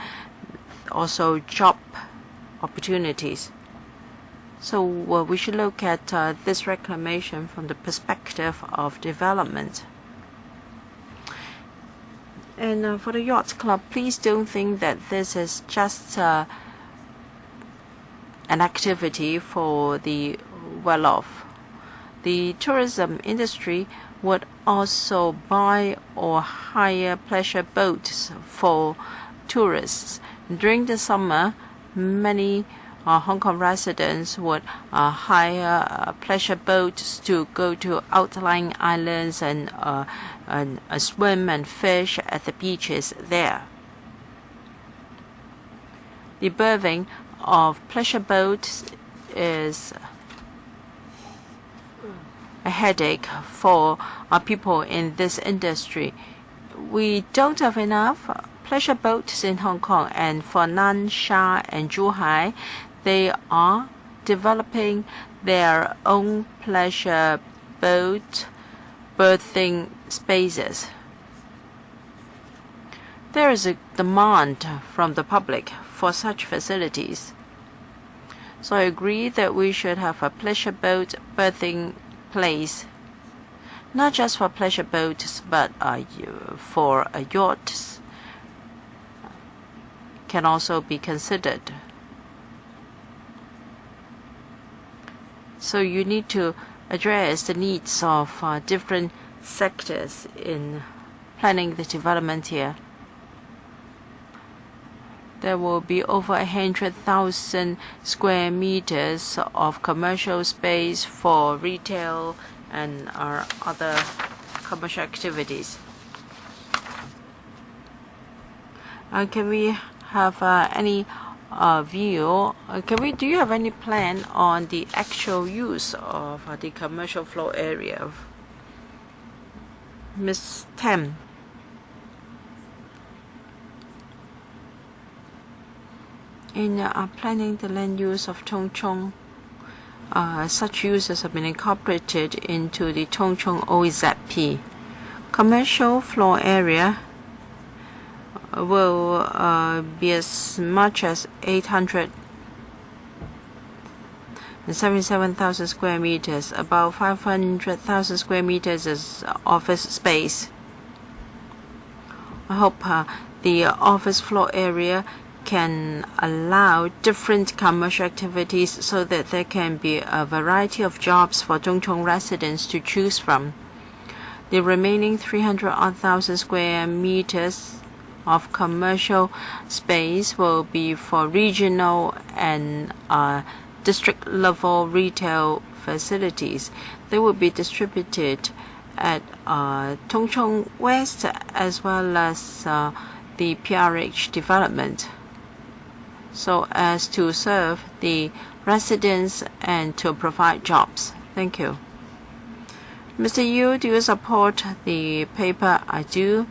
also job opportunities. So we should look at this reclamation from the perspective of development. And for the yacht club, please don't think that this is just an an activity for the well-off. The tourism industry would also buy or hire pleasure boats for tourists. During the summer, many Hong Kong residents would hire pleasure boats to go to outlying islands and swim and fish at the beaches there. The berthing of pleasure boats is a headache for people in this industry. We don't have enough pleasure boats in Hong Kong, and for Nansha and Zhuhai, they are developing their own pleasure boat berthing spaces. There is a demand from the public for such facilities. So I agree that we should have a pleasure boat berthing place, not just for pleasure boats, but for yachts can also be considered. So you need to address the needs of different sectors in planning the development here. There will be over 100,000 square meters of commercial space for retail and other commercial activities. Can we have any view? Do you have any plan on the actual use of the commercial floor area? Ms. Tam. In planning the land use of Tung Chung, such uses have been incorporated into the Tung Chung OZP. Commercial floor area will be as much as 877,000 square meters. About 500,000 square meters is office space. I hope the office floor area can allow different commercial activities so that there can be a variety of jobs for Tung Chung residents to choose from. The remaining 300,000 square meters of commercial space will be for regional and district level retail facilities. They will be distributed at Tung Chung West as well as the PRH development, so as to serve the residents and to provide jobs. Thank you. Mr. Yu, do you support the paper? I do.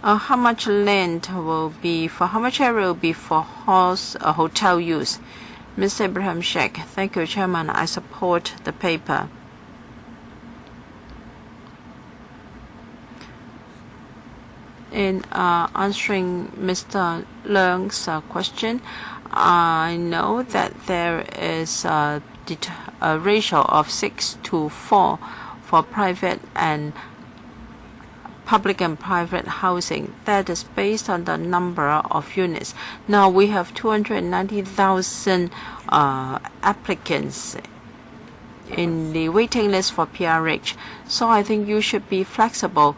How much land will be for, how much area will be for hotel use? Mr. Ibrahim Sheikh. Thank you, Chairman. I support the paper. In answering Mr. Leung's question, I know that there is a ratio of 6:4 for private and public and private housing. That is based on the number of units. Now we have 290,000 applicants in the waiting list for PRH. So I think you should be flexible.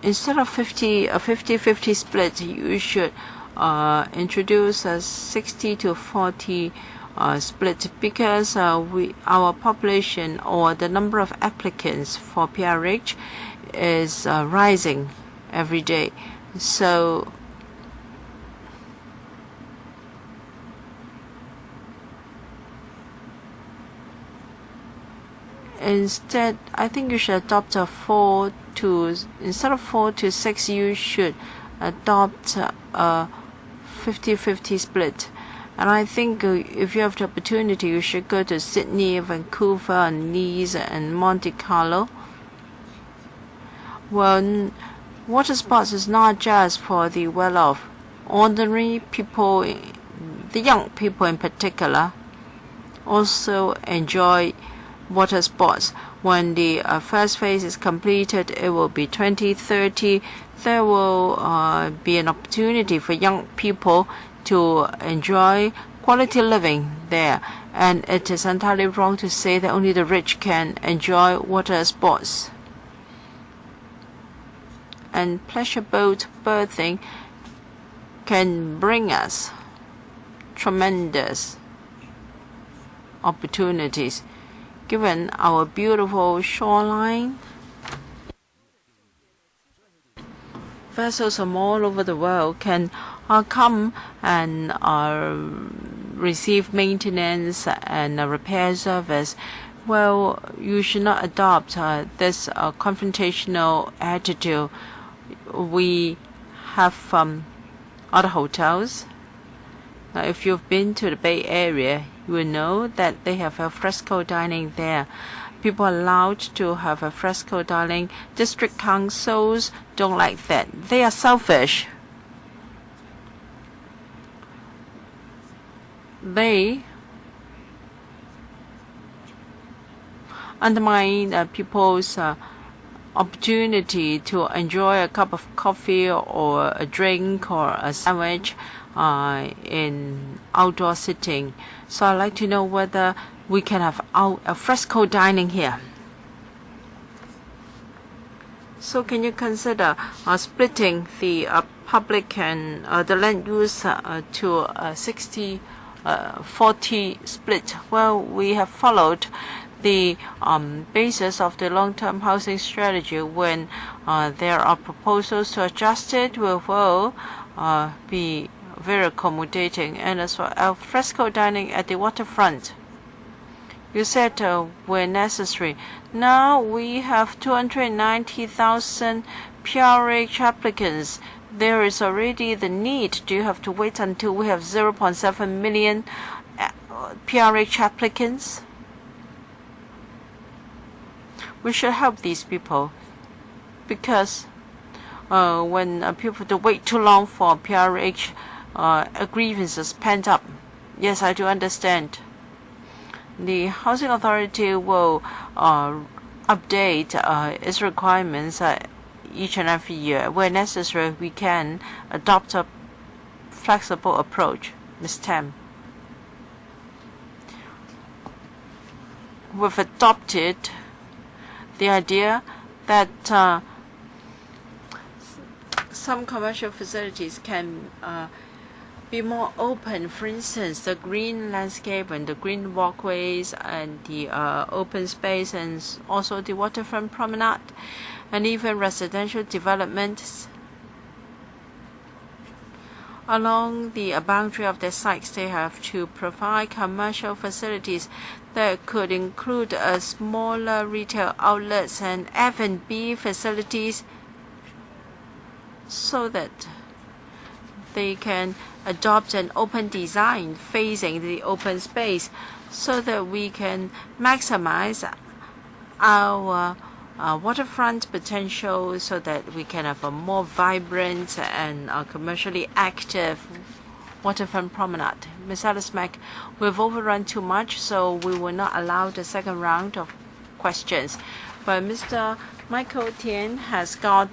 Instead of a 50-50 split, you should introduce a 60-40 split, because our population or the number of applicants for PRH is rising every day. So instead, I think you should adopt instead of 4 to 6, you should adopt a 50-50 split. And I think if you have the opportunity, you should go to Sydney, Vancouver, and Nice, and Monte Carlo. Well, water sports is not just for the well-off. Ordinary people, the young people in particular, also enjoy water sports. When the first phase is completed, it will be 2030. There will be an opportunity for young people to enjoy quality living there. And it is entirely wrong to say that only the rich can enjoy water sports. And pleasure boat berthing can bring us tremendous opportunities. Given our beautiful shoreline, vessels from all over the world can come and receive maintenance and repair service. Well, you should not adopt this confrontational attitude. We have other hotels. Now, if you've been to the Bay Area, you will know that they have al fresco dining there. People are allowed to have al fresco dining. District councils don't like that. They are selfish. They undermine people's opportunity to enjoy a cup of coffee or a drink or a sandwich in outdoor sitting. So I'd like to know whether we can have al fresco dining here. So can you consider splitting the public and the land use to a 60-40 split? Well, we have followed the basis of the long-term housing strategy. When there are proposals to adjust it, we will be very accommodating. And as for al fresco dining at the waterfront, you said when necessary. Now we have 290,000 PRH applicants. There is already the need. Do you have to wait until we have 0.7 million PRH applicants? We should help these people, because when people have to wait too long for PRH, grievances pent up. Yes, I do understand. The Housing Authority will update its requirements each and every year. Where necessary, we can adopt a flexible approach. Ms. Tam, we've adopted the idea that some commercial facilities can be more open. For instance, the green landscape and the green walkways and the open space, and also the waterfront promenade, and even residential developments along the boundary of their sites. They have to provide commercial facilities that could include smaller retail outlets and F&B facilities, so that they can adopt an open design facing the open space, so that we can maximize our waterfront potential, so that we can have a more vibrant and commercially active waterfront promenade. Ms. Alice Mack, we've overrun too much, so we will not allow the second round of questions. But Mr. Michael Tian has got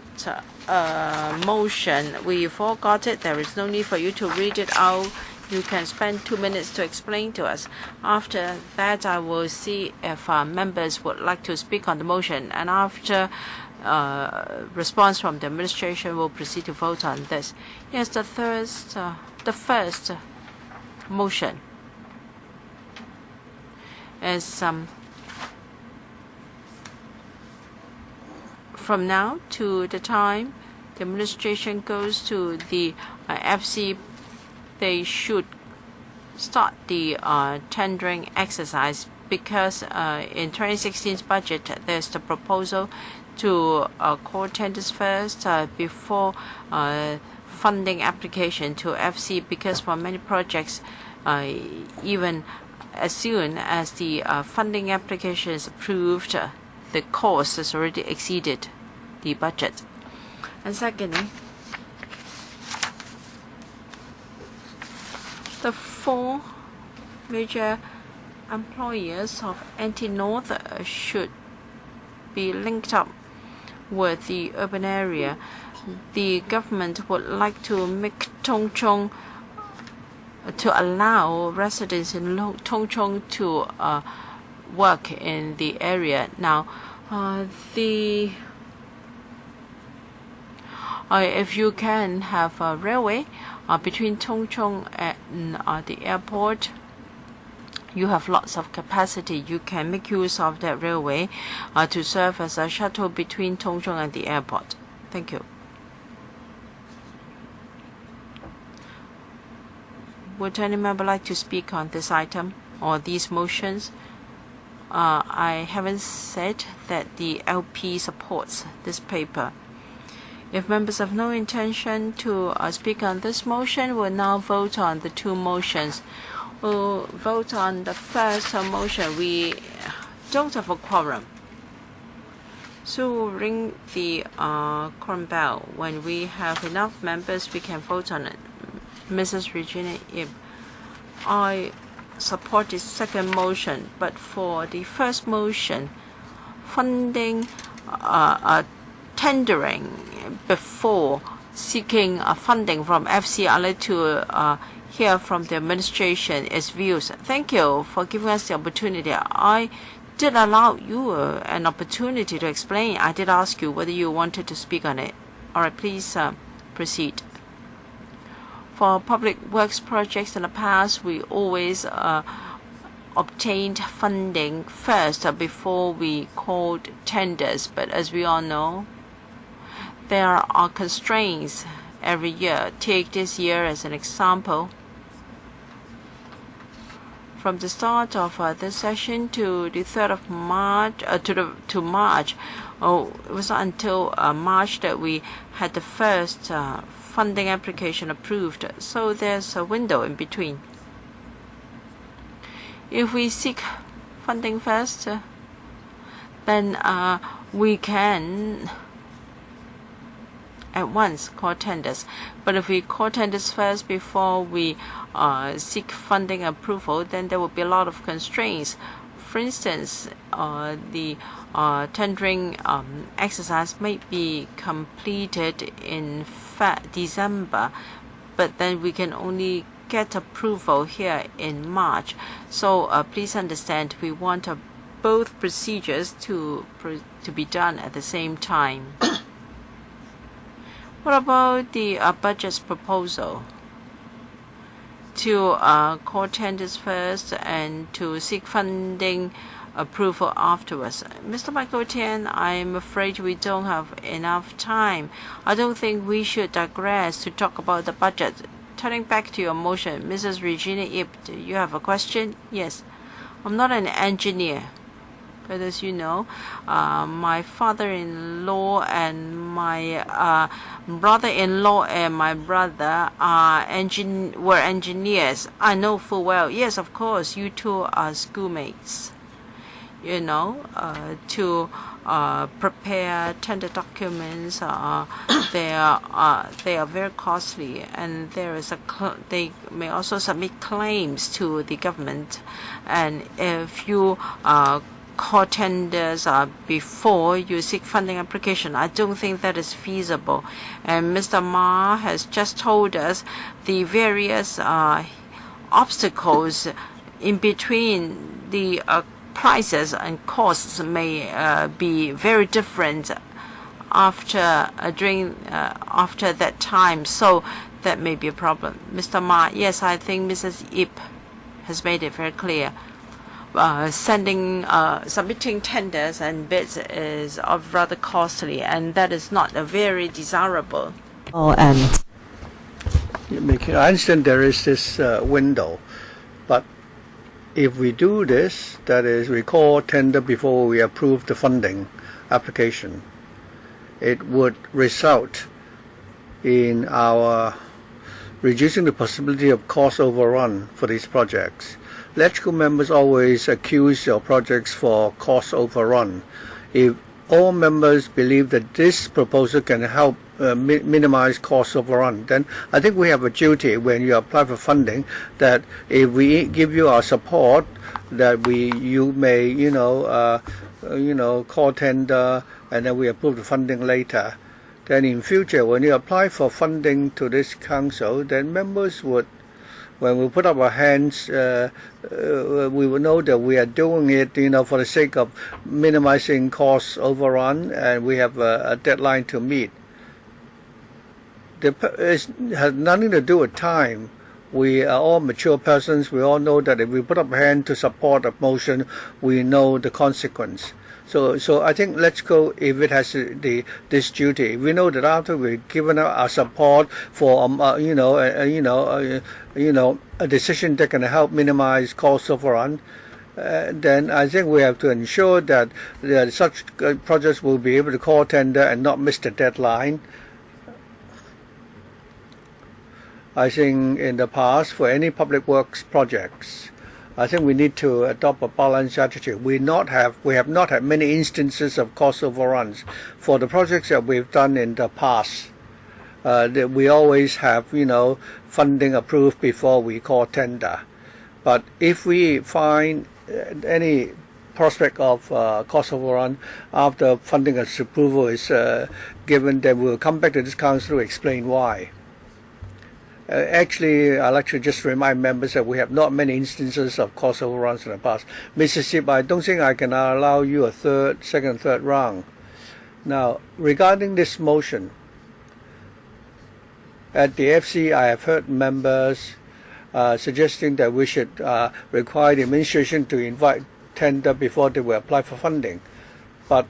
a motion. We've all got it. There is no need for you to read it out. You can spend 2 minutes to explain to us. After that, I will see if members would like to speak on the motion. And after response from the administration, we'll proceed to vote on this. Yes, the first motion is from now to the time the administration goes to the FC, they should start the tendering exercise, because in 2016's budget there's the proposal to call tenders first before funding application to FC, because for many projects, even as soon as the funding application is approved, the cost has already exceeded the budget. And secondly, the 4 major employers of Anti-North should be linked up with the urban area. The government would like to make Tung Chung to allow residents in Tung Chung to work in the area. Now, if you can have a railway between Tung Chung and the airport, you have lots of capacity. You can make use of that railway to serve as a shuttle between Tung Chung and the airport. Thank you. Would any member like to speak on this item or these motions? I haven't said that the LP supports this paper. If members have no intention to speak on this motion, we'll now vote on the two motions. We'll vote on the first motion. We don't have a quorum, so we'll ring the quorum bell. When we have enough members, we can vote on it. Mrs. Regina Ip, I support the second motion, but for the first motion, funding, tendering before seeking funding from FC, I'd like to hear from the administration its views. Thank you for giving us the opportunity. I did allow you an opportunity to explain. I did ask you whether you wanted to speak on it. All right, please proceed. For public works projects in the past, we always obtained funding first before we called tenders. But as we all know, there are constraints every year. Take this year as an example. From the start of this session to the 3rd of March, to March, it was not until March that we had the first funding application approved. So there's a window in between. If we seek funding first, then we can at once call tenders. But if we call tenders first before we seek funding approval, then there will be a lot of constraints. For instance, the tendering exercise might be completed in December, but then we can only get approval here in March. So please understand, we want both procedures to be done at the same time. What about the budget's proposal to call tenders first and to seek funding approval afterwards? Mr. Michael Tian, I'm afraid we don't have enough time. I don't think we should digress to talk about the budget. Turning back to your motion, Mrs. Regina Ip, do you have a question? Yes. I'm not an engineer, but as you know, my father-in-law and my brother-in-law and my brother were engineers. I know full well. Yes, of course, you two are schoolmates. You know, to prepare tender documents, they are very costly, and they may also submit claims to the government. And if you call tenders before you seek funding application, I don't think that is feasible. And Mr. Ma has just told us the various obstacles in between. The prices and costs may be very different after that time, so that may be a problem. Mr. Ma, yes, I think Mrs. Ip has made it very clear. Submitting tenders and bids is rather costly, and that is not a very desirable. I understand there is this window, but if we do this, that is, we call tender before we approve the funding application, it would result in our reducing the possibility of cost overrun for these projects. Electrical members always accuse your projects for cost overrun. If all members believe that this proposal can help minimize cost overrun, then I think we have a duty when you apply for funding that if we give you our support, that you may call tender and then we approve the funding later. Then in future, when you apply for funding to this council, then members would, when we put up our hands, we will know that we are doing it, for the sake of minimizing cost overrun, and we have a deadline to meet. It has nothing to do with time. We are all mature persons. We all know that if we put up a hand to support a motion, we know the consequence. So I think let's go if it has this duty. We know that after we've given our support for a decision that can help minimize cost overrun, then I think we have to ensure that such projects will be able to call tender and not miss the deadline. I think in the past, for any public works projects, I think we need to adopt a balanced attitude. We have not had many instances of cost overruns. For the projects that we've done in the past, we always have funding approved before we call tender. But if we find any prospect of cost overrun after funding approval is given, then we'll come back to this council to explain why. Actually, I'd like to just remind members that we have not many instances of cost overruns in the past. Mr. Sip, I don't think I can allow you a second and third round. Now, regarding this motion, at the FC, I have heard members suggesting that we should require the administration to invite tender before they will apply for funding. But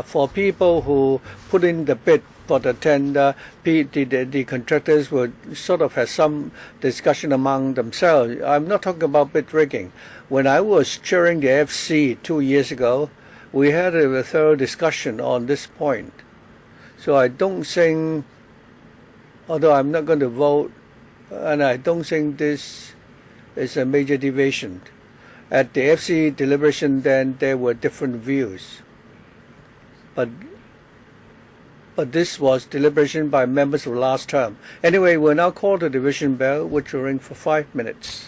for people who put in the bid for the tender, the contractors would sort of have some discussion among themselves. I'm not talking about bid rigging. When I was chairing the FC 2 years ago, we had a thorough discussion on this point. So I don't think, although I'm not going to vote, and I don't think this is a major deviation. At the FC deliberation then, there were different views. But this was deliberation by members of the last term. Anyway, we'll now call the division bell, which will ring for 5 minutes.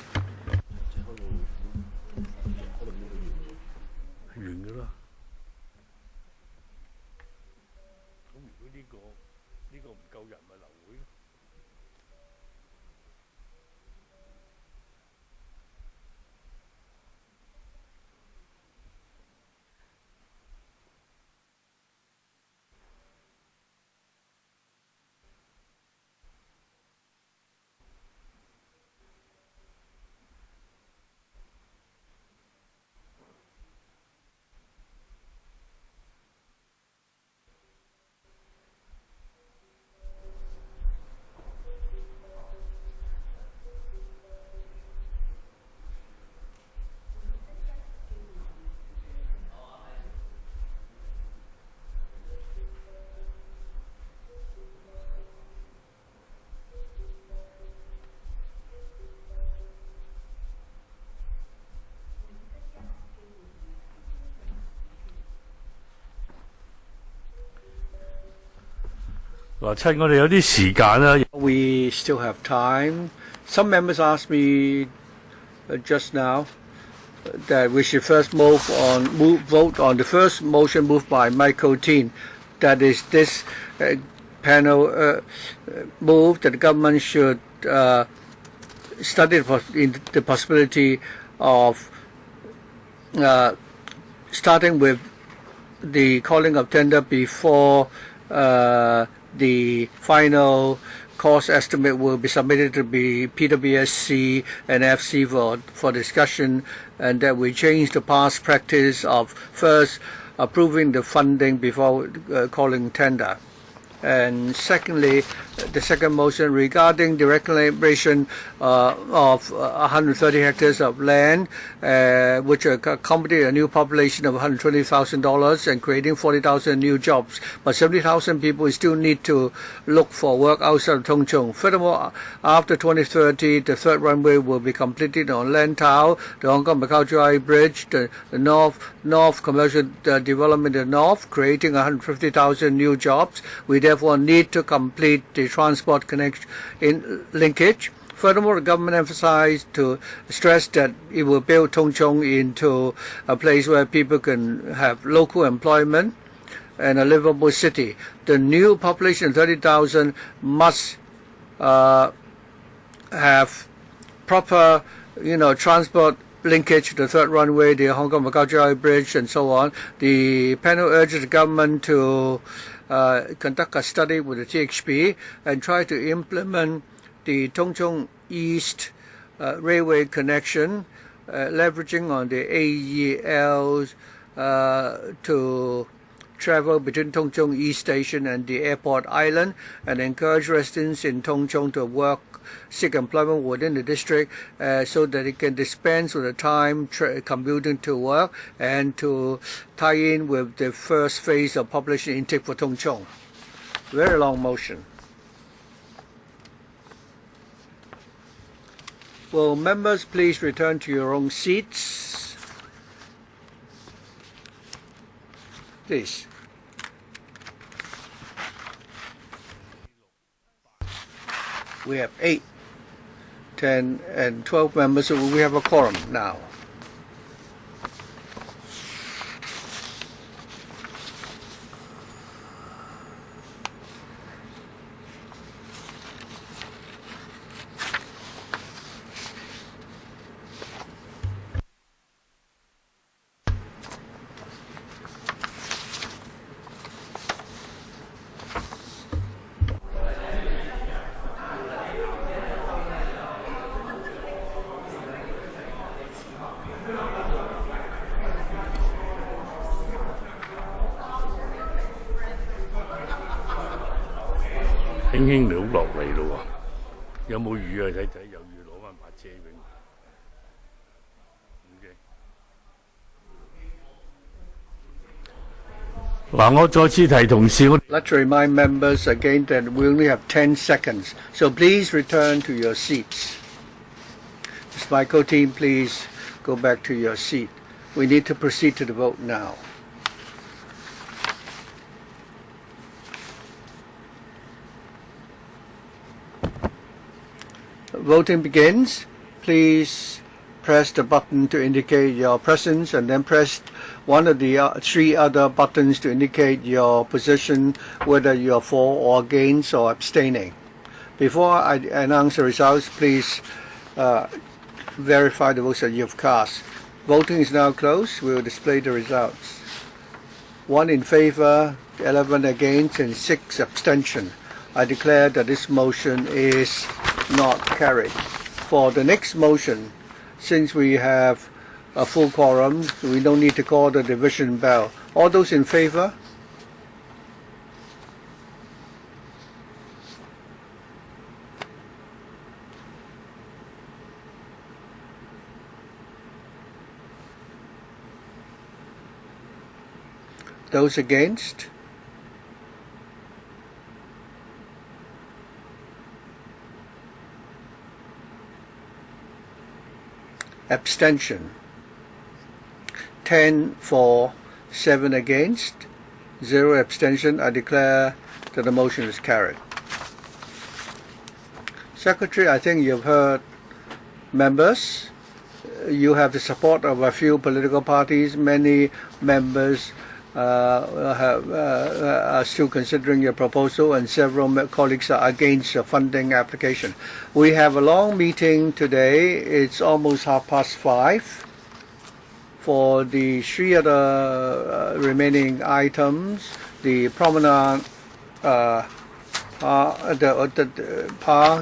We still have time. Some members asked me just now that we should first vote on the first motion moved by Michael Teen. That is this panel moved that the government should study the possibility of starting with the calling of tender before the final cost estimate will be submitted to be PWSC and FC for discussion, and that we change the past practice of first approving the funding before calling tender. And secondly, The second motion regarding the reclamation of 130 hectares of land, which accommodate a new population of $120,000 and creating 40,000 new jobs. But 70,000 people still need to look for work outside of Tung Chung. Furthermore, after 2030, the third runway will be completed on Lantau, the Hong Kong-Macau Dry Bridge, the North Commercial Development in the North, creating 150,000 new jobs. We therefore need to complete the transport connection in linkage. Furthermore, the government emphasized to stress that it will build Tung Chung into a place where people can have local employment and a livable city. The new population, 30,000, must have proper, transport linkage to the third runway, the Hong Kong-Macau Dry Bridge, and so on. The panel urges the government to conduct a study with the THP and try to implement the Tung Chung East railway connection, leveraging on the AELs to travel between Tung Chung East Station and the airport island, and encourage residents in Tung Chung to seek employment within the district so that it can dispense with the time commuting to work and to tie in with the first phase of population intake for Tung Chung. Very long motion. Will members please return to your own seats? Please. We have 8, 10, and 12 members, so we have a quorum now. Let's remind members again that we only have 10 seconds, so please return to your seats. Ms. Michael team, please go back to your seat. We need to proceed to the vote now. Voting begins. Please press the button to indicate your presence, and then press one of the 3 other buttons to indicate your position, whether you are for or against or abstaining. Before I announce the results, please verify the votes that you've cast. Voting is now closed. We will display the results. 1 in favor, 11 against, and 6 abstention. I declare that this motion is not carried. For the next motion, since we have a full quorum, we don't need to call the division bell. All those in favor? Those against? Abstention. 10 for, 7 against, 0 abstention. I declare that the motion is carried. Secretary, I think you've heard members. You have the support of a few political parties. Many members are still considering your proposal, and several colleagues are against your funding application. We have a long meeting today. It's almost 5:30. For the 3 other remaining items, the promenade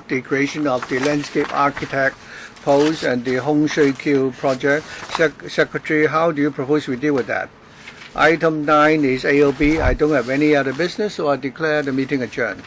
the creation of the landscape architect post, and the Hon CHAN Han-pan project. Secretary, how do you propose we deal with that? Item 9 is AOB. I don't have any other business, so I declare the meeting adjourned.